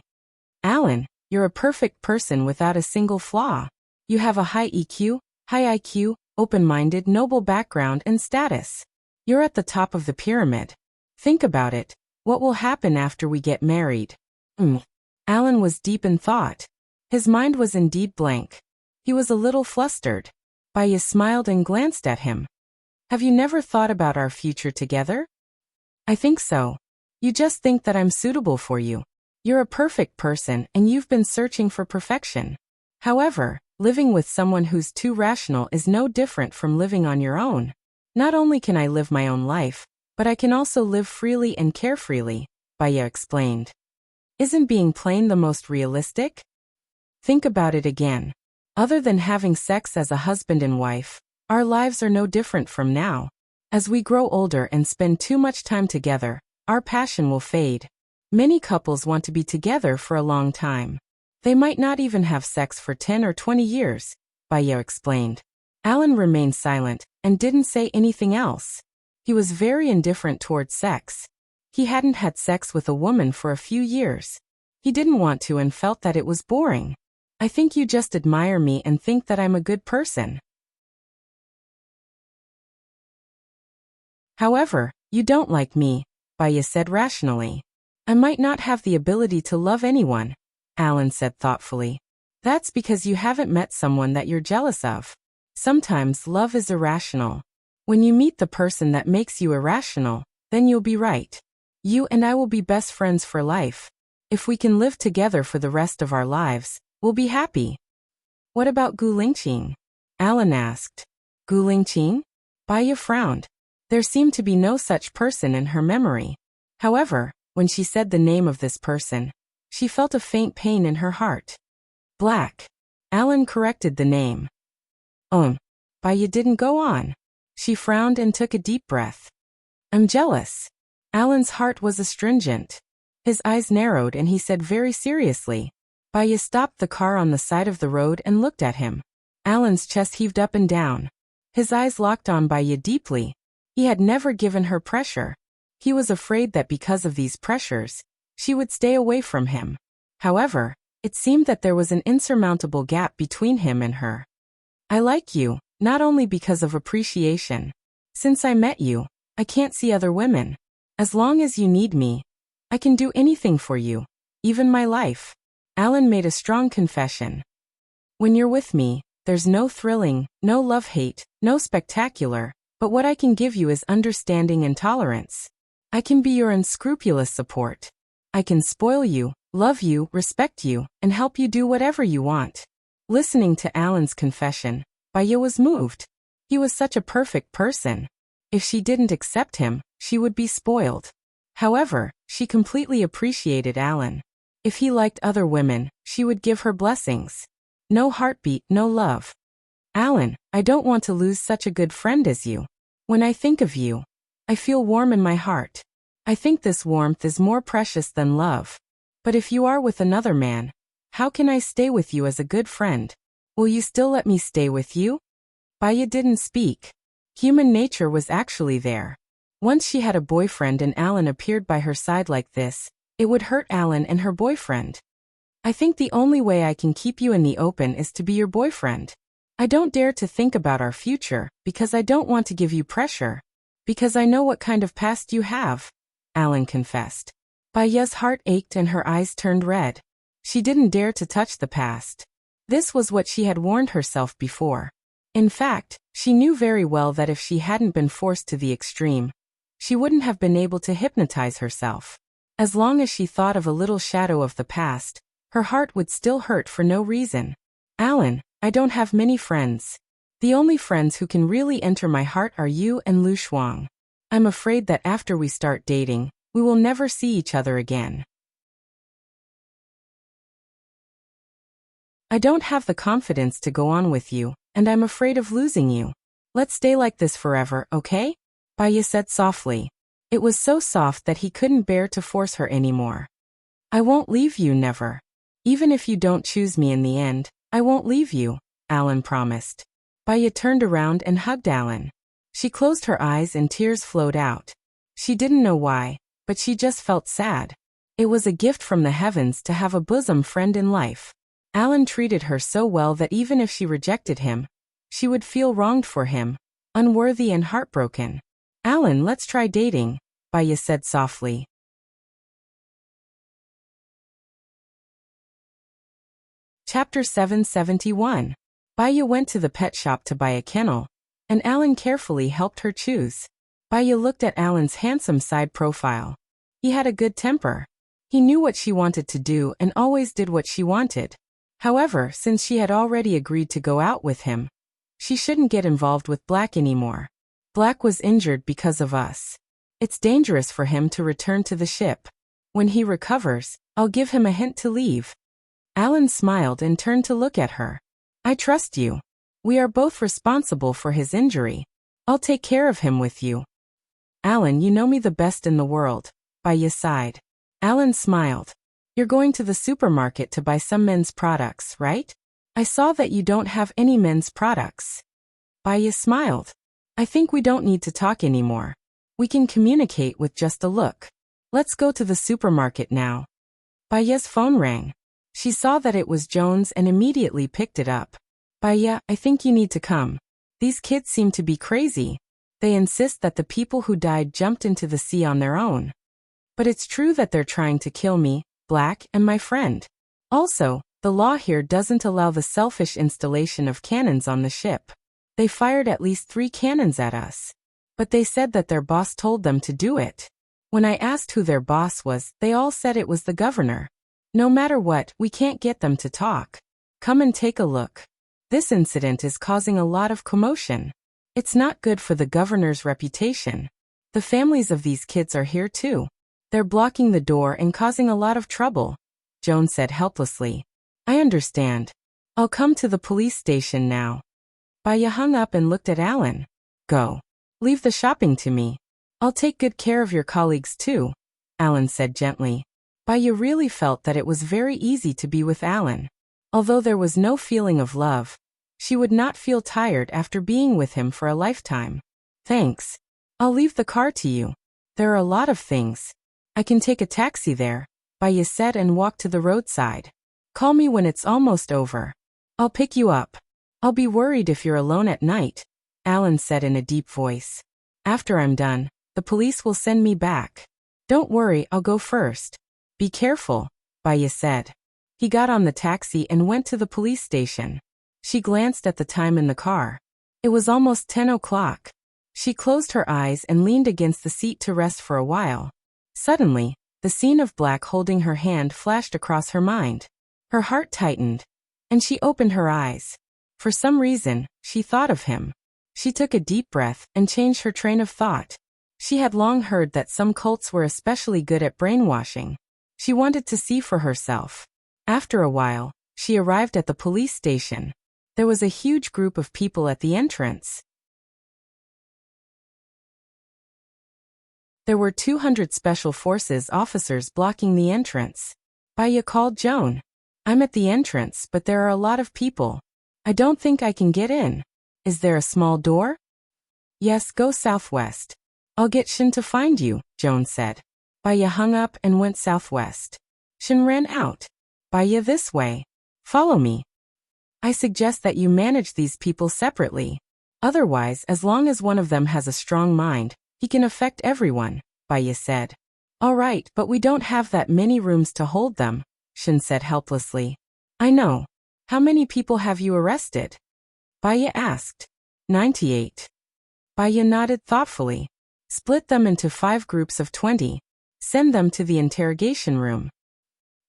Alan, you're a perfect person without a single flaw. You have a high EQ, high IQ, open-minded, noble background and status. You're at the top of the pyramid. Think about it. What will happen after we get married? Alan was deep in thought. His mind was indeed blank. He was a little flustered. Baya smiled and glanced at him. Have you never thought about our future together? I think so. You just think that I'm suitable for you. You're a perfect person and you've been searching for perfection. However, living with someone who's too rational is no different from living on your own. Not only can I live my own life, but I can also live freely and carefreely, Baya explained. Isn't being plain the most realistic? Think about it again. Other than having sex as a husband and wife, our lives are no different from now. As we grow older and spend too much time together, our passion will fade. Many couples want to be together for a long time. They might not even have sex for 10 or 20 years, Baya explained. Alan remained silent and didn't say anything else. He was very indifferent towards sex. He hadn't had sex with a woman for a few years. He didn't want to and felt that it was boring. I think you just admire me and think that I'm a good person. However, you don't like me, Baya said rationally. I might not have the ability to love anyone, Alan said thoughtfully. That's because you haven't met someone that you're jealous of. Sometimes love is irrational. When you meet the person that makes you irrational, then you'll be right. You and I will be best friends for life. If we can live together for the rest of our lives, we'll be happy. What about Gu Lingqing? Alan asked. Gu Lingqing? Baya frowned. There seemed to be no such person in her memory. However, when she said the name of this person, she felt a faint pain in her heart. Black. Alan corrected the name. Baya didn't go on. She frowned and took a deep breath. I'm jealous. Alan's heart was astringent. His eyes narrowed and he said very seriously. Baya stopped the car on the side of the road and looked at him. Alan's chest heaved up and down. His eyes locked on Baya deeply. He had never given her pressure. He was afraid that because of these pressures, she would stay away from him. However, it seemed that there was an insurmountable gap between him and her. I like you, not only because of appreciation. Since I met you, I can't see other women. As long as you need me, I can do anything for you, even my life. Alan made a strong confession. When you're with me, there's no thrilling, no love-hate, no spectacular, but what I can give you is understanding and tolerance. I can be your unscrupulous support. I can spoil you, love you, respect you, and help you do whatever you want. Listening to Alan's confession, Baya was moved. He was such a perfect person. If she didn't accept him, she would be spoiled. However, she completely appreciated Alan. If he liked other women, she would give her blessings. No heartbeat, no love. Alan, I don't want to lose such a good friend as you. When I think of you, I feel warm in my heart. I think this warmth is more precious than love. But if you are with another man, how can I stay with you as a good friend? Will you still let me stay with you? Baya didn't speak. Human nature was actually there. Once she had a boyfriend and Alan appeared by her side like this, it would hurt Alan and her boyfriend. I think the only way I can keep you in the open is to be your boyfriend. I don't dare to think about our future, because I don't want to give you pressure. Because I know what kind of past you have, Alan confessed. Baya's heart ached and her eyes turned red. She didn't dare to touch the past. This was what she had warned herself before. In fact, she knew very well that if she hadn't been forced to the extreme, she wouldn't have been able to hypnotize herself. As long as she thought of a little shadow of the past, her heart would still hurt for no reason. Alan, I don't have many friends. The only friends who can really enter my heart are you and Lu Shuang. I'm afraid that after we start dating, we will never see each other again. I don't have the confidence to go on with you, and I'm afraid of losing you. Let's stay like this forever, okay? Baya said softly. It was so soft that he couldn't bear to force her anymore. I won't leave you, never. Even if you don't choose me in the end, I won't leave you, Alan promised. Baya turned around and hugged Alan. She closed her eyes and tears flowed out. She didn't know why, but she just felt sad. It was a gift from the heavens to have a bosom friend in life. Alan treated her so well that even if she rejected him, she would feel wronged for him, unworthy and heartbroken. Alan, let's try dating, Baya said softly. Chapter 771. Baya went to the pet shop to buy a kennel, and Alan carefully helped her choose. Baya looked at Alan's handsome side profile. He had a good temper. He knew what she wanted to do and always did what she wanted. However, since she had already agreed to go out with him, she shouldn't get involved with Black anymore. Black was injured because of us. It's dangerous for him to return to the ship. When he recovers, I'll give him a hint to leave. Alan smiled and turned to look at her. I trust you. We are both responsible for his injury. I'll take care of him with you. Alan, you know me the best in the world, Baya sighed. Alan smiled. You're going to the supermarket to buy some men's products, right? I saw that you don't have any men's products. Baya smiled. I think we don't need to talk anymore. We can communicate with just a look. Let's go to the supermarket now. Baya's phone rang. She saw that it was Jones and immediately picked it up. Baya, I think you need to come. These kids seem to be crazy. They insist that the people who died jumped into the sea on their own. But it's true that they're trying to kill me, Black, and my friend. Also, the law here doesn't allow the selfish installation of cannons on the ship. They fired at least 3 cannons at us. But they said that their boss told them to do it. When I asked who their boss was, they all said it was the governor. No matter what, we can't get them to talk. Come and take a look. This incident is causing a lot of commotion. It's not good for the governor's reputation. The families of these kids are here too. They're blocking the door and causing a lot of trouble, Joan said helplessly. I understand. I'll come to the police station now. Baya hung up and looked at Alan. Go. Leave the shopping to me. I'll take good care of your colleagues too, Alan said gently. Baya really felt that it was very easy to be with Alan. Although there was no feeling of love, She would not feel tired after being with him for a lifetime. Thanks. I'll leave the car to you. There are a lot of things. I can take a taxi there, Baya said and walked to the roadside. Call me when it's almost over. I'll pick you up. I'll be worried if you're alone at night, Alan said in a deep voice. After I'm done, the police will send me back. Don't worry, I'll go first. Be careful, Baya said. He got on the taxi and went to the police station. She glanced at the time in the car. It was almost 10 o'clock. She closed her eyes and leaned against the seat to rest for a while. Suddenly, the scene of Black holding her hand flashed across her mind. Her heart tightened, and she opened her eyes. For some reason, she thought of him. She took a deep breath and changed her train of thought. She had long heard that some cults were especially good at brainwashing. She wanted to see for herself. After a while, she arrived at the police station. There was a huge group of people at the entrance. There were 200 Special Forces officers blocking the entrance. Baya called Joan. I'm at the entrance, but there are a lot of people. I don't think I can get in. Is there a small door? Yes, go southwest. I'll get Shin to find you, Joan said. Baya hung up and went southwest. Shin ran out. Baya, this way. Follow me. I suggest that you manage these people separately. Otherwise, as long as one of them has a strong mind, he can affect everyone, Baya said. All right, but we don't have that many rooms to hold them, Shin said helplessly. I know. How many people have you arrested? Baya asked. 98. Baya nodded thoughtfully. Split them into 5 groups of 20. Send them to the interrogation room.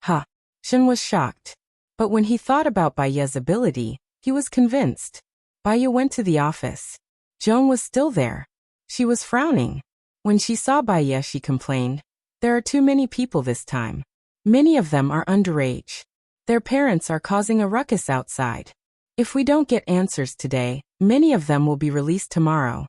Huh. Shin was shocked. But when he thought about Baya's ability, he was convinced. Baya went to the office. Joan was still there. She was frowning. When she saw Baya, she complained. There are too many people this time. Many of them are underage. Their parents are causing a ruckus outside. If we don't get answers today, many of them will be released tomorrow.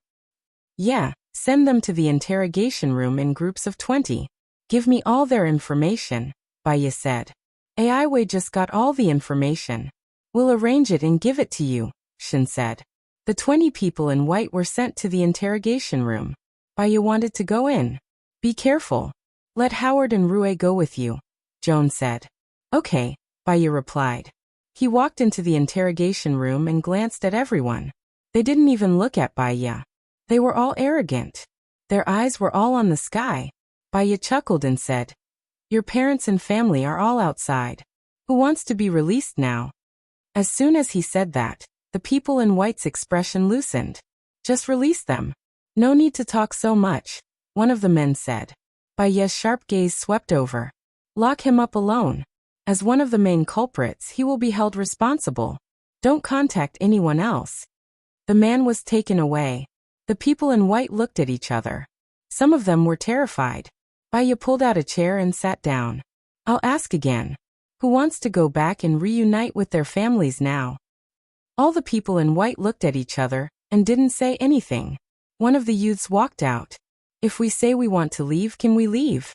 Yeah, send them to the interrogation room in groups of 20. Give me all their information, Baya said. Aiwei just got all the information. We'll arrange it and give it to you, Shin said. The 20 people in white were sent to the interrogation room. Baya wanted to go in. Be careful. Let Howard and Rue go with you, Joan said. Okay, Baya replied. He walked into the interrogation room and glanced at everyone. They didn't even look at Baya. They were all arrogant. Their eyes were all on the sky. Baya chuckled and said, Your parents and family are all outside. Who wants to be released now? As soon as he said that, the people in white's expression loosened. Just release them. No need to talk so much, one of the men said. Baya's sharp gaze swept over. Lock him up alone. As one of the main culprits, he will be held responsible. Don't contact anyone else. The man was taken away. The people in white looked at each other. Some of them were terrified. Baya pulled out a chair and sat down. I'll ask again. Who wants to go back and reunite with their families now? All the people in white looked at each other and didn't say anything. One of the youths walked out. If we say we want to leave, can we leave?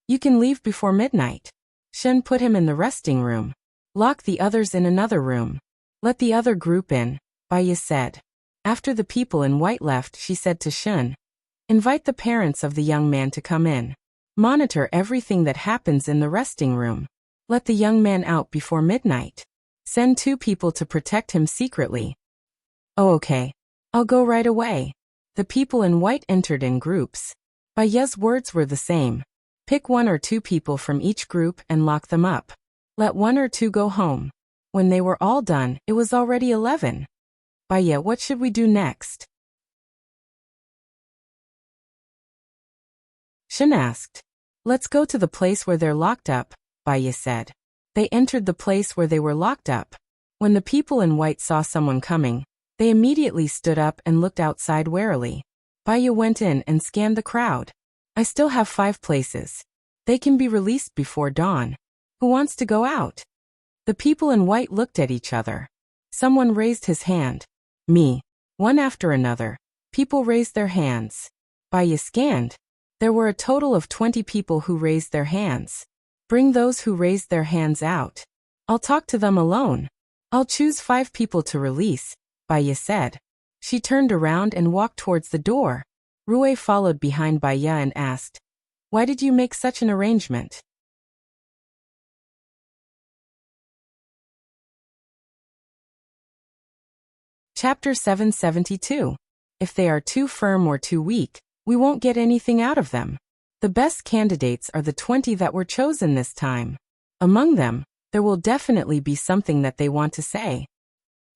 You can leave before midnight. Shen put him in the resting room. Lock the others in another room. Let the other group in, Baya said. After the people in white left, she said to Shen, invite the parents of the young man to come in. Monitor everything that happens in the resting room. Let the young man out before midnight. Send 2 people to protect him secretly. Oh, okay. I'll go right away. The people in white entered in groups. Baya's words were the same. Pick 1 or 2 people from each group and lock them up. Let 1 or 2 go home. When they were all done, it was already 11. Baya, what should we do next? Shin asked. Let's go to the place where they're locked up, Baya said. They entered the place where they were locked up. When the people in white saw someone coming, they immediately stood up and looked outside warily. Baya went in and scanned the crowd. I still have 5 places. They can be released before dawn. Who wants to go out? The people in white looked at each other. Someone raised his hand. Me. One after another. People raised their hands. Baya scanned. There were a total of 20 people who raised their hands. Bring those who raised their hands out. I'll talk to them alone. I'll choose 5 people to release, Baya said. She turned around and walked towards the door. Rui followed behind Baya and asked, "Why did you make such an arrangement?" Chapter 772. If they are too firm or too weak, we won't get anything out of them. The best candidates are the 20 that were chosen this time. Among them, there will definitely be something that they want to say.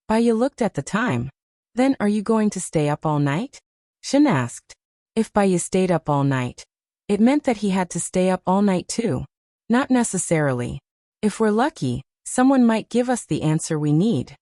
Baya looked at the time. Then are you going to stay up all night? Shin asked. If Baya stayed up all night, it meant that he had to stay up all night too. Not necessarily. If we're lucky, someone might give us the answer we need.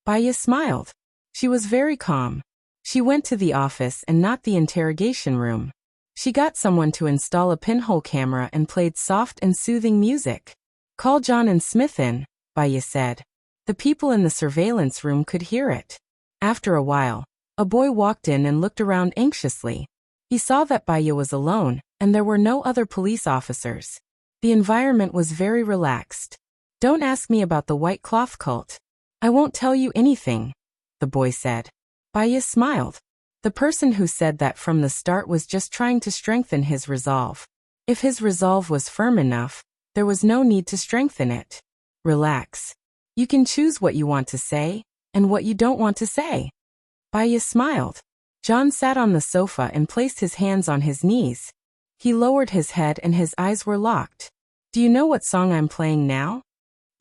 Baya smiled. She was very calm. She went to the office and not the interrogation room. She got someone to install a pinhole camera and played soft and soothing music. Call John and Smith in, Baya said. The people in the surveillance room could hear it. After a while, a boy walked in and looked around anxiously. He saw that Baya was alone, and there were no other police officers. The environment was very relaxed. Don't ask me about the white cloth cult. I won't tell you anything, the boy said. Baya smiled. The person who said that from the start was just trying to strengthen his resolve. If his resolve was firm enough, there was no need to strengthen it. Relax. You can choose what you want to say, and what you don't want to say. Baya smiled. John sat on the sofa and placed his hands on his knees. He lowered his head and his eyes were locked. Do you know what song I'm playing now?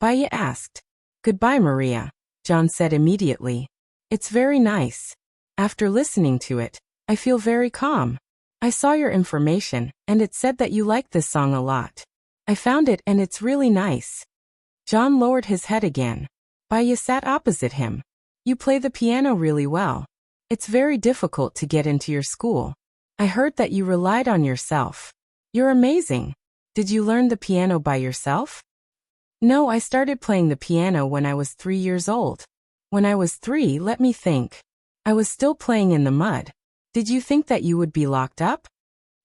Baya asked. Goodbye, Maria, John said immediately. It's very nice. After listening to it, I feel very calm. I saw your information, and it said that you liked this song a lot. I found it and it's really nice. John lowered his head again. Baya sat opposite him. You play the piano really well. It's very difficult to get into your school. I heard that you relied on yourself. You're amazing. Did you learn the piano by yourself? No, I started playing the piano when I was 3 years old. When I was 3, let me think. I was still playing in the mud. Did you think that you would be locked up?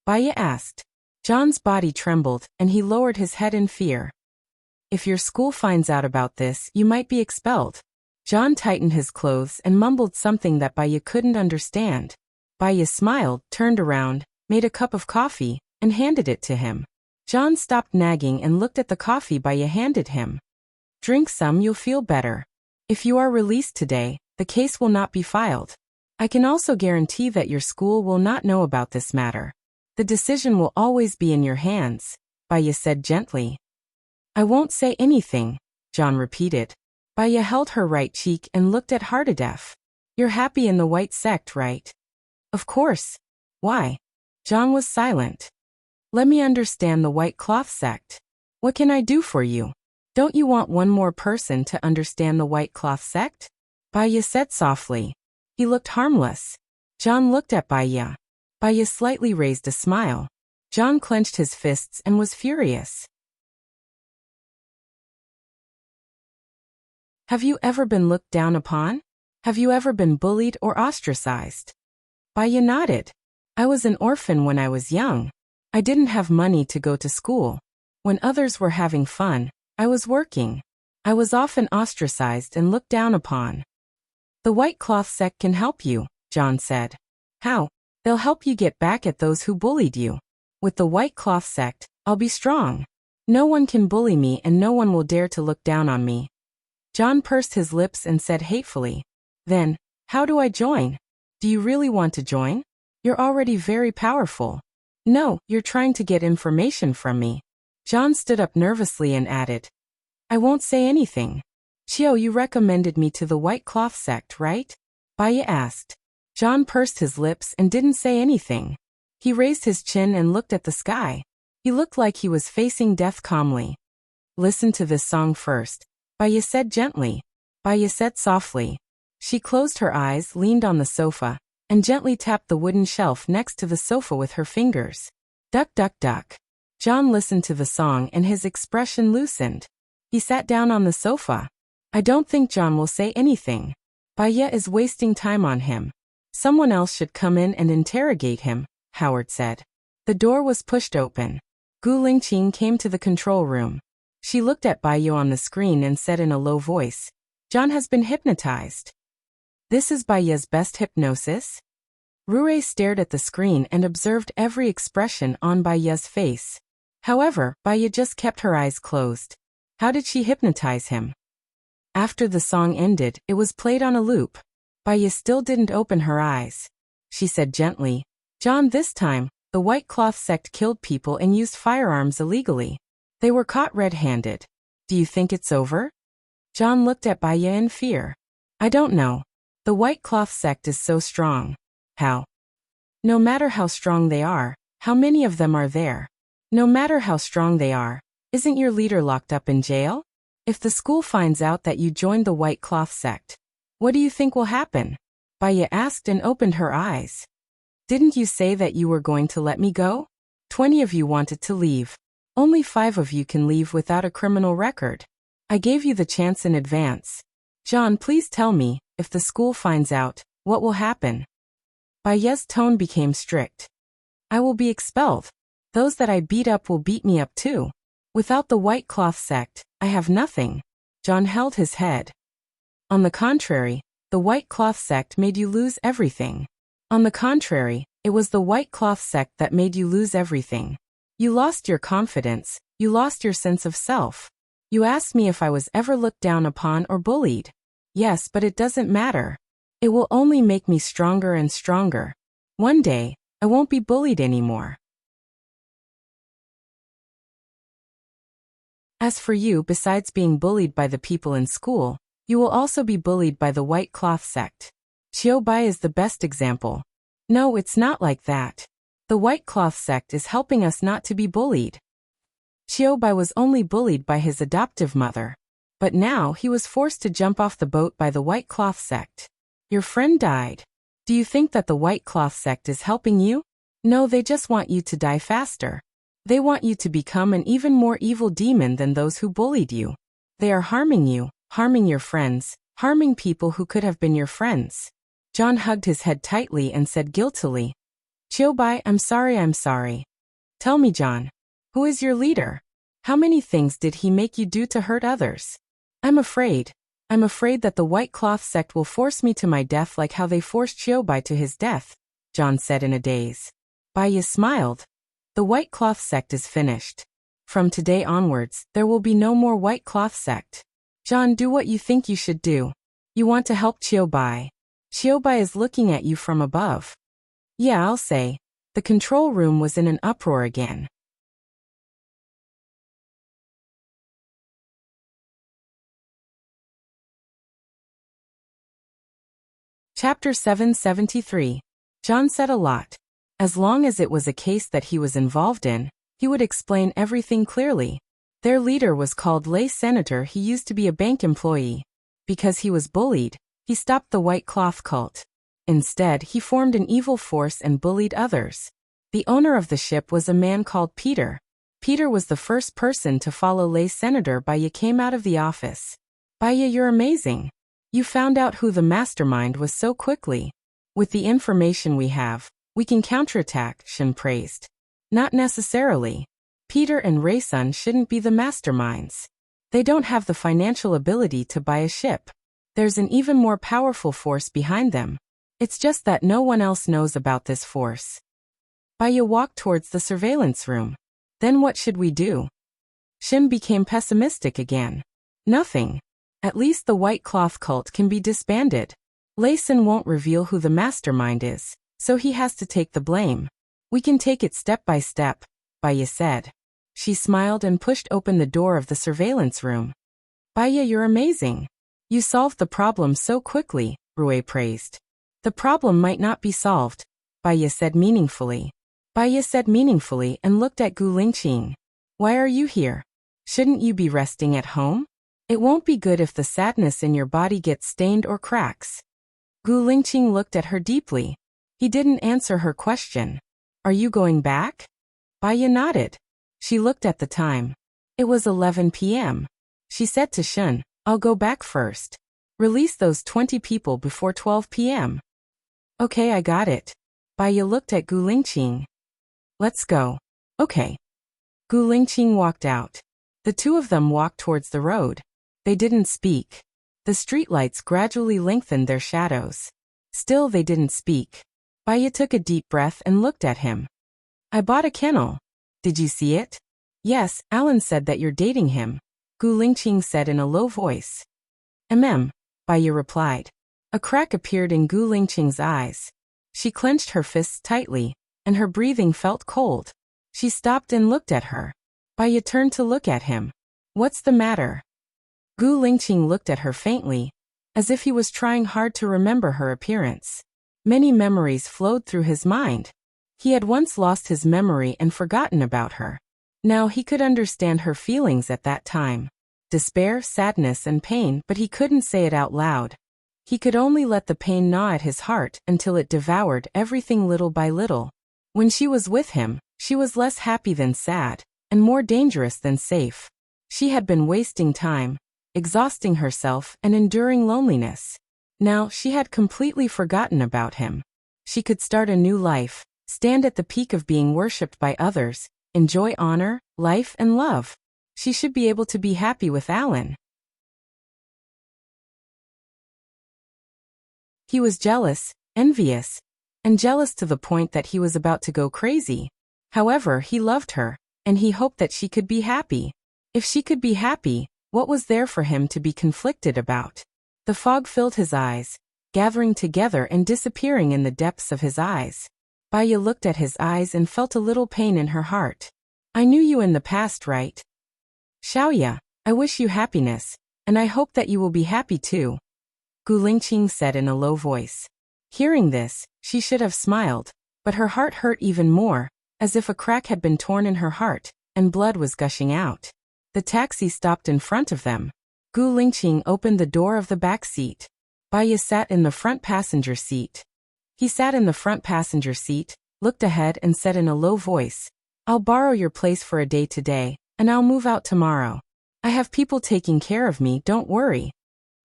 Baya asked. John's body trembled, and he lowered his head in fear. If your school finds out about this, you might be expelled. John tightened his clothes and mumbled something that Baya couldn't understand. Baya smiled, turned around, made a cup of coffee, and handed it to him. John stopped nagging and looked at the coffee Baya handed him. Drink some, you'll feel better. If you are released today, the case will not be filed. I can also guarantee that your school will not know about this matter. The decision will always be in your hands, Baya said gently. I won't say anything, John repeated. Baya held her right cheek and looked at Hardadef. You're happy in the white sect, right? Of course. Why? John was silent. Let me understand the white cloth sect. What can I do for you? Don't you want one more person to understand the white cloth sect? Baya said softly. He looked harmless. John looked at Baya. Baya slightly raised a smile. John clenched his fists and was furious. Have you ever been looked down upon? Have you ever been bullied or ostracized? Baya nodded. I was an orphan when I was young. I didn't have money to go to school. When others were having fun, I was working. I was often ostracized and looked down upon. The white cloth sect can help you, John said. How? They'll help you get back at those who bullied you. With the white cloth sect, I'll be strong. No one can bully me and no one will dare to look down on me. John pursed his lips and said hatefully. Then, how do I join? Do you really want to join? You're already very powerful. No, you're trying to get information from me. John stood up nervously and added. I won't say anything. Chio, you recommended me to the white cloth sect, right? Baya asked. John pursed his lips and didn't say anything. He raised his chin and looked at the sky. He looked like he was facing death calmly. Listen to this song first, Baya said gently. Baya said softly. She closed her eyes, leaned on the sofa, and gently tapped the wooden shelf next to the sofa with her fingers. Duck, duck, duck. John listened to the song and his expression loosened. He sat down on the sofa. I don't think John will say anything. Baya is wasting time on him. Someone else should come in and interrogate him, Howard said. The door was pushed open. Gu Lingqing came to the control room. She looked at Baya on the screen and said in a low voice, John has been hypnotized. This is Baya's best hypnosis? Rue stared at the screen and observed every expression on Baya's face. However, Baya just kept her eyes closed. How did she hypnotize him? After the song ended, it was played on a loop. Baya still didn't open her eyes. She said gently, John, this time, the White Cloth sect killed people and used firearms illegally. They were caught red-handed. Do you think it's over? John looked at Baya in fear. I don't know. The White Cloth sect is so strong. How? No matter how strong they are, how many of them are there? No matter how strong they are, isn't your leader locked up in jail? If the school finds out that you joined the White Cloth sect, what do you think will happen? Baya asked and opened her eyes. Didn't you say that you were going to let me go? 20 of you wanted to leave. Only 5 of you can leave without a criminal record. I gave you the chance in advance. John, please tell me, if the school finds out, what will happen? Baya's tone became strict. I will be expelled. Those that I beat up will beat me up too. Without the White Cloth sect, I have nothing. John held his head. On the contrary, the White Cloth sect made you lose everything. On the contrary, it was the White Cloth sect that made you lose everything. You lost your confidence, you lost your sense of self. You asked me if I was ever looked down upon or bullied. Yes, but it doesn't matter. It will only make me stronger and stronger. One day, I won't be bullied anymore. As for you, besides being bullied by the people in school, you will also be bullied by the White Cloth sect. Bai is the best example. No, it's not like that. The White Cloth sect is helping us not to be bullied. Bai was only bullied by his adoptive mother. But now he was forced to jump off the boat by the White Cloth sect. Your friend died. Do you think that the White Cloth sect is helping you? No, they just want you to die faster. They want you to become an even more evil demon than those who bullied you. They are harming you, harming your friends, harming people who could have been your friends. John hugged his head tightly and said guiltily, Bai, I'm sorry. Tell me, John, who is your leader? How many things did he make you do to hurt others? I'm afraid that the White Cloth sect will force me to my death like how they forced Bai to his death, John said in a daze. Baya smiled. The White Cloth sect is finished. From today onwards, there will be no more White Cloth sect. John, do what you think you should do. You want to help Bai. Bai is looking at you from above. Yeah, I'll say. The control room was in an uproar again. Chapter 773. John said a lot. As long as it was a case that he was involved in, he would explain everything clearly. Their leader was called Lay Senator. He used to be a bank employee. Because he was bullied, he stopped the White Cloth cult. Instead, he formed an evil force and bullied others. The owner of the ship was a man called Peter. Peter was the first person to follow Lay Senator. Baya came out of the office. Baya, you're amazing. You found out who the mastermind was so quickly. With the information we have, we can counterattack, Shin praised. Not necessarily. Peter and Raysun shouldn't be the masterminds. They don't have the financial ability to buy a ship. There's an even more powerful force behind them. It's just that no one else knows about this force. Baya walked towards the surveillance room. Then what should we do? Shin became pessimistic again. Nothing. At least the White Cloth cult can be disbanded. Layson won't reveal who the mastermind is, so he has to take the blame. We can take it step by step, Baya said. She smiled and pushed open the door of the surveillance room. Baya, you're amazing. You solved the problem so quickly, Rue praised. The problem might not be solved, Baya said meaningfully. Baya said meaningfully and looked at Gu Lingqing. Why are you here? Shouldn't you be resting at home? It won't be good if the sadness in your body gets stained or cracks. Gu Lingqing looked at her deeply. He didn't answer her question. Are you going back? Baya nodded. She looked at the time. It was 11 p.m. She said to Shun, I'll go back first. Release those 20 people before 12 p.m. Okay, I got it. Baya looked at Gu Lingqing. Let's go. Okay. Gu Lingqing walked out. The two of them walked towards the road. They didn't speak. The streetlights gradually lengthened their shadows. Still they didn't speak. Baya took a deep breath and looked at him. I bought a kennel. Did you see it? Yes, Alan said that you're dating him, Gu Lingqing said in a low voice. Baya replied. A crack appeared in Gu Lingqing's eyes. She clenched her fists tightly, and her breathing felt cold. She stopped and looked at her. Baya turned to look at him. What's the matter? Gu Lingqing looked at her faintly, as if he was trying hard to remember her appearance. Many memories flowed through his mind. He had once lost his memory and forgotten about her. Now he could understand her feelings at that time. Despair, sadness, and pain, but he couldn't say it out loud. He could only let the pain gnaw at his heart until it devoured everything little by little. When she was with him, she was less happy than sad, and more dangerous than safe. She had been wasting time, exhausting herself and enduring loneliness. Now she had completely forgotten about him. She could start a new life, stand at the peak of being worshipped by others, enjoy honor, life and love. She should be able to be happy with Alan. He was jealous, envious, and jealous to the point that he was about to go crazy. However, he loved her, and he hoped that she could be happy. If she could be happy, what was there for him to be conflicted about? The fog filled his eyes, gathering together and disappearing in the depths of his eyes. Baya looked at his eyes and felt a little pain in her heart. I knew you in the past, right? Xiaoya, I wish you happiness, and I hope that you will be happy too, Gu Lingqing said in a low voice. Hearing this, she should have smiled, but her heart hurt even more, as if a crack had been torn in her heart, and blood was gushing out. The taxi stopped in front of them. Gu Lingqing opened the door of the back seat. Baya sat in the front passenger seat. He sat in the front passenger seat, looked ahead and said in a low voice, I'll borrow your place for a day today, and I'll move out tomorrow. I have people taking care of me, don't worry.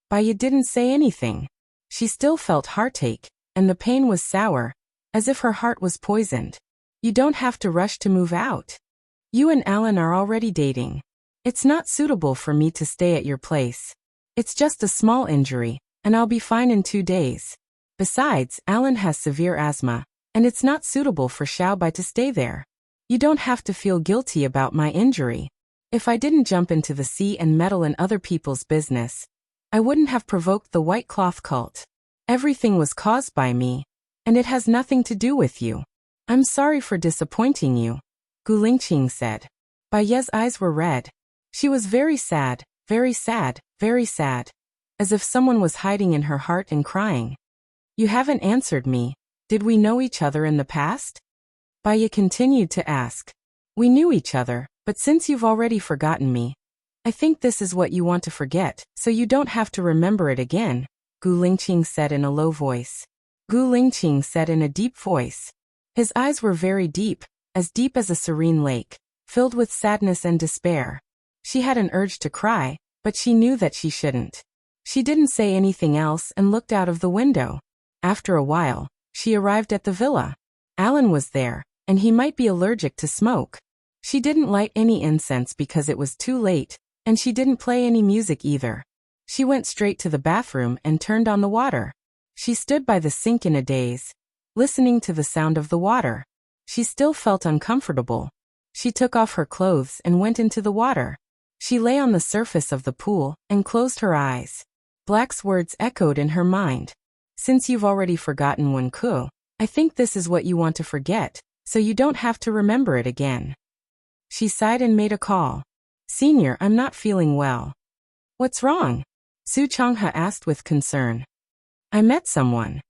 Baya didn't say anything. She still felt heartache, and the pain was sour, as if her heart was poisoned. You don't have to rush to move out. You and Alan are already dating. It's not suitable for me to stay at your place. It's just a small injury, and I'll be fine in 2 days. Besides, Alan has severe asthma, and it's not suitable for Xiaobai to stay there. You don't have to feel guilty about my injury. If I didn't jump into the sea and meddle in other people's business, I wouldn't have provoked the white cloth cult. Everything was caused by me, and it has nothing to do with you. I'm sorry for disappointing you, Gu Lingqing said. Baya's eyes were red. She was very sad, very sad, very sad, as if someone was hiding in her heart and crying. You haven't answered me. Did we know each other in the past? Baya continued to ask. We knew each other, but since you've already forgotten me, I think this is what you want to forget, so you don't have to remember it again, Gu Lingqing said in a low voice. Gu Lingqing said in a deep voice. His eyes were very deep as a serene lake, filled with sadness and despair. She had an urge to cry, but she knew that she shouldn't. She didn't say anything else and looked out of the window. After a while, she arrived at the villa. Alan was there, and he might be allergic to smoke. She didn't light any incense because it was too late, and she didn't play any music either. She went straight to the bathroom and turned on the water. She stood by the sink in a daze, listening to the sound of the water. She still felt uncomfortable. She took off her clothes and went into the water. She lay on the surface of the pool and closed her eyes. Black's words echoed in her mind. Since you've already forgotten Wen Ku, I think this is what you want to forget, so you don't have to remember it again. She sighed and made a call. Senior, I'm not feeling well. What's wrong? Su Changhe asked with concern. I met someone.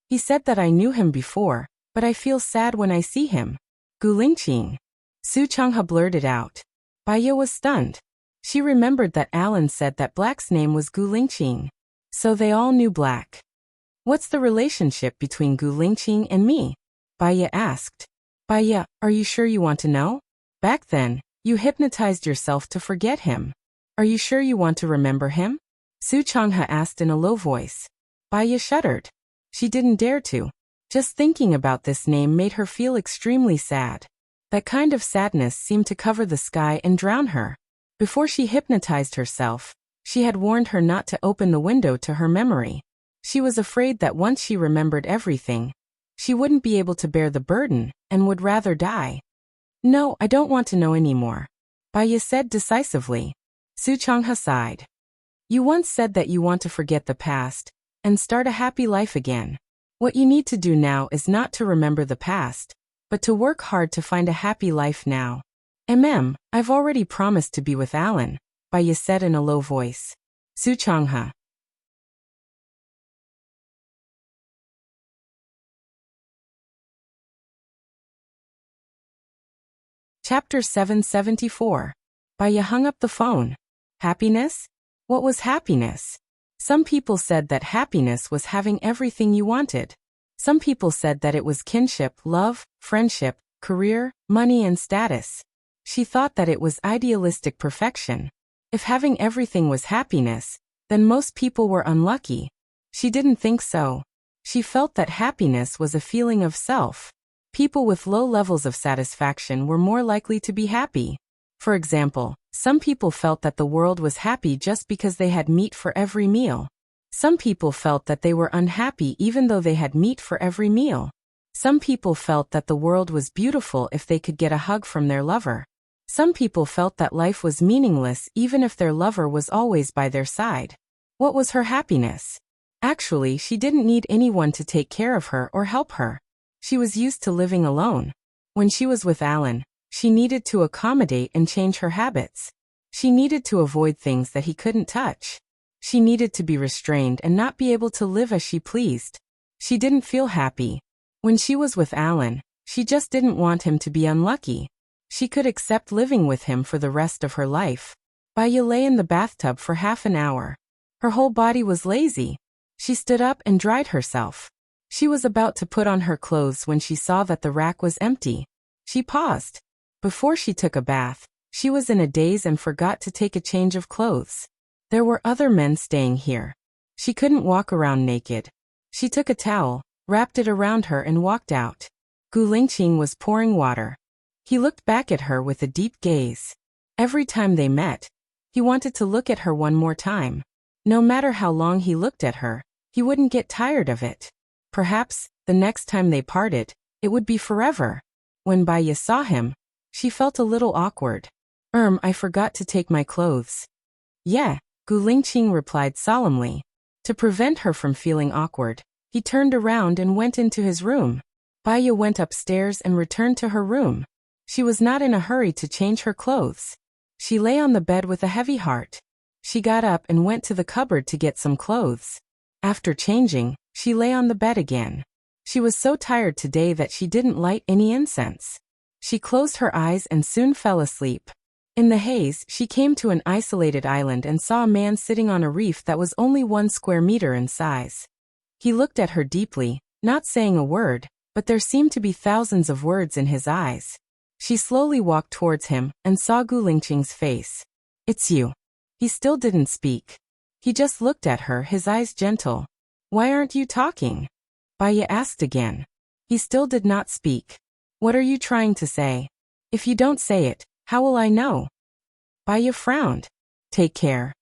He said that I knew him before, but I feel sad when I see him. Gu Lingqing. Su Changhe blurted out. Baya was stunned. She remembered that Alan said that Black's name was Gu Lingqing. So they all knew Black. What's the relationship between Gu Lingqing and me? Baya asked. Baya, are you sure you want to know? Back then, you hypnotized yourself to forget him. Are you sure you want to remember him? Su Changhe asked in a low voice. Baya shuddered. She didn't dare to. Just thinking about this name made her feel extremely sad. That kind of sadness seemed to cover the sky and drown her. Before she hypnotized herself, she had warned her not to open the window to her memory. She was afraid that once she remembered everything, she wouldn't be able to bear the burden and would rather die. No, I don't want to know anymore, Baya said decisively. Su Changha sighed. You once said that you want to forget the past and start a happy life again. What you need to do now is not to remember the past, but to work hard to find a happy life now. I've already promised to be with Alan, Baya said in a low voice. Su Changha. Chapter 774. Baya hung up the phone. Happiness? What was happiness? Some people said that happiness was having everything you wanted. Some people said that it was kinship, love, friendship, career, money and status. She thought that it was idealistic perfection. If having everything was happiness, then most people were unlucky. She didn't think so. She felt that happiness was a feeling of self. People with low levels of satisfaction were more likely to be happy. For example, some people felt that the world was happy just because they had meat for every meal. Some people felt that they were unhappy even though they had meat for every meal. Some people felt that the world was beautiful if they could get a hug from their lover. Some people felt that life was meaningless even if their lover was always by their side. What was her happiness? Actually, she didn't need anyone to take care of her or help her. She was used to living alone. When she was with Alan, she needed to accommodate and change her habits. She needed to avoid things that he couldn't touch. She needed to be restrained and not be able to live as she pleased. She didn't feel happy. When she was with Alan, she just didn't want him to be unlucky. She could accept living with him for the rest of her life. Baya lay in the bathtub for half an hour. Her whole body was lazy. She stood up and dried herself. She was about to put on her clothes when she saw that the rack was empty. She paused. Before she took a bath, she was in a daze and forgot to take a change of clothes. There were other men staying here. She couldn't walk around naked. She took a towel, wrapped it around her and walked out. Gu Lingqing was pouring water. He looked back at her with a deep gaze. Every time they met, he wanted to look at her one more time. No matter how long he looked at her, he wouldn't get tired of it. Perhaps, the next time they parted, it would be forever. When Baya saw him, she felt a little awkward. I forgot to take my clothes. Yeah, Gu Lingqing replied solemnly. To prevent her from feeling awkward, he turned around and went into his room. Baya went upstairs and returned to her room. She was not in a hurry to change her clothes. She lay on the bed with a heavy heart. She got up and went to the cupboard to get some clothes. After changing, she lay on the bed again. She was so tired today that she didn't light any incense. She closed her eyes and soon fell asleep. In the haze, she came to an isolated island and saw a man sitting on a reef that was only 1 square meter in size. He looked at her deeply, not saying a word, but there seemed to be thousands of words in his eyes. She slowly walked towards him and saw Gu Lingqing's face. It's you. He still didn't speak. He just looked at her, his eyes gentle. Why aren't you talking? Baya asked again. He still did not speak. What are you trying to say? If you don't say it, how will I know? Baya frowned. Take care.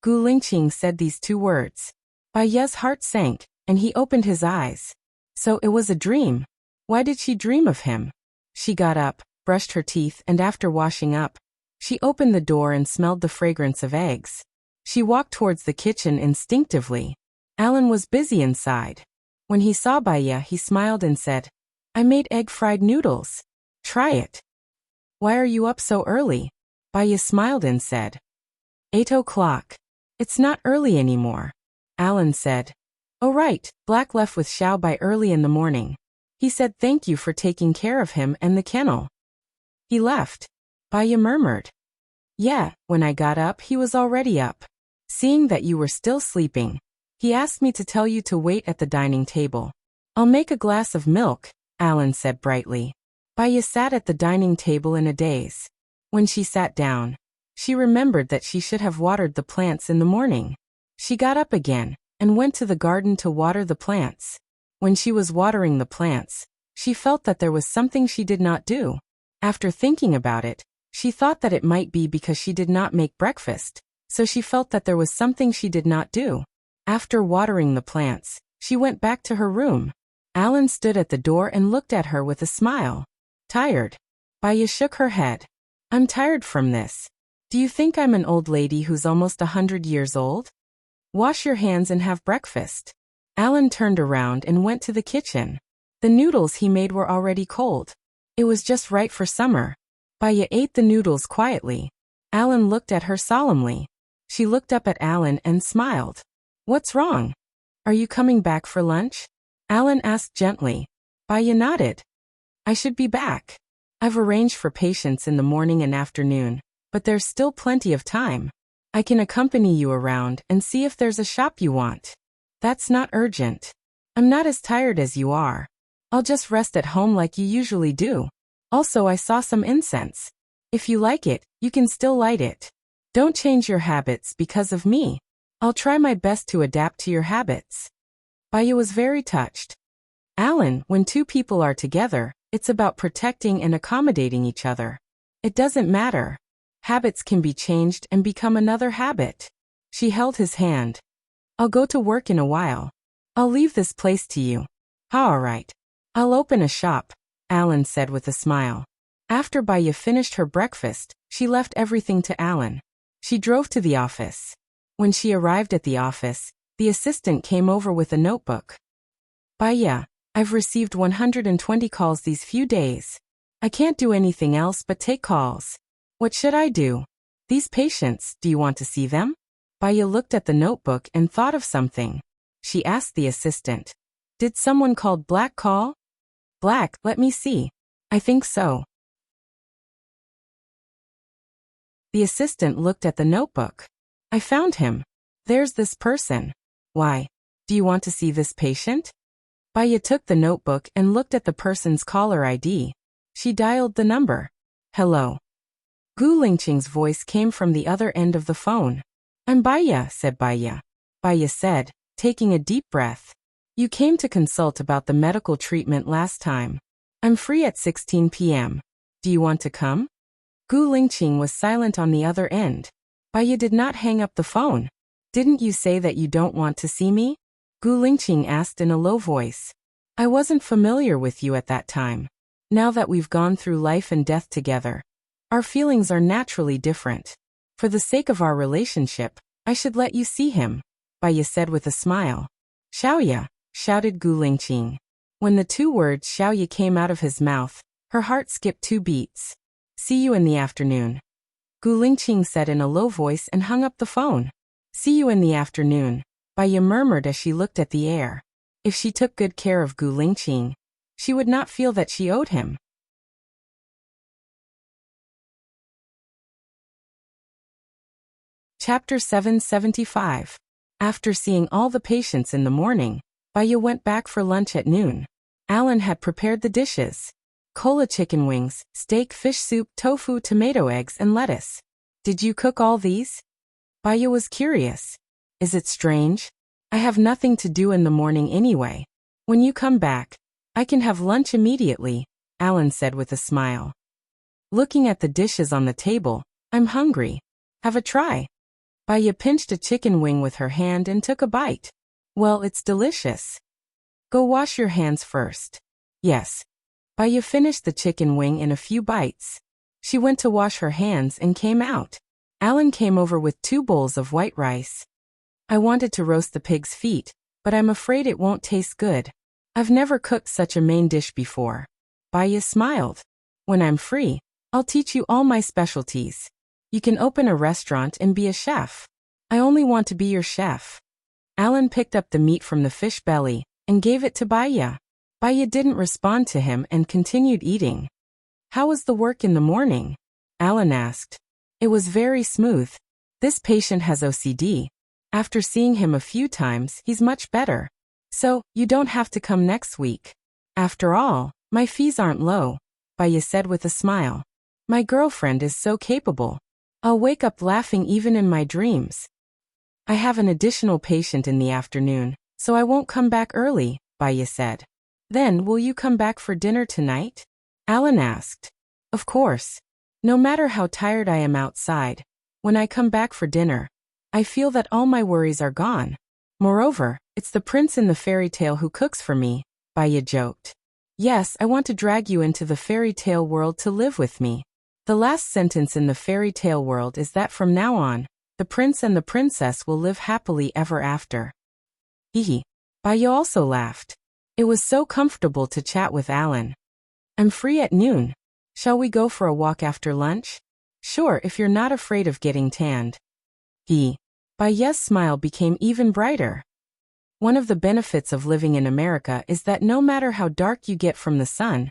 Gu Lingqing said these 2 words. Baya's heart sank, and he opened his eyes. So it was a dream. Why did she dream of him? She got up, brushed her teeth, and after washing up, she opened the door and smelled the fragrance of eggs. She walked towards the kitchen instinctively. Alan was busy inside. When he saw Baya, he smiled and said, I made egg-fried noodles. Try it. Why are you up so early? Baya smiled and said, 8 o'clock. It's not early anymore. Alan said, Oh right, Black left with Xiao Bai early in the morning. He said thank you for taking care of him and the kennel. He left. Baya murmured. Yeah, when I got up he was already up. Seeing that you were still sleeping, he asked me to tell you to wait at the dining table. I'll make a glass of milk, Alan said brightly. Baya sat at the dining table in a daze. When she sat down, she remembered that she should have watered the plants in the morning. She got up again and went to the garden to water the plants. When she was watering the plants, she felt that there was something she did not do. After thinking about it, she thought that it might be because she did not make breakfast, so she felt that there was something she did not do. After watering the plants, she went back to her room. Alan stood at the door and looked at her with a smile. Tired? Baya shook her head. I'm tired from this. Do you think I'm an old lady who's almost 100 years old? Wash your hands and have breakfast. Alan turned around and went to the kitchen. The noodles he made were already cold. It was just right for summer. Baya ate the noodles quietly. Alan looked at her solemnly. She looked up at Alan and smiled. What's wrong? Are you coming back for lunch? Alan asked gently. Baya nodded. I should be back. I've arranged for patients in the morning and afternoon, but there's still plenty of time. I can accompany you around and see if there's a shop you want. That's not urgent. I'm not as tired as you are. I'll just rest at home like you usually do. Also, I saw some incense. If you like it, you can still light it. Don't change your habits because of me. I'll try my best to adapt to your habits. Baya was very touched. Alan, when two people are together, it's about protecting and accommodating each other. It doesn't matter. Habits can be changed and become another habit. She held his hand. I'll go to work in a while. I'll leave this place to you. All right. I'll open a shop, Alan said with a smile. After Baya finished her breakfast, she left everything to Alan. She drove to the office. When she arrived at the office, the assistant came over with a notebook. Baya, I've received 120 calls these few days. I can't do anything else but take calls. What should I do? These patients, do you want to see them? Baya looked at the notebook and thought of something. She asked the assistant. Did someone called Black call? Black, let me see. I think so. The assistant looked at the notebook. I found him. There's this person. Why? Do you want to see this patient? Baya took the notebook and looked at the person's caller ID. She dialed the number. Hello. Gu Lingqing's voice came from the other end of the phone. I'm Baya, said Baya. Baya said, taking a deep breath. You came to consult about the medical treatment last time. I'm free at 16 p.m. Do you want to come? Gu Lingqing was silent on the other end. Baya did not hang up the phone. Didn't you say that you don't want to see me? Gu Lingqing asked in a low voice. I wasn't familiar with you at that time. Now that we've gone through life and death together, our feelings are naturally different. For the sake of our relationship, I should let you see him, Baya said with a smile. Xiaoya, shouted Gu Lingqing. When the two words Xiaoya came out of his mouth, her heart skipped 2 beats. See you in the afternoon. Gu Lingqing said in a low voice and hung up the phone. See you in the afternoon, Baya murmured as she looked at the air. If she took good care of Gu Lingqing, she would not feel that she owed him. Chapter 775. After seeing all the patients in the morning, Baya went back for lunch at noon. Alan had prepared the dishes. Cola chicken wings, steak, fish soup, tofu, tomato eggs, and lettuce. Did you cook all these? Baya was curious. Is it strange? I have nothing to do in the morning anyway. When you come back, I can have lunch immediately, Alan said with a smile. Looking at the dishes on the table, I'm hungry. Have a try. Baya pinched a chicken wing with her hand and took a bite. Well, it's delicious. Go wash your hands first. Yes. Baya finished the chicken wing in a few bites. She went to wash her hands and came out. Alan came over with 2 bowls of white rice. I wanted to roast the pig's feet, but I'm afraid it won't taste good. I've never cooked such a main dish before. Baya smiled. When I'm free, I'll teach you all my specialties. You can open a restaurant and be a chef. I only want to be your chef. Alan picked up the meat from the fish belly and gave it to Baya. Baya didn't respond to him and continued eating. How was the work in the morning? Alan asked. It was very smooth. This patient has OCD. After seeing him a few times, he's much better. So, you don't have to come next week. After all, my fees aren't low, Baya said with a smile. My girlfriend is so capable. I'll wake up laughing even in my dreams. I have an additional patient in the afternoon, so I won't come back early, Baya said. Then will you come back for dinner tonight? Alan asked. Of course. No matter how tired I am outside, when I come back for dinner, I feel that all my worries are gone. Moreover, it's the prince in the fairy tale who cooks for me, Baya joked. Yes, I want to drag you into the fairy tale world to live with me. The last sentence in the fairy tale world is that from now on, the prince and the princess will live happily ever after. Hee. Baya also laughed. It was so comfortable to chat with Alan. I'm free at noon. Shall we go for a walk after lunch? Sure, if you're not afraid of getting tanned. Baya's smile became even brighter. One of the benefits of living in America is that no matter how dark you get from the sun,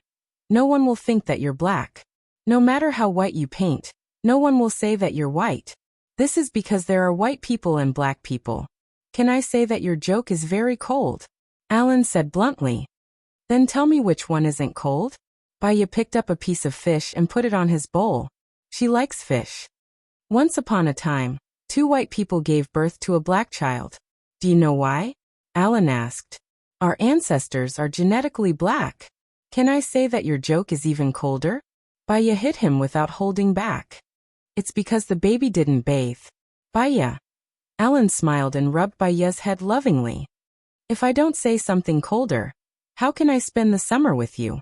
no one will think that you're black. No matter how white you paint, no one will say that you're white. This is because there are white people and black people. Can I say that your joke is very cold? Alan said bluntly. Then tell me which one isn't cold? Baya picked up a piece of fish and put it on his bowl. She likes fish. Once upon a time, 2 white people gave birth to a black child. Do you know why? Alan asked. Our ancestors are genetically black. Can I say that your joke is even colder? Baya hit him without holding back. It's because the baby didn't bathe. Baya. Alan smiled and rubbed Baya's head lovingly. If I don't say something colder, how can I spend the summer with you?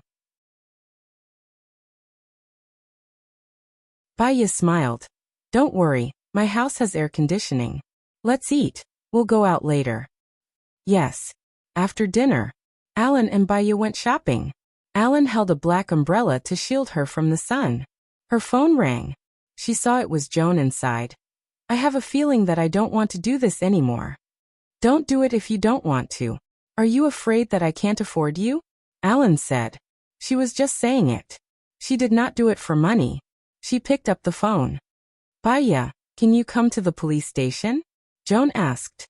Baya smiled. Don't worry, my house has air conditioning. Let's eat. We'll go out later. Yes. After dinner, Alan and Baya went shopping. Alan held a black umbrella to shield her from the sun. Her phone rang. She saw it was Joan inside. I have a feeling that I don't want to do this anymore. Don't do it if you don't want to. Are you afraid that I can't afford you? Alan said. She was just saying it. She did not do it for money. She picked up the phone. Baya, can you come to the police station? Joan asked.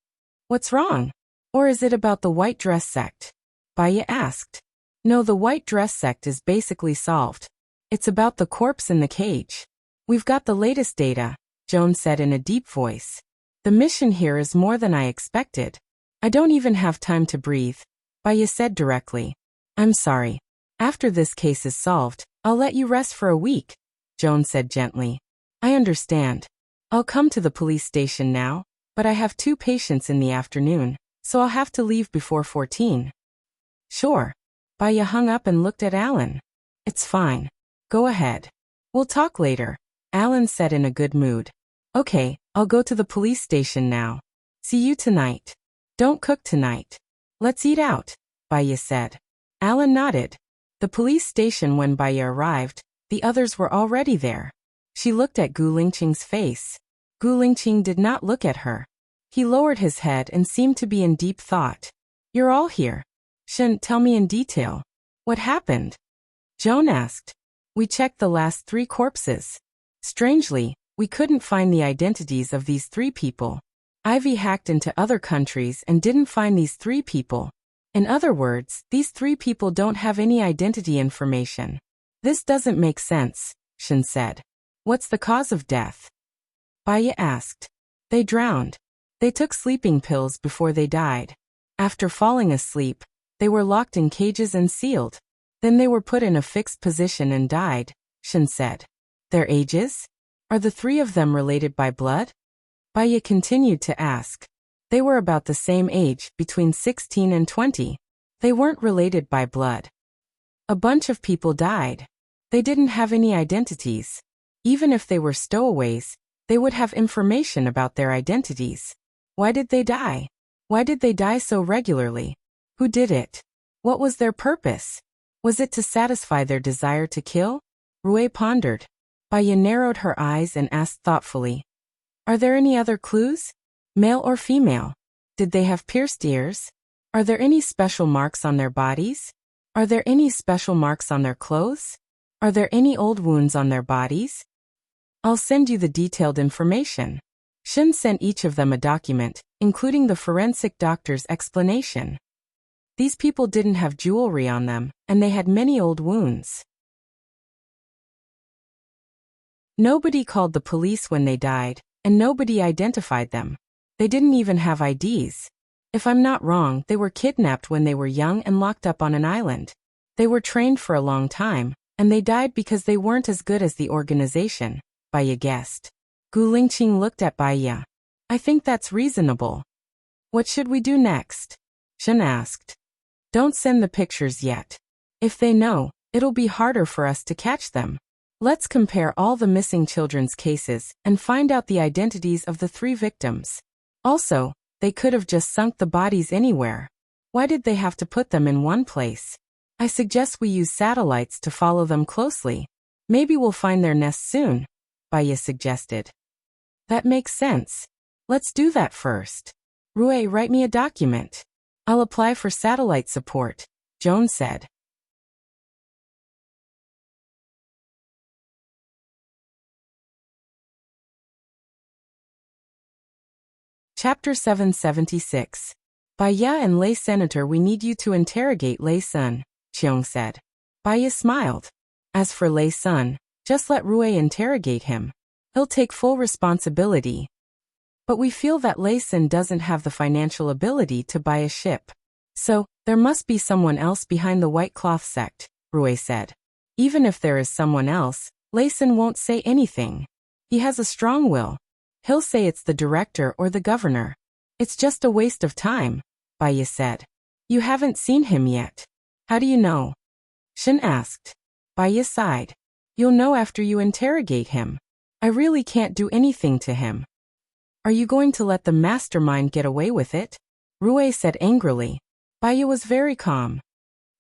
What's wrong? Or is it about the white dress sect? Baya asked. No, the white dress sect is basically solved. It's about the corpse in the cage. We've got the latest data, Joan said in a deep voice. The mission here is more than I expected. I don't even have time to breathe, Baya said directly. I'm sorry. After this case is solved, I'll let you rest for a week, Joan said gently. I understand. I'll come to the police station now, but I have 2 patients in the afternoon, so I'll have to leave before 14. Sure. Baya hung up and looked at Alan. It's fine. Go ahead. We'll talk later, Alan said in a good mood. Okay, I'll go to the police station now. See you tonight. Don't cook tonight. Let's eat out, Baya said. Alan nodded. The police station when Baya arrived, the others were already there. She looked at Gu Lingqing's face. Gu Lingqing did not look at her. He lowered his head and seemed to be in deep thought. You're all here. Shen, tell me in detail. What happened? Joan asked. We checked the last 3 corpses. Strangely, we couldn't find the identities of these 3 people. Ivy hacked into other countries and didn't find these 3 people. In other words, these 3 people don't have any identity information. This doesn't make sense, Shen said. What's the cause of death? Baya asked. They drowned. They took sleeping pills before they died. After falling asleep, they were locked in cages and sealed. Then they were put in a fixed position and died, Shen said. Their ages? Are the 3 of them related by blood? Baya continued to ask. They were about the same age, between 16 and 20. They weren't related by blood. A bunch of people died. They didn't have any identities. Even if they were stowaways, they would have information about their identities. Why did they die? Why did they die so regularly? Who did it? What was their purpose? Was it to satisfy their desire to kill? Rui pondered. Baya narrowed her eyes and asked thoughtfully. Are there any other clues? Male or female? Did they have pierced ears? Are there any special marks on their bodies? Are there any special marks on their clothes? Are there any old wounds on their bodies? I'll send you the detailed information. Shen sent each of them a document, including the forensic doctor's explanation. These people didn't have jewelry on them, and they had many old wounds. Nobody called the police when they died, and nobody identified them. They didn't even have IDs. If I'm not wrong, they were kidnapped when they were young and locked up on an island. They were trained for a long time, And they died because they weren't as good as the organization, Baya guessed. Gu Lingqing looked at Baya. I think that's reasonable. What should we do next? Shen asked. Don't send the pictures yet. If they know, it'll be harder for us to catch them. Let's compare all the missing children's cases and find out the identities of the 3 victims. Also, they could have just sunk the bodies anywhere. Why did they have to put them in one place? I suggest we use satellites to follow them closely. Maybe we'll find their nests soon, Baya suggested. That makes sense. Let's do that first. Rui, write me a document. I'll apply for satellite support, Joan said. Chapter 776. Baya and Lei Senator, we need you to interrogate Lei Sun, Qiong said. Baya smiled. As for Lei Sun, just let Rui interrogate him. He'll take full responsibility. But we feel that Lei Sun doesn't have the financial ability to buy a ship. So, there must be someone else behind the White Cloth sect, Rui said. Even if there is someone else, Lei Sun won't say anything. He has a strong will. He'll say it's the director or the governor. It's just a waste of time, Baya said. You haven't seen him yet. How do you know? Shen asked. Baya sighed. You'll know after you interrogate him. I really can't do anything to him. Are you going to let the mastermind get away with it? Rui said angrily. Baya was very calm.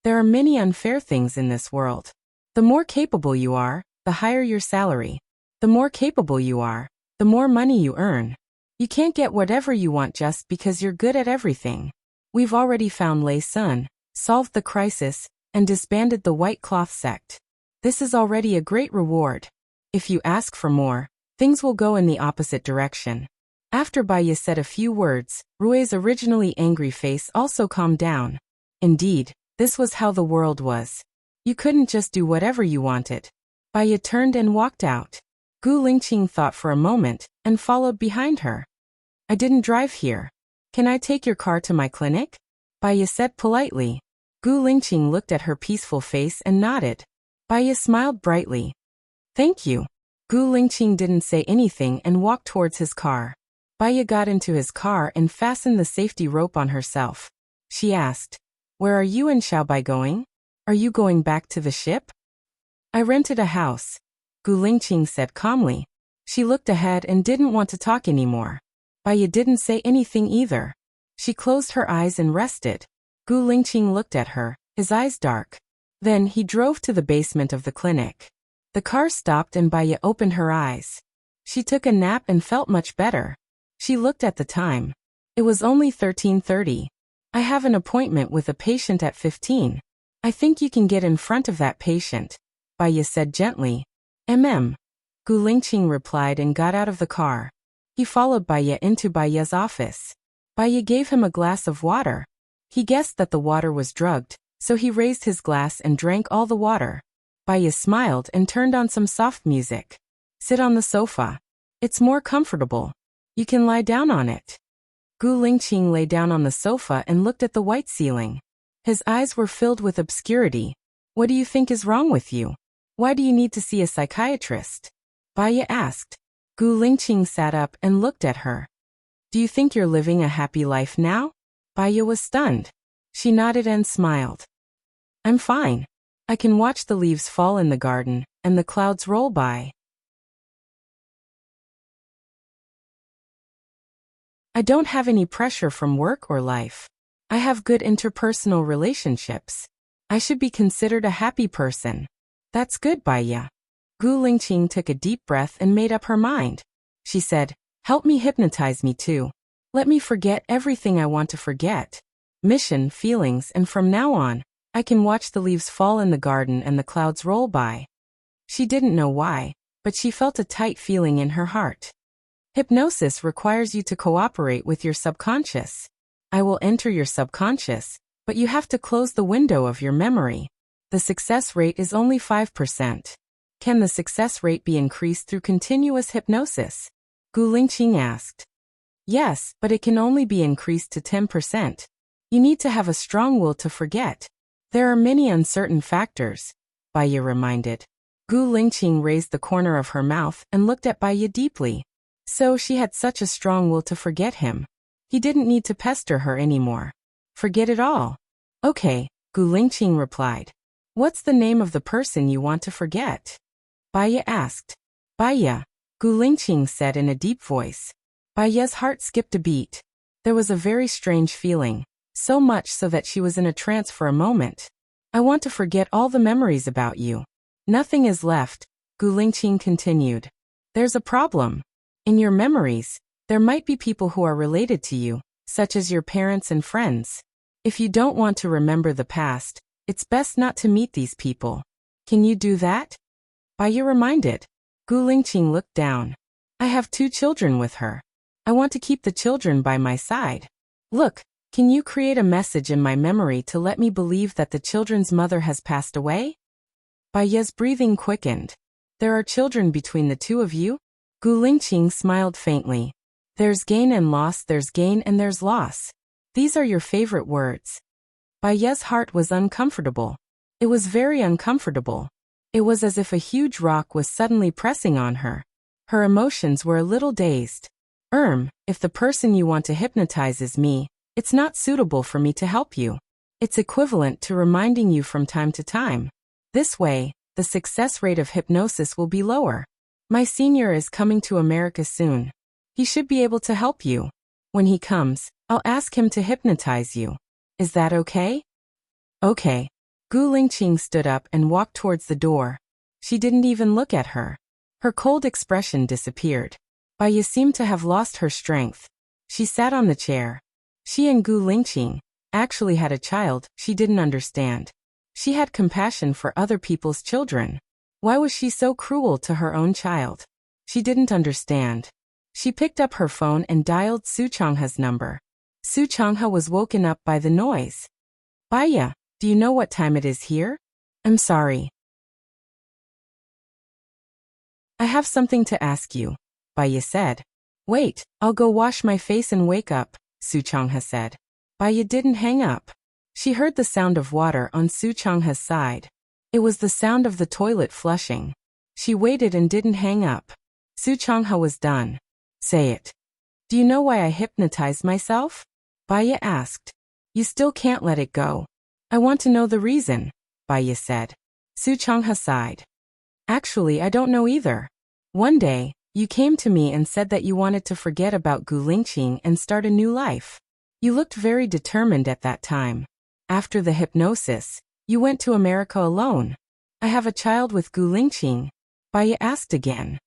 There are many unfair things in this world. The more capable you are, the higher your salary. The more capable you are, the more money you earn. You can't get whatever you want just because you're good at everything. We've already found Lei Sun, solved the crisis, and disbanded the White Cloth sect. This is already a great reward. If you ask for more, things will go in the opposite direction. After Baya said a few words, Rui's originally angry face also calmed down. Indeed, this was how the world was. You couldn't just do whatever you wanted. Baya turned and walked out. Gu Lingqing thought for a moment, and followed behind her. I didn't drive here. Can I take your car to my clinic? Baya said politely. Gu Lingqing looked at her peaceful face and nodded. Baya smiled brightly. Thank you. Gu Lingqing didn't say anything and walked towards his car. Baya got into his car and fastened the safety rope on herself. She asked, Where are you and Xiaobai going? Are you going back to the ship? I rented a house, Gu Lingqing said calmly. She looked ahead and didn't want to talk anymore. Baya didn't say anything either. She closed her eyes and rested. Gu Lingqing looked at her, his eyes dark. Then he drove to the basement of the clinic. The car stopped and Baya opened her eyes. She took a nap and felt much better. She looked at the time. It was only 13:30. I have an appointment with a patient at 15. I think you can get in front of that patient, Baya said gently. Gu Lingqing replied and got out of the car. He followed Baya into Baya's office. Baya gave him a glass of water. He guessed that the water was drugged, so he raised his glass and drank all the water. Baya smiled and turned on some soft music. Sit on the sofa. It's more comfortable. You can lie down on it. Gu Lingqing lay down on the sofa and looked at the white ceiling. His eyes were filled with obscurity. What do you think is wrong with you? Why do you need to see a psychiatrist? Baya asked. Gu Lingqing sat up and looked at her. Do you think you're living a happy life now? Baya was stunned. She nodded and smiled. I'm fine. I can watch the leaves fall in the garden, and the clouds roll by. I don't have any pressure from work or life. I have good interpersonal relationships. I should be considered a happy person. That's good, Baya. Gu Lingqing took a deep breath and made up her mind. She said, Help me hypnotize me too. Let me forget everything I want to forget. Mission, feelings, and from now on, I can watch the leaves fall in the garden and the clouds roll by. She didn't know why, but she felt a tight feeling in her heart. Hypnosis requires you to cooperate with your subconscious. I will enter your subconscious, but you have to close the window of your memory. The success rate is only 5%. Can the success rate be increased through continuous hypnosis? Gu Lingqing asked. Yes, but it can only be increased to 10%. You need to have a strong will to forget. There are many uncertain factors. Baya reminded. Gu Lingqing raised the corner of her mouth and looked at Baya deeply. So she had such a strong will to forget him. He didn't need to pester her anymore. Forget it all. Okay, Gu Lingqing replied. What's the name of the person you want to forget? Baya asked. Baya, Gu Lingqing said in a deep voice. Baya's heart skipped a beat. There was a very strange feeling, so much so that she was in a trance for a moment. I want to forget all the memories about you. Nothing is left, Gu Lingqing continued. There's a problem. In your memories, there might be people who are related to you, such as your parents and friends. If you don't want to remember the past, it's best not to meet these people. Can you do that? Baya reminded. Gu Lingqing looked down. I have 2 children with her. I want to keep the children by my side. Look, can you create a message in my memory to let me believe that the children's mother has passed away? Baya's breathing quickened. There are children between the 2 of you? Gu Lingqing smiled faintly. There's gain and loss, there's gain and there's loss. These are your favorite words. Baya's heart was uncomfortable. It was very uncomfortable. It was as if a huge rock was suddenly pressing on her. Her emotions were a little dazed. If the person you want to hypnotize is me, it's not suitable for me to help you. It's equivalent to reminding you from time to time. This way, the success rate of hypnosis will be lower. My senior is coming to America soon. He should be able to help you. When he comes, I'll ask him to hypnotize you. Is that okay? Okay. Gu Lingqing stood up and walked towards the door. She didn't even look at her. Her cold expression disappeared. Baya seemed to have lost her strength. She sat on the chair. She and Gu Lingqing actually had a child she didn't understand. She had compassion for other people's children. Why was she so cruel to her own child? She didn't understand. She picked up her phone and dialed Su Changha's number. Su Changha was woken up by the noise. Baya, do you know what time it is here? I'm sorry. I have something to ask you, Baya said. Wait, I'll go wash my face and wake up, Su Changha said. Baya didn't hang up. She heard the sound of water on Su Changha's side. It was the sound of the toilet flushing. She waited and didn't hang up. Su Changha was done. Say it. Do you know why I hypnotized myself? Baya asked. You still can't let it go. I want to know the reason, Baya said. Su Changha sighed. Actually, I don't know either. One day, you came to me and said that you wanted to forget about Gu Lingqing and start a new life. You looked very determined at that time. After the hypnosis, you went to America alone. I have a child with Gu Lingqing, Baya asked again.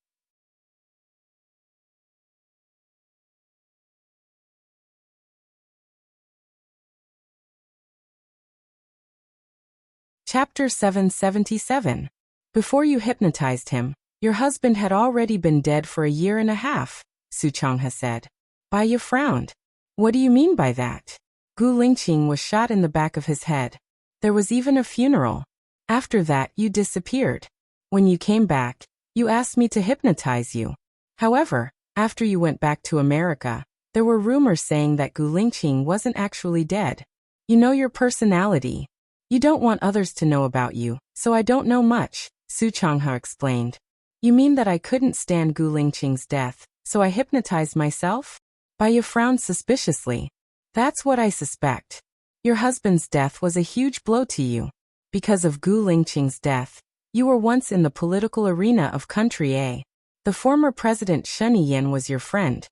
Chapter 777. Before you hypnotized him, your husband had already been dead for 1.5 years, Su Changha said. Baya frowned. What do you mean by that? Gu Lingqing was shot in the back of his head. There was even a funeral. After that, you disappeared. When you came back, you asked me to hypnotize you. However, after you went back to America, there were rumors saying that Gu Lingqing wasn't actually dead. You know your personality. You don't want others to know about you, so I don't know much, Su Changha explained. You mean that I couldn't stand Gu Lingqing's death, so I hypnotized myself? Baya frowned suspiciously. That's what I suspect. Your husband's death was a huge blow to you. Because of Gu Lingqing's death, you were once in the political arena of country A. The former president Shen Yan was your friend,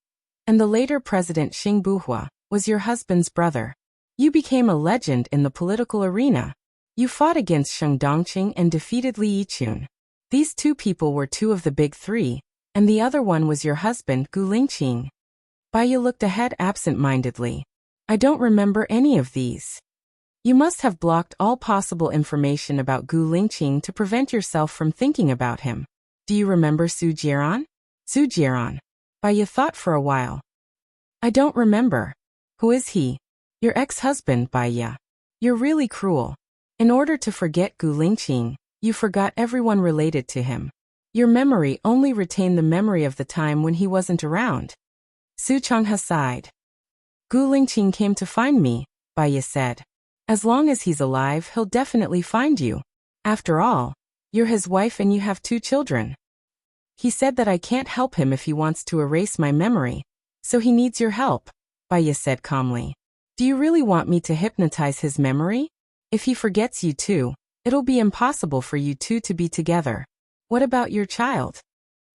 and the later president Xing Buhua was your husband's brother. You became a legend in the political arena. You fought against Sheng Dongqing and defeated Li Yichun. These 2 people were 2 of the big 3, and the other one was your husband, Gu Lingqing. Baya looked ahead absent-mindedly. I don't remember any of these. You must have blocked all possible information about Gu Lingqing to prevent yourself from thinking about him. Do you remember Su Jiran? Su Jiran. Baya thought for a while. I don't remember. Who is he? Your ex-husband, Baya. You're really cruel. In order to forget Gu Lingqing, you forgot everyone related to him. Your memory only retained the memory of the time when he wasn't around. Su Changha sighed. Gu Lingqing came to find me, Baya said. As long as he's alive, he'll definitely find you. After all, You're his wife and you have 2 children. He said that I can't help him if he wants to erase my memory, so he needs your help, Baya said calmly. Do you really want me to hypnotize his memory? If he forgets you too, it'll be impossible for you two to be together. What about your child?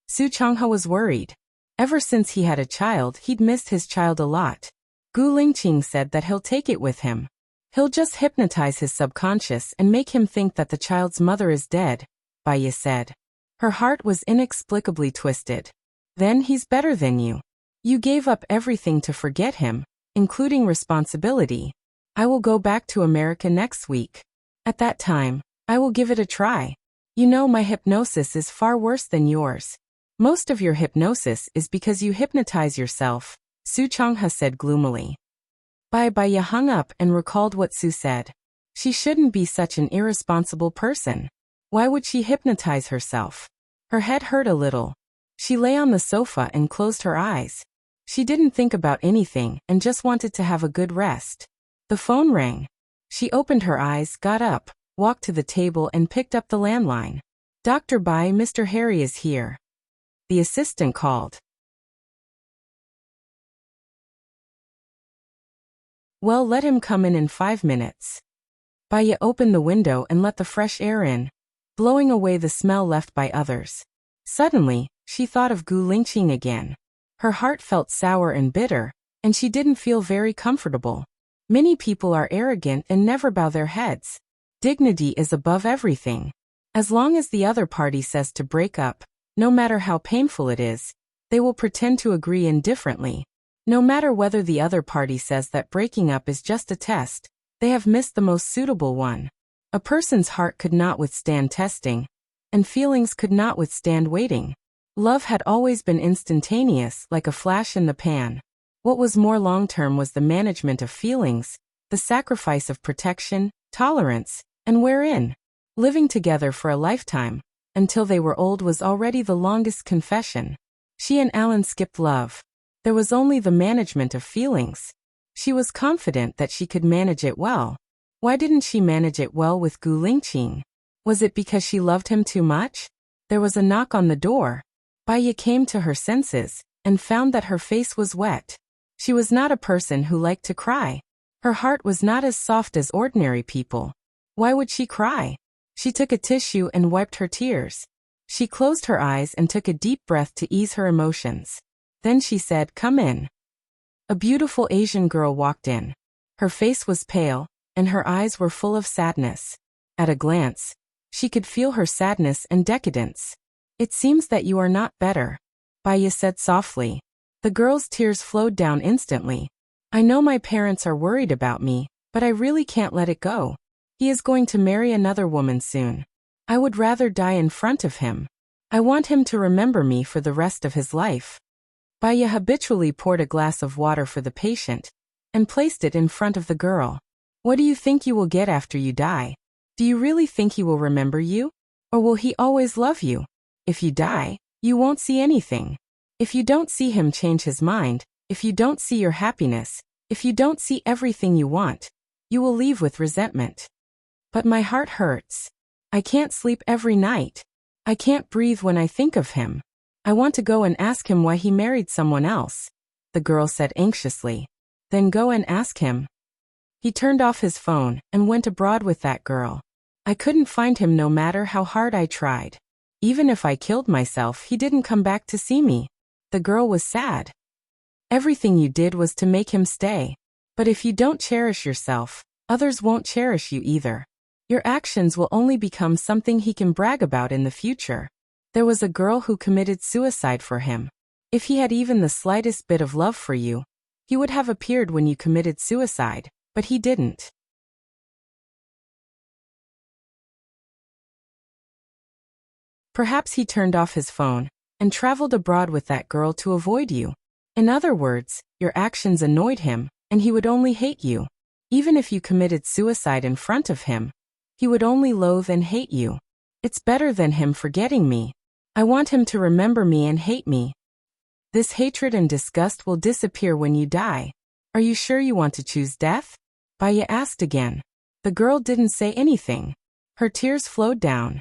Su Changhe was worried. Ever since he had a child, he'd missed his child a lot. Gu Lingqing said that he'll take it with him. He'll just hypnotize his subconscious and make him think that the child's mother is dead, Baya said. Her heart was inexplicably twisted. Then he's better than you. You gave up everything to forget him, including responsibility. I will go back to America next week. At that time, I will give it a try. You know my hypnosis is far worse than yours. Most of your hypnosis is because you hypnotize yourself, Su Changhe said gloomily. Baya hung up and recalled what Su said. She shouldn't be such an irresponsible person. Why would she hypnotize herself? Her head hurt a little. She lay on the sofa and closed her eyes. She didn't think about anything and just wanted to have a good rest. The phone rang. She opened her eyes, got up, walked to the table and picked up the landline. Dr. Bai, Mr. Harry is here. The assistant called. Well, let him come in 5 minutes. Baya opened the window and let the fresh air in, blowing away the smell left by others. Suddenly, she thought of Gu Lingqing again. Her heart felt sour and bitter, and she didn't feel very comfortable. Many people are arrogant and never bow their heads. Dignity is above everything. As long as the other party says to break up, no matter how painful it is, they will pretend to agree indifferently. No matter whether the other party says that breaking up is just a test, they have missed the most suitable one. A person's heart could not withstand testing, and feelings could not withstand waiting. Love had always been instantaneous, like a flash in the pan. What was more long-term was the management of feelings, the sacrifice of protection, tolerance, and wherein. Living together for a lifetime, until they were old, was already the longest confession. She and Alan skipped love. There was only the management of feelings. She was confident that she could manage it well. Why didn't she manage it well with Gu Lingqing? Was it because she loved him too much? There was a knock on the door. Baya came to her senses, and found that her face was wet. She was not a person who liked to cry. Her heart was not as soft as ordinary people. Why would she cry? She took a tissue and wiped her tears. She closed her eyes and took a deep breath to ease her emotions. Then she said, "Come in." A beautiful Asian girl walked in. Her face was pale, and her eyes were full of sadness. At a glance, she could feel her sadness and decadence. "It seems that you are not better," Baya said softly. The girl's tears flowed down instantly. "I know my parents are worried about me, but I really can't let it go. He is going to marry another woman soon. I would rather die in front of him. I want him to remember me for the rest of his life." Baya habitually poured a glass of water for the patient, and placed it in front of the girl. "What do you think you will get after you die? Do you really think he will remember you? Or will he always love you? If you die, you won't see anything. If you don't see him change his mind, if you don't see your happiness, if you don't see everything you want, you will leave with resentment. But my heart hurts. I can't sleep every night. I can't breathe when I think of him. I want to go and ask him why he married someone else," the girl said anxiously. "Then go and ask him." He turned off his phone and went abroad with that girl. "I couldn't find him no matter how hard I tried. Even if I killed myself, he didn't come back to see me." The girl was sad. "Everything you did was to make him stay. But if you don't cherish yourself, others won't cherish you either. Your actions will only become something he can brag about in the future. There was a girl who committed suicide for him. If he had even the slightest bit of love for you, he would have appeared when you committed suicide, but he didn't. Perhaps he turned off his phone and traveled abroad with that girl to avoid you. In other words, your actions annoyed him, and he would only hate you. Even if you committed suicide in front of him, he would only loathe and hate you. It's better than him forgetting me. I want him to remember me and hate me. This hatred and disgust will disappear when you die. Are you sure you want to choose death?" Baya asked again. The girl didn't say anything. Her tears flowed down.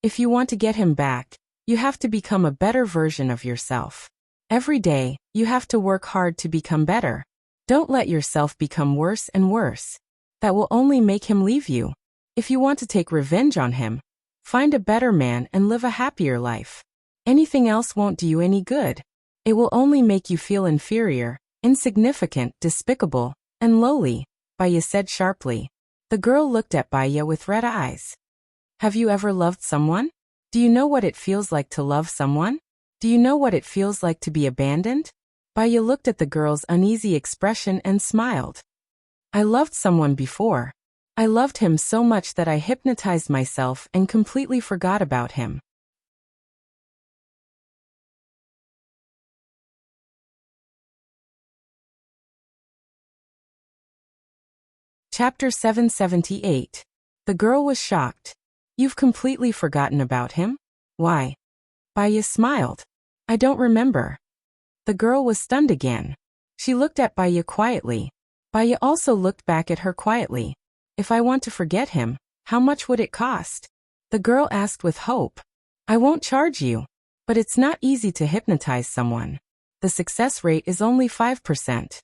If you want to get him back, you have to become a better version of yourself. Every day, you have to work hard to become better. Don't let yourself become worse and worse. That will only make him leave you. If you want to take revenge on him, find a better man and live a happier life. Anything else won't do you any good. It will only make you feel inferior, insignificant, despicable, and lowly, Baya said sharply. The girl looked at Baya with red eyes. Have you ever loved someone? Do you know what it feels like to love someone? Do you know what it feels like to be abandoned? Baya looked at the girl's uneasy expression and smiled. I loved someone before. I loved him so much that I hypnotized myself and completely forgot about him. Chapter 778. The girl was shocked. You've completely forgotten about him? Why? Baya smiled. I don't remember. The girl was stunned again. She looked at Baya quietly. Baya also looked back at her quietly. If I want to forget him, how much would it cost? The girl asked with hope. I won't charge you. But it's not easy to hypnotize someone. The success rate is only 5%.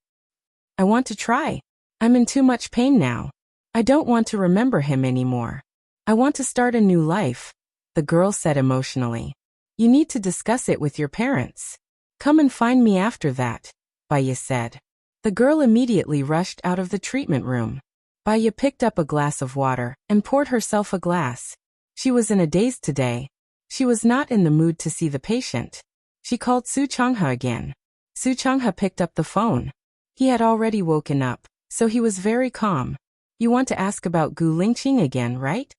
I want to try. I'm in too much pain now. I don't want to remember him anymore. I want to start a new life, the girl said emotionally. You need to discuss it with your parents. Come and find me after that, Baya said. The girl immediately rushed out of the treatment room. Baya picked up a glass of water and poured herself a glass. She was in a daze today. She was not in the mood to see the patient. She called Su Changha again. Su Changha picked up the phone. He had already woken up, so he was very calm. You want to ask about Gu Lingqing again, right?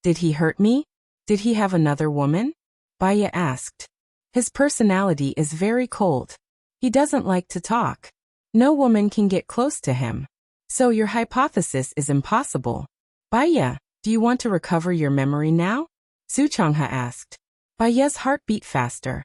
Did he hurt me? Did he have another woman? Baya asked. His personality is very cold. He doesn't like to talk. No woman can get close to him. So your hypothesis is impossible. Baya, do you want to recover your memory now? Su Changha asked. Baya's heart beat faster.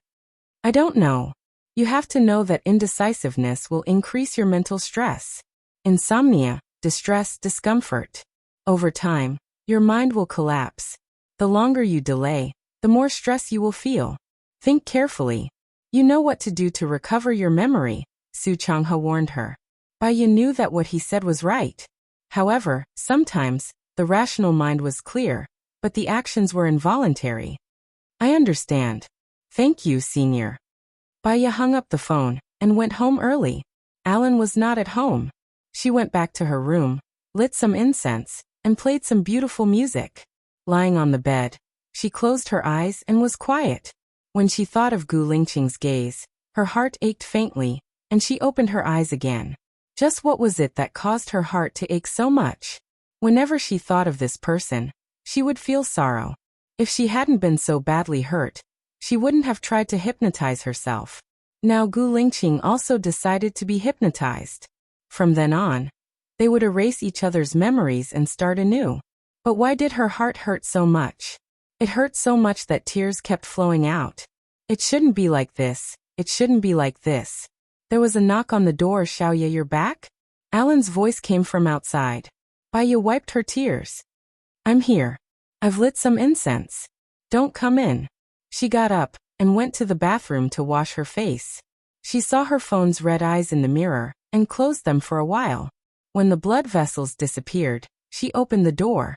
I don't know. You have to know that indecisiveness will increase your mental stress. Insomnia, distress, discomfort. Over time, your mind will collapse. The longer you delay, the more stress you will feel. Think carefully. You know what to do to recover your memory, Su Changha warned her. Baya knew that what he said was right. However, sometimes, the rational mind was clear, but the actions were involuntary. I understand. Thank you, Senior. Baya hung up the phone and went home early. Alan was not at home. She went back to her room, lit some incense, and played some beautiful music. Lying on the bed, she closed her eyes and was quiet. When she thought of Gu Lingqing's gaze, her heart ached faintly, and she opened her eyes again. Just what was it that caused her heart to ache so much? Whenever she thought of this person, she would feel sorrow. If she hadn't been so badly hurt, she wouldn't have tried to hypnotize herself. Now Gu Lingqing also decided to be hypnotized. From then on, they would erase each other's memories and start anew. But why did her heart hurt so much? It hurt so much that tears kept flowing out. It shouldn't be like this. It shouldn't be like this. There was a knock on the door. Xiaoya, you're back? Alan's voice came from outside. Baya wiped her tears. I'm here. I've lit some incense. Don't come in. She got up and went to the bathroom to wash her face. She saw her phone's red eyes in the mirror and closed them for a while. When the blood vessels disappeared, she opened the door.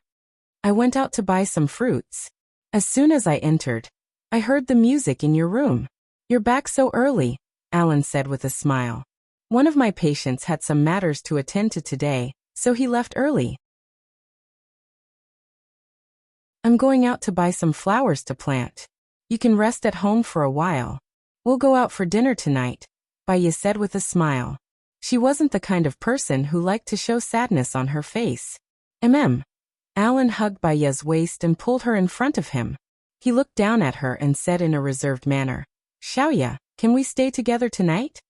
I went out to buy some fruits. As soon as I entered, I heard the music in your room. You're back so early, Alan said with a smile. One of my patients had some matters to attend to today, so he left early. I'm going out to buy some flowers to plant. You can rest at home for a while. We'll go out for dinner tonight, Baya said with a smile. She wasn't the kind of person who liked to show sadness on her face. Alan hugged Baya's waist and pulled her in front of him. He looked down at her and said in a reserved manner, Xiaoya, can we stay together tonight?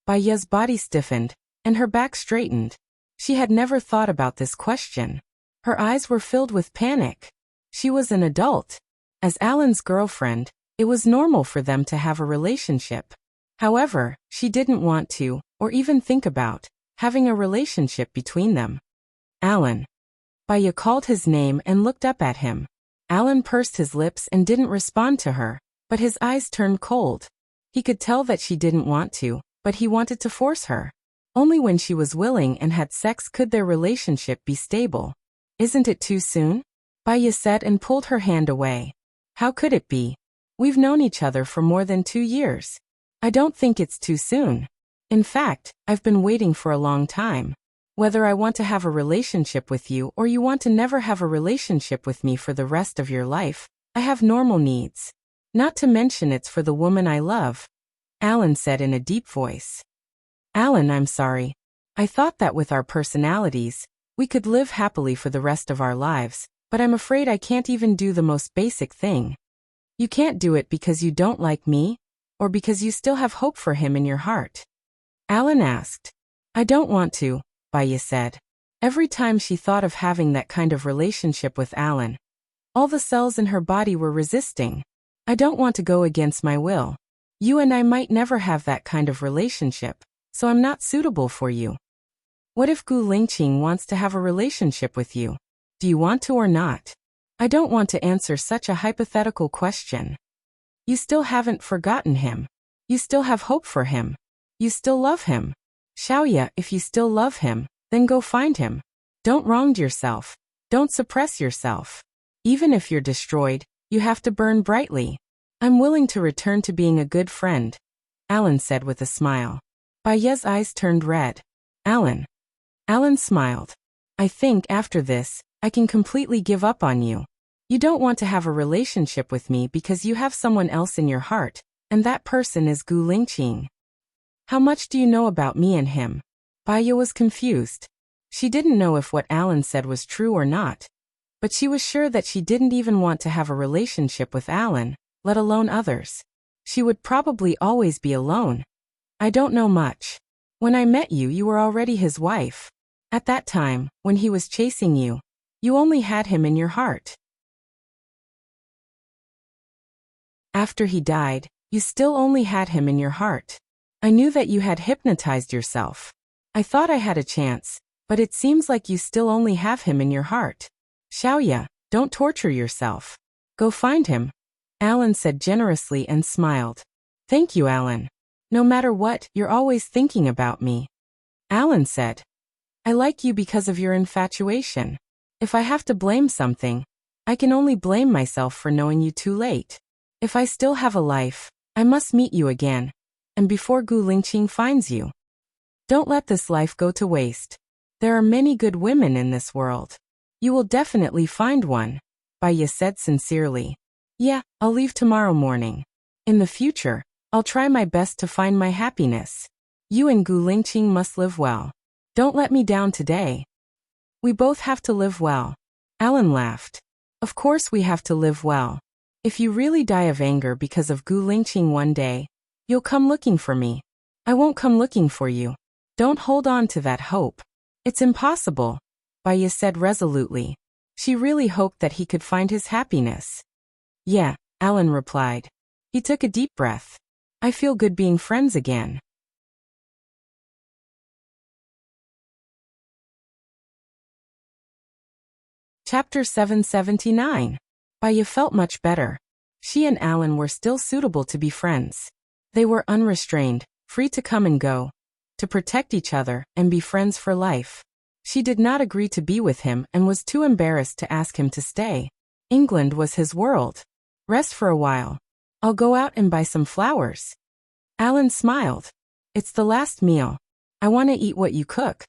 Baya's body stiffened, and her back straightened. She had never thought about this question. Her eyes were filled with panic. She was an adult. As Alan's girlfriend, it was normal for them to have a relationship. However, she didn't want to, or even think about, having a relationship between them. Alan. Baya called his name and looked up at him. Alan pursed his lips and didn't respond to her, but his eyes turned cold. He could tell that she didn't want to, but he wanted to force her. Only when she was willing and had sex could their relationship be stable. Isn't it too soon? Baya said and pulled her hand away. How could it be? We've known each other for more than 2 years. I don't think it's too soon. In fact, I've been waiting for a long time. Whether I want to have a relationship with you or you want to never have a relationship with me for the rest of your life, I have normal needs. Not to mention it's for the woman I love, Alan said in a deep voice. Alan, I'm sorry. I thought that with our personalities, we could live happily for the rest of our lives, but I'm afraid I can't even do the most basic thing. You can't do it because you don't like me, or because you still have hope for him in your heart? Alan asked. I don't want to, Baya said. Every time she thought of having that kind of relationship with Alan, all the cells in her body were resisting. I don't want to go against my will. You and I might never have that kind of relationship, so I'm not suitable for you. What if Gu Lingqing wants to have a relationship with you? Do you want to or not? I don't want to answer such a hypothetical question. You still haven't forgotten him. You still have hope for him. You still love him. Xiaoya, if you still love him, then go find him. Don't wrong yourself. Don't suppress yourself. Even if you're destroyed, you have to burn brightly. I'm willing to return to being a good friend, Alan said with a smile. Baya's eyes turned red. Alan. Alan smiled. I think after this, I can completely give up on you. You don't want to have a relationship with me because you have someone else in your heart, and that person is Gu Lingqing. How much do you know about me and him? Baya was confused. She didn't know if what Alan said was true or not, but she was sure that she didn't even want to have a relationship with Alan, let alone others. She would probably always be alone. I don't know much. When I met you, you were already his wife. At that time, when he was chasing you, you only had him in your heart. After he died, you still only had him in your heart. I knew that you had hypnotized yourself. I thought I had a chance, but it seems like you still only have him in your heart. Xiaoya, don't torture yourself. Go find him, Alan said generously and smiled. Thank you, Alan. No matter what, you're always thinking about me. Alan said. I like you because of your infatuation. If I have to blame something, I can only blame myself for knowing you too late. If I still have a life, I must meet you again, and before Gu Lingqing finds you. Don't let this life go to waste. There are many good women in this world. You will definitely find one, Baya said sincerely. Yeah, I'll leave tomorrow morning. In the future, I'll try my best to find my happiness. You and Gu Lingqing must live well. Don't let me down today. We both have to live well. Alan laughed. Of course we have to live well. If you really die of anger because of Gu Lingqing one day, you'll come looking for me. I won't come looking for you. Don't hold on to that hope. It's impossible, Baya said resolutely. She really hoped that he could find his happiness. Yeah, Alan replied. He took a deep breath. I feel good being friends again. Chapter 779. Baya felt much better. She and Alan were still suitable to be friends. They were unrestrained, free to come and go, to protect each other and be friends for life. She did not agree to be with him and was too embarrassed to ask him to stay. England was his world. Rest for a while. I'll go out and buy some flowers. Alan smiled. It's the last meal. I want to eat what you cook.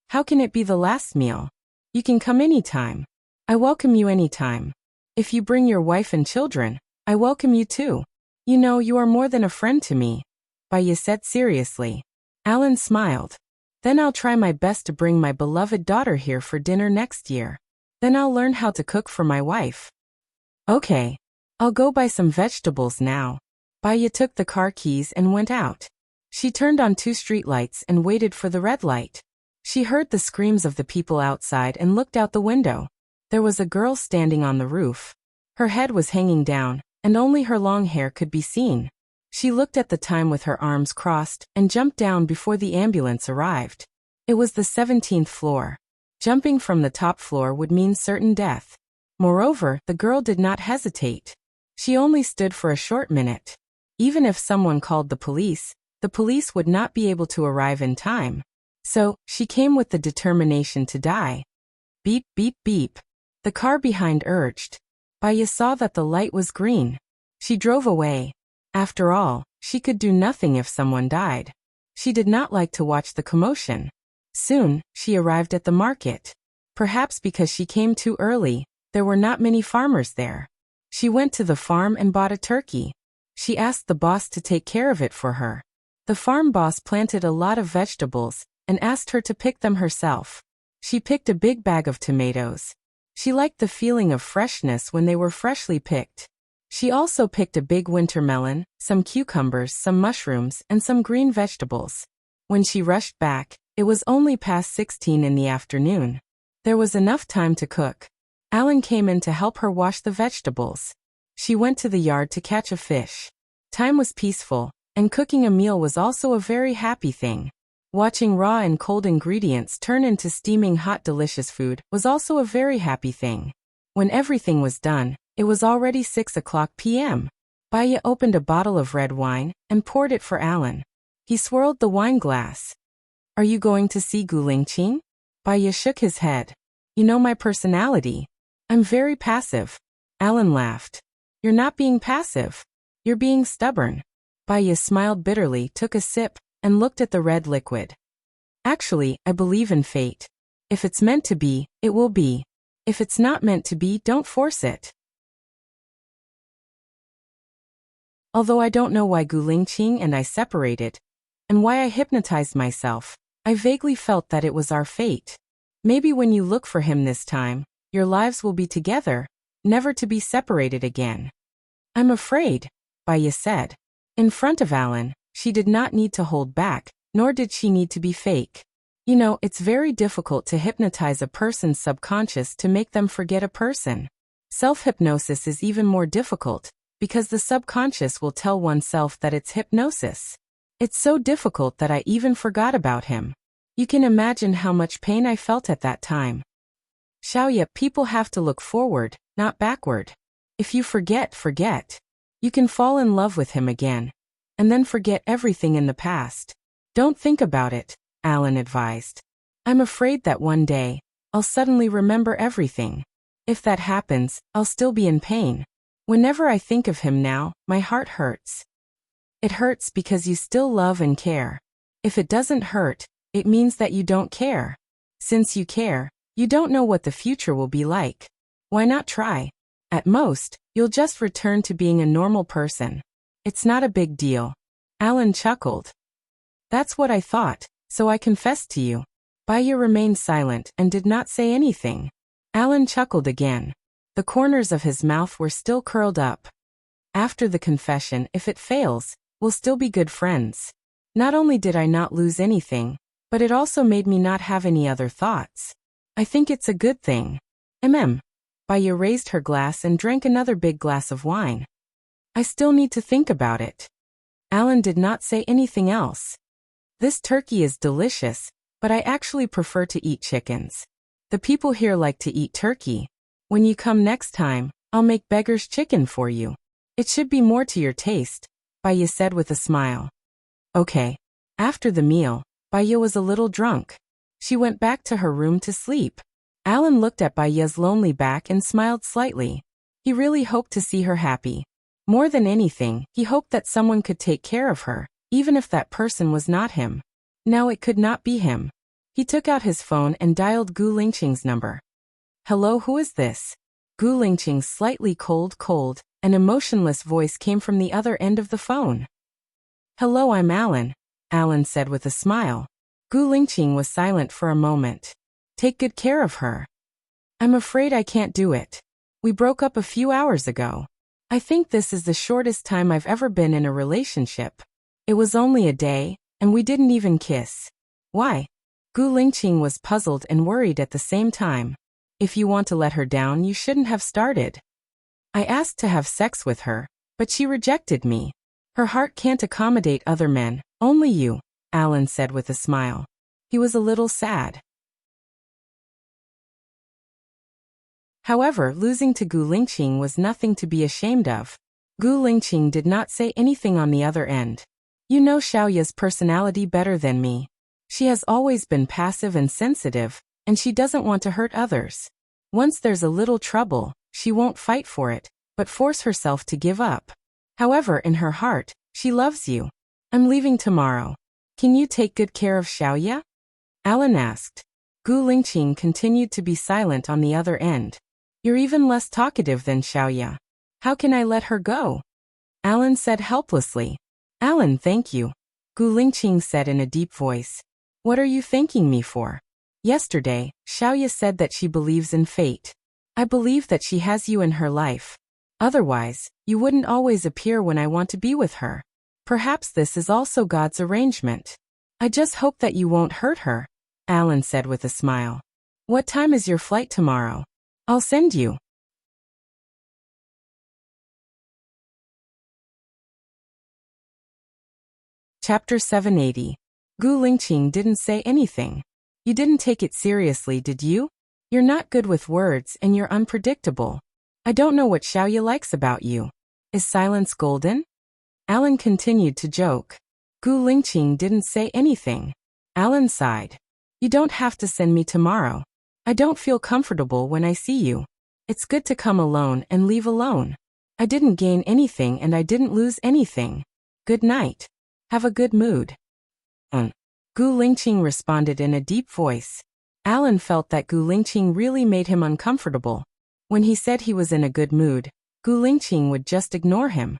How can it be the last meal? You can come anytime. I welcome you anytime. If you bring your wife and children, I welcome you too. You know you are more than a friend to me, Baya said seriously. Alan smiled. Then I'll try my best to bring my beloved daughter here for dinner next year. Then I'll learn how to cook for my wife. Okay. I'll go buy some vegetables now. Baya took the car keys and went out. She turned on 2 streetlights and waited for the red light. She heard the screams of the people outside and looked out the window. There was a girl standing on the roof. Her head was hanging down, and only her long hair could be seen. She looked at the time with her arms crossed and jumped down before the ambulance arrived. It was the 17th floor. Jumping from the top floor would mean certain death. Moreover, the girl did not hesitate. She only stood for a short minute. Even if someone called the police would not be able to arrive in time. So, she came with the determination to die. Beep, beep, beep. The car behind urged. Baya saw that the light was green. She drove away. After all, she could do nothing if someone died. She did not like to watch the commotion. Soon, she arrived at the market. Perhaps because she came too early, there were not many farmers there. She went to the farm and bought a turkey. She asked the boss to take care of it for her. The farm boss planted a lot of vegetables and asked her to pick them herself. She picked a big bag of tomatoes. She liked the feeling of freshness when they were freshly picked. She also picked a big winter melon, some cucumbers, some mushrooms, and some green vegetables. When she rushed back, it was only past 16 in the afternoon. There was enough time to cook. Alan came in to help her wash the vegetables. She went to the yard to catch a fish. Time was peaceful, and cooking a meal was also a very happy thing. Watching raw and cold ingredients turn into steaming hot delicious food was also a very happy thing. When everything was done, it was already 6 p.m. Baya opened a bottle of red wine and poured it for Alan. He swirled the wine glass. Are you going to see Gulingqing? Baya shook his head. You know my personality. I'm very passive. Alan laughed. You're not being passive. You're being stubborn. Baya smiled bitterly, took a sip, and looked at the red liquid. Actually, I believe in fate. If it's meant to be, it will be. If it's not meant to be, don't force it. Although I don't know why Gulingqing and I separated, and why I hypnotized myself, I vaguely felt that it was our fate. Maybe when you look for him this time, your lives will be together, never to be separated again. I'm afraid, Baya said. In front of Alan, she did not need to hold back, nor did she need to be fake. You know, it's very difficult to hypnotize a person's subconscious to make them forget a person. Self-hypnosis is even more difficult, because the subconscious will tell oneself that it's hypnosis. It's so difficult that I even forgot about him. You can imagine how much pain I felt at that time. Xiaoya, people have to look forward, not backward. If you forget. You can fall in love with him again, and then forget everything in the past. Don't think about it, Alan advised. I'm afraid that one day, I'll suddenly remember everything. If that happens, I'll still be in pain. Whenever I think of him now, my heart hurts. It hurts because you still love and care. If it doesn't hurt, it means that you don't care. Since you care, you don't know what the future will be like. Why not try? At most, you'll just return to being a normal person. It's not a big deal. Alan chuckled. That's what I thought, so I confessed to you. Baya remained silent and did not say anything. Alan chuckled again. The corners of his mouth were still curled up. After the confession, if it fails, we'll still be good friends. Not only did I not lose anything, but it also made me not have any other thoughts. I think it's a good thing. Baya raised her glass and drank another big glass of wine. I still need to think about it. Alan did not say anything else. This turkey is delicious, but I actually prefer to eat chickens. The people here like to eat turkey. When you come next time, I'll make beggar's chicken for you. It should be more to your taste, Baya said with a smile. Okay. After the meal, Baya was a little drunk. She went back to her room to sleep. Alan looked at Baya's lonely back and smiled slightly. He really hoped to see her happy. More than anything, he hoped that someone could take care of her, even if that person was not him. Now it could not be him. He took out his phone and dialed Gulingqing's number. Hello, who is this? Gulingqing's slightly cold, and emotionless voice came from the other end of the phone. Hello, I'm Alan, Alan said with a smile. Gulingqing was silent for a moment. Take good care of her. I'm afraid I can't do it. We broke up a few hours ago. I think this is the shortest time I've ever been in a relationship. It was only a day, and we didn't even kiss. Why? Gulingqing was puzzled and worried at the same time. If you want to let her down, you shouldn't have started. I asked to have sex with her, but she rejected me. Her heart can't accommodate other men, only you, Alan said with a smile. He was a little sad. However, losing to Gu Lingqing was nothing to be ashamed of. Gu Lingqing did not say anything on the other end. You know Xiaoya's personality better than me. She has always been passive and sensitive, and she doesn't want to hurt others. Once there's a little trouble, she won't fight for it, but force herself to give up. However, in her heart, she loves you. I'm leaving tomorrow. Can you take good care of Xiaoya? Alan asked. Gu Lingqing continued to be silent on the other end. You're even less talkative than Xiaoya. How can I let her go? Alan said helplessly. Alan, thank you. Gu Lingqing said in a deep voice. What are you thanking me for? Yesterday, Xiaoya said that she believes in fate. I believe that she has you in her life. Otherwise, you wouldn't always appear when I want to be with her. Perhaps this is also God's arrangement. I just hope that you won't hurt her, Alan said with a smile. What time is your flight tomorrow? I'll send you. Chapter 780. Gu Lingqing didn't say anything. You didn't take it seriously, did you? You're not good with words and you're unpredictable. I don't know what Xiaoya likes about you. Is silence golden? Alan continued to joke. Gu Lingqing didn't say anything. Alan sighed. You don't have to send me tomorrow. I don't feel comfortable when I see you. It's good to come alone and leave alone. I didn't gain anything and I didn't lose anything. Good night. Have a good mood. Gu Lingqing responded in a deep voice. Alan felt that Gu Lingqing really made him uncomfortable. When he said he was in a good mood, Gu Lingqing would just ignore him.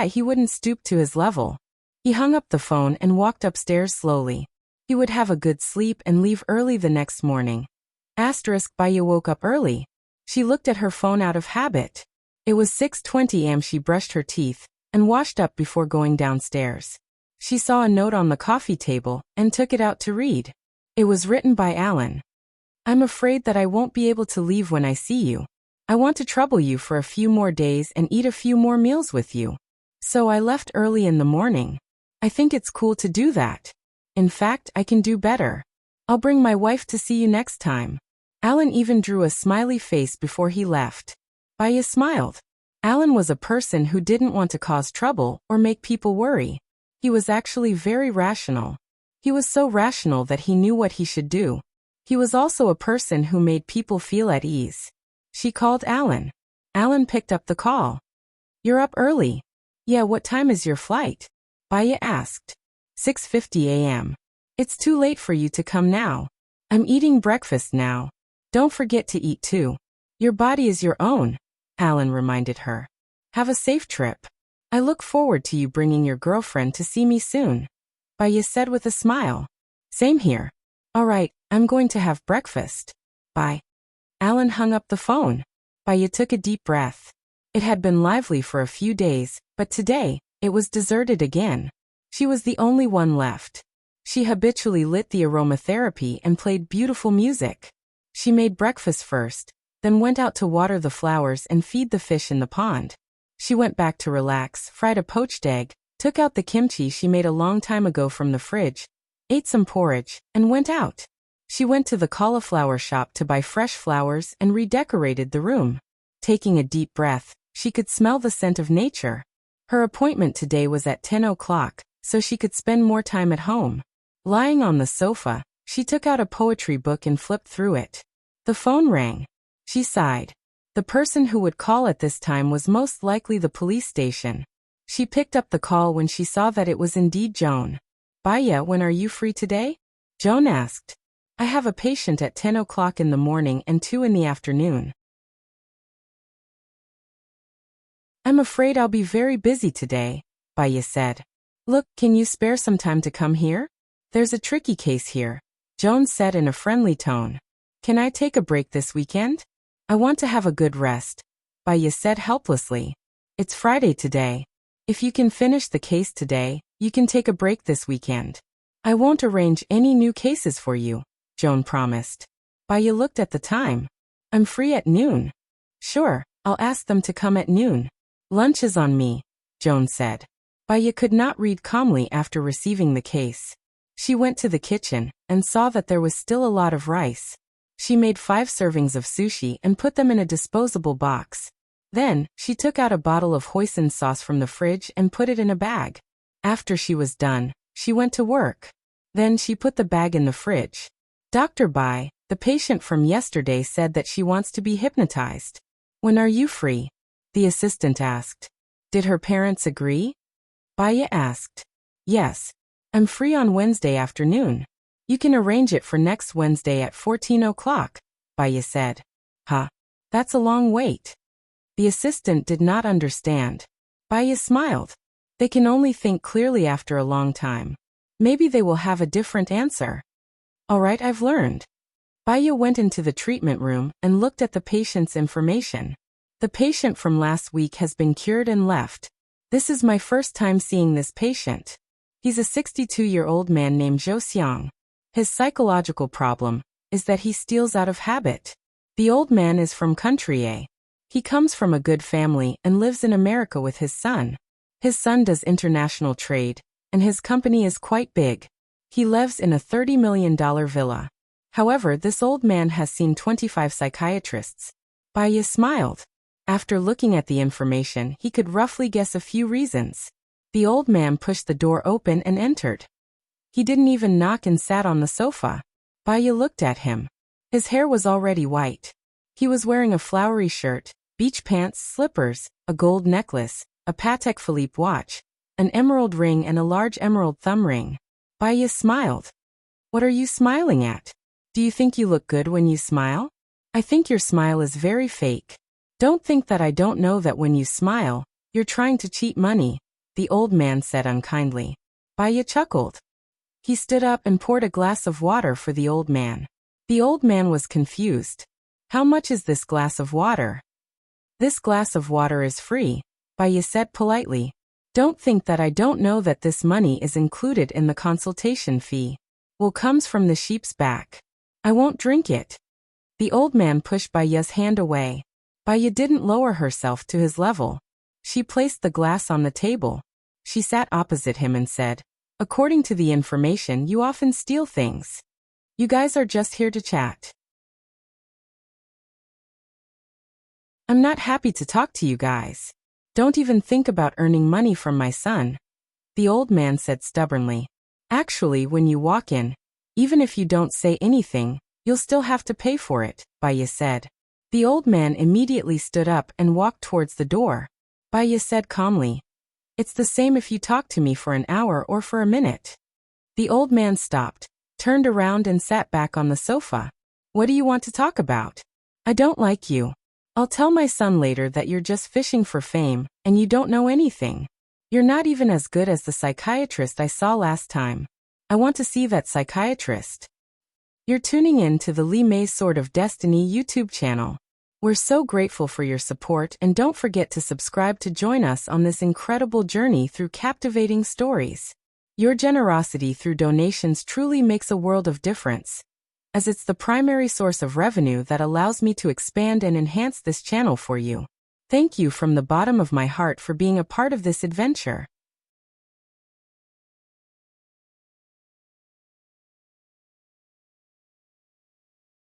He wouldn't stoop to his level. He hung up the phone and walked upstairs slowly. He would have a good sleep and leave early the next morning. Baya woke up early. She looked at her phone out of habit. It was 6:20 am. She brushed her teeth and washed up before going downstairs. She saw a note on the coffee table and took it out to read. It was written by Alan. I'm afraid that I won't be able to leave when I see you. I want to trouble you for a few more days and eat a few more meals with you. So I left early in the morning. I think it's cool to do that. In fact, I can do better. I'll bring my wife to see you next time. Alan even drew a smiley face before he left. Baya smiled. Alan was a person who didn't want to cause trouble or make people worry. He was actually very rational. He was so rational that he knew what he should do. He was also a person who made people feel at ease. She called Alan. Alan picked up the call. You're up early. Yeah, what time is your flight? Baya asked. 6:50 am. It's too late for you to come now. I'm eating breakfast now. Don't forget to eat too. Your body is your own, Alan reminded her. Have a safe trip. I look forward to you bringing your girlfriend to see me soon, Baya said with a smile. Same here. All right, I'm going to have breakfast. Bye. Alan hung up the phone. Baya took a deep breath. It had been lively for a few days, but today, it was deserted again. She was the only one left. She habitually lit the aromatherapy and played beautiful music. She made breakfast first, then went out to water the flowers and feed the fish in the pond. She went back to relax, fried a poached egg, took out the kimchi she made a long time ago from the fridge, ate some porridge, and went out. She went to the cauliflower shop to buy fresh flowers and redecorated the room. Taking a deep breath, she could smell the scent of nature. Her appointment today was at 10 o'clock, so she could spend more time at home. Lying on the sofa, she took out a poetry book and flipped through it. The phone rang. She sighed. The person who would call at this time was most likely the police station. She picked up the call when she saw that it was indeed Joan. Baya, when are you free today? Joan asked. I have a patient at 10 o'clock in the morning and 2 in the afternoon. I'm afraid I'll be very busy today, Baya said. Look, can you spare some time to come here? There's a tricky case here, Joan said in a friendly tone. Can I take a break this weekend? I want to have a good rest, Baya said helplessly. It's Friday today. If you can finish the case today, you can take a break this weekend. I won't arrange any new cases for you, Joan promised. Baya looked at the time. I'm free at noon. Sure, I'll ask them to come at noon. Lunch is on me, Joan said. Baya could not read calmly after receiving the case. She went to the kitchen and saw that there was still a lot of rice. She made 5 servings of sushi and put them in a disposable box. Then, she took out a bottle of hoisin sauce from the fridge and put it in a bag. After she was done, she went to work. Then she put the bag in the fridge. Dr. Bai, the patient from yesterday, said that she wants to be hypnotized. When are you free? The assistant asked. Did her parents agree? Baya asked. Yes. I'm free on Wednesday afternoon. You can arrange it for next Wednesday at 14 o'clock, Baya said. Huh? That's a long wait. The assistant did not understand. Baya smiled. They can only think clearly after a long time. Maybe they will have a different answer. Alright, I've learned. Baya went into the treatment room and looked at the patient's information. The patient from last week has been cured and left. This is my first time seeing this patient. He's a 62-year-old man named Zhou Xiang. His psychological problem is that he steals out of habit. The old man is from country A. He comes from a good family and lives in America with his son. His son does international trade, and his company is quite big. He lives in a $30 million villa. However, this old man has seen 25 psychiatrists. Baya smiled. After looking at the information, he could roughly guess a few reasons. The old man pushed the door open and entered. He didn't even knock and sat on the sofa. Baya looked at him. His hair was already white. He was wearing a flowery shirt, beach pants, slippers, a gold necklace, a Patek Philippe watch, an emerald ring and a large emerald thumb ring. Baya smiled. What are you smiling at? Do you think you look good when you smile? I think your smile is very fake. Don't think that I don't know that when you smile, you're trying to cheat money, the old man said unkindly. Baya chuckled. He stood up and poured a glass of water for the old man. The old man was confused. How much is this glass of water? This glass of water is free, Baya said politely. Don't think that I don't know that this money is included in the consultation fee. Wool comes from the sheep's back. I won't drink it. The old man pushed Baya's hand away. Baya didn't lower herself to his level. She placed the glass on the table. She sat opposite him and said, according to the information, you often steal things. You guys are just here to chat. I'm not happy to talk to you guys. Don't even think about earning money from my son, the old man said stubbornly. Actually, when you walk in, even if you don't say anything, you'll still have to pay for it, Baya said. The old man immediately stood up and walked towards the door. Baya said calmly, it's the same if you talk to me for an hour or for a minute. The old man stopped, turned around and sat back on the sofa. What do you want to talk about? I don't like you. I'll tell my son later that you're just fishing for fame, and you don't know anything. You're not even as good as the psychiatrist I saw last time. I want to see that psychiatrist. You're tuning in to the Li Mei's Sword of Destiny YouTube channel. We're so grateful for your support, and don't forget to subscribe to join us on this incredible journey through captivating stories. Your generosity through donations truly makes a world of difference, as it's the primary source of revenue that allows me to expand and enhance this channel for you. Thank you from the bottom of my heart for being a part of this adventure.